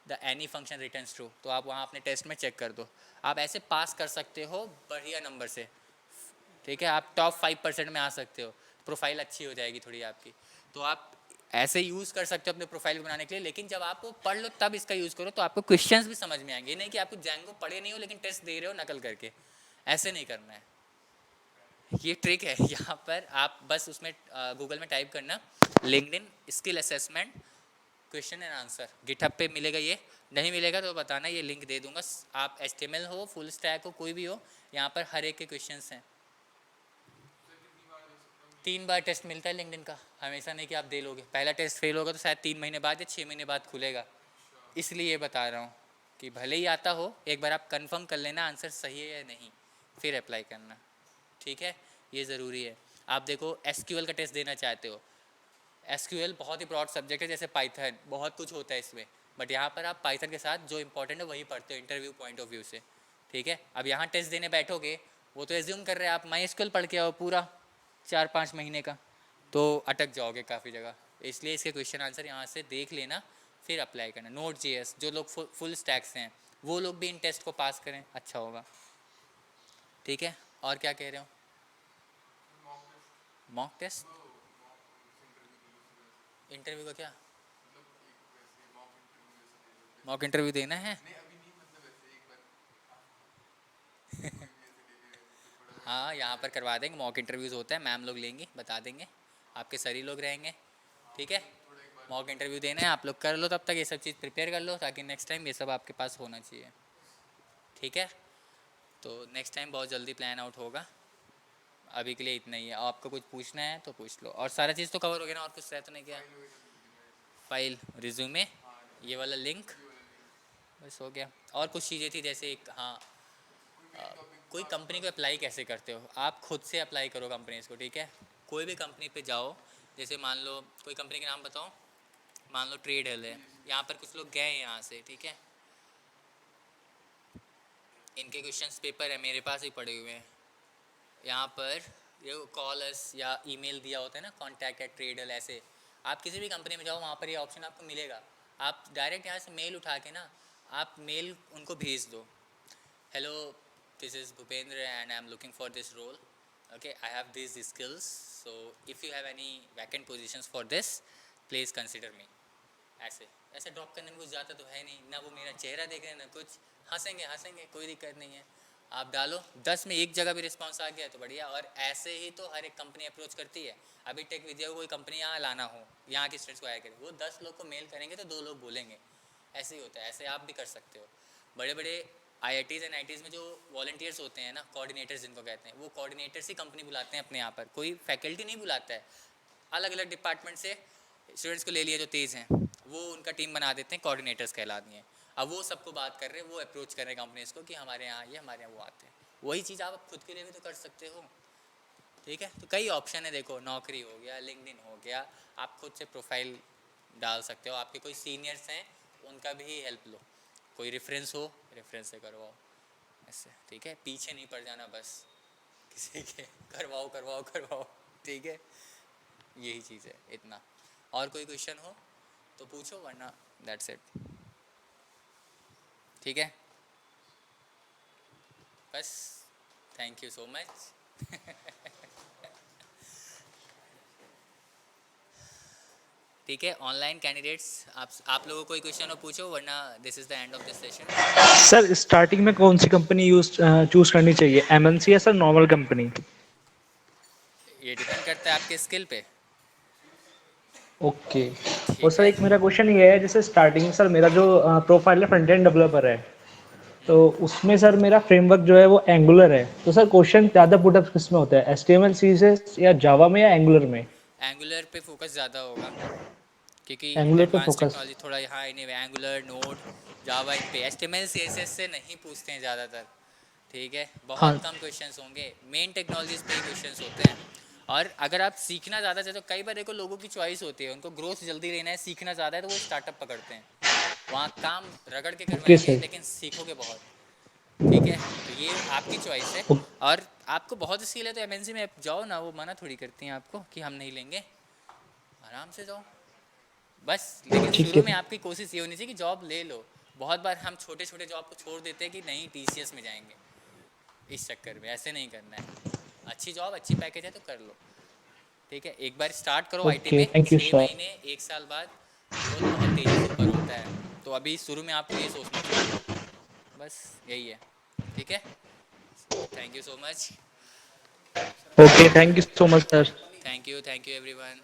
the any function returns true, तो आप वहाँ अपने टेस्ट में चेक कर दो। आप ऐसे पास कर सकते हो बढ़िया नंबर से, ठीक है, आप टॉप 5% में आ सकते हो, प्रोफाइल अच्छी हो जाएगी थोड़ी आपकी, तो आप ऐसे यूज़ कर सकते हो अपने प्रोफाइल को बनाने के लिए। लेकिन जब आप वो पढ़ लो तब इसका यूज़ करो, तो आपको क्वेश्चंस भी समझ में आएंगे, नहीं कि आपको जैंगो पढ़े नहीं हो लेकिन टेस्ट दे रहे हो नकल करके, ऐसे नहीं करना है। ये ट्रिक है यहाँ पर, आप बस उसमें गूगल में टाइप करना LinkedIn skill assessment question and answer, GitHub पे मिलेगा, ये नहीं मिलेगा तो बताना, ये लिंक दे दूंगा। आप HTML हो, फुल स्टैक हो, कोई भी हो, यहाँ पर हर एक के क्वेश्चंस हैं। 3 बार टेस्ट मिलता है लिंक्डइन का, हमेशा नहीं कि आप दे लोगे, पहला टेस्ट फेल होगा तो शायद 3 महीने बाद या 6 महीने बाद खुलेगा, इसलिए ये बता रहा हूँ कि भले ही आता हो, एक बार आप कंफर्म कर लेना आंसर सही है या नहीं, फिर अप्लाई करना, ठीक है, ये ज़रूरी है। आप देखो SQL का टेस्ट देना चाहते हो, SQL बहुत ही ब्रॉड सब्जेक्ट है, जैसे पाइथन बहुत कुछ होता है इसमें, बट यहाँ पर आप पाइथन के साथ जो इंपॉर्टेंट है वही पढ़ते हो इंटरव्यू पॉइंट ऑफ व्यू से, ठीक है। अब यहाँ टेस्ट देने बैठोगे, वो तो एज्यूम कर रहे हैं आप MySQL पढ़ के आओ पूरा 4-5 महीने का, तो अटक जाओगे काफ़ी जगह, इसलिए इसके क्वेश्चन आंसर यहाँ से देख लेना, फिर अप्लाई करना। Node.js जो लोग फुल स्टैक्स हैं वो लोग भी इन टेस्ट को पास करें, अच्छा होगा, ठीक है। और क्या कह रहे हो, मॉक टेस्ट, इंटरव्यू का क्या, मॉक इंटरव्यू देना है? हाँ, यहाँ पर करवा देंगे, मॉक इंटरव्यूज़ होता है, मैम लोग लेंगी, बता देंगे, आपके सर ही लोग रहेंगे, ठीक है। मॉक इंटरव्यू देना है, आप लोग कर लो, तब तक ये सब चीज़ प्रिपेयर कर लो, ताकि नेक्स्ट टाइम ये सब आपके पास होना चाहिए, ठीक है। तो नेक्स्ट टाइम बहुत जल्दी प्लान आउट होगा, अभी के लिए इतना ही है। आपको कुछ पूछना है तो पूछ लो, और सारा चीज़ तो कवर हो गया ना, और कुछ रह तो नहीं गया? फाइल, रिज्यूमे, ये वाला लिंक, बस हो गया। और कुछ चीज़ें थी जैसे एक, हाँ, कोई कंपनी को अप्लाई कैसे करते हो? आप खुद से अप्लाई करो कंपनीज को, ठीक है? कोई भी कंपनी पे जाओ, जैसे मान लो कोई कंपनी के नाम बताओ, मान लो ट्रेड हिल है, यहाँ पर कुछ लोग गए हैं यहाँ से, ठीक है? इनके क्वेश्चंस पेपर है मेरे पास ही पड़े हुए हैं। यहाँ पर ये कॉलस या ईमेल दिया होता है ना, contact@tradehall, ऐसे आप किसी भी कंपनी में जाओ वहाँ पर ये ऑप्शन आपको मिलेगा। आप डायरेक्ट यहाँ से मेल उठा के ना, आप मेल उनको भेज दो, hello this is Bhupendra and I am looking for this role, okay, I have these skills, so if you have any vacant positions for this please consider me। ऐसे ऐसे ड्रॉप करने में कुछ ज़्यादा तो है नहीं ना, वो मेरा चेहरा देख रहे हैं ना कुछ, हंसेंगे हंसेंगे, कोई दिक्कत नहीं है। आप डालो, 10 में एक जगह भी रिस्पांस आ गया तो बढ़िया। और ऐसे ही तो हर एक कंपनी अप्रोच करती है। अभी टेक विद्या को कोई कंपनी यहाँ लाना हो, यहाँ के स्टूडेंट्स को हायर करें, वो 10 लोग को मेल करेंगे तो 2 लोग बोलेंगे। ऐसे ही होता है, ऐसे आप भी कर सकते हो। बड़े बड़े IITs एंड ITs में जो वॉलंटियर्स होते हैं ना, कोऑर्डिनेटर्स जिनको कहते हैं, वो कोऑर्डिनेटर्स ही कंपनी बुलाते हैं अपने यहाँ पर, कोई फैकल्टी नहीं बुलाता है। अलग अलग डिपार्टमेंट से स्टूडेंट्स को ले लिया जो तेज़ हैं, वो उनका टीम बना देते हैं, कोऑर्डिनेटर्स कहलाती हैं। अब वो सबको बात कर रहे हैं, वो अप्रोच कर रहे हैं कंपनीज को कि हमारे यहाँ ये, हमारे यहाँ वो आते हैं। वही चीज़ आप खुद के लिए भी तो कर सकते हो, ठीक है? तो कई ऑप्शन है, देखो नौकरी हो गया, लिंक्डइन हो गया, आप खुद से प्रोफाइल डाल सकते हो। आपके कोई सीनियर्स हैं उनका भी हेल्प लो, कोई रेफरेंस हो रेफरेंस से करवाओ, ऐसे, ठीक है? पीछे नहीं पड़ जाना बस किसी के, करवाओ करवाओ करवाओ, ठीक है? यही चीज़ है, इतना। और कोई क्वेश्चन हो तो पूछो, वरना दैट्स इट, ठीक है? बस, थैंक यू सो मच। ठीक है, ऑनलाइन कैंडिडेट्स, आप लोगों को कोई क्वेश्चन हो पूछो, वरना this is the end of this session. Sir starting में कौन सी कंपनी चूज करनी चाहिए, MNC या सर नॉर्मल कंपनी? ये डिपेंड करता है आपके स्किल पे। ओके। और ठीक सर है, एक मेरा क्वेश्चन ये है, जैसे स्टार्टिंग में सर मेरा जो प्रोफाइल है फ्रंट एंड डेवलपर है, तो उसमें सर मेरा फ्रेमवर्क जो है वो एंगुलर है, तो सर क्वेश्चन ज़्यादा पुटअप किस में होता है, HTML CSS या जावा में या एंगुलर में? एंगुलर पे फोकस ज़्यादा होगा, क्योंकि एंगुलर पे एडवांस फोकस। टेक्नोलॉजी थोड़ा यहाँ एनीवे, एंगुलर, नोड, जावा, इन पे HTML CSS से नहीं पूछते हैं ज़्यादातर, ठीक है? हाँ। बहुत कम क्वेश्चंस होंगे, मेन टेक्नोलॉजीज पे ही क्वेश्चंस होते हैं। और अगर आप सीखना ज़्यादा चाहते हो, कई बार देखो लोगों की चॉइस होती है, उनको ग्रोथ जल्दी लेना है, सीखना ज़्यादा है, तो वो स्टार्टअप पकड़ते हैं, वहाँ काम रगड़ के ओके करवाएंगे सर। लेकिन सीखोगे बहुत, ठीक है? तो ये आपकी चॉइस है। और आपको बहुत स्किल है तो MNC में जाओ ना, वो मना थोड़ी करती हैं आपको कि हम नहीं लेंगे, आराम से जाओ बस। लेकिन ठीक शुरू है। में आपकी कोशिश ये होनी चाहिए कि जॉब ले लो। बहुत बार हम छोटे छोटे जॉब को छोड़ देते हैं कि नहीं TCS में जाएंगे, इस चक्कर में ऐसे नहीं करना है। अच्छी जॉब, अच्छी पैकेज है तो कर लो, ठीक है? एक बार स्टार्ट करो IT ओके, में, थैंक यू 6 सर। महीने 1 साल बाद ग्रोथ बहुत तेज़ी से ऊपर होता है, तो अभी शुरू में आपको ये सोचना चाहिए, बस यही है, ठीक है? Thank you so much. Okay, thank you so much sir. Thank you everyone.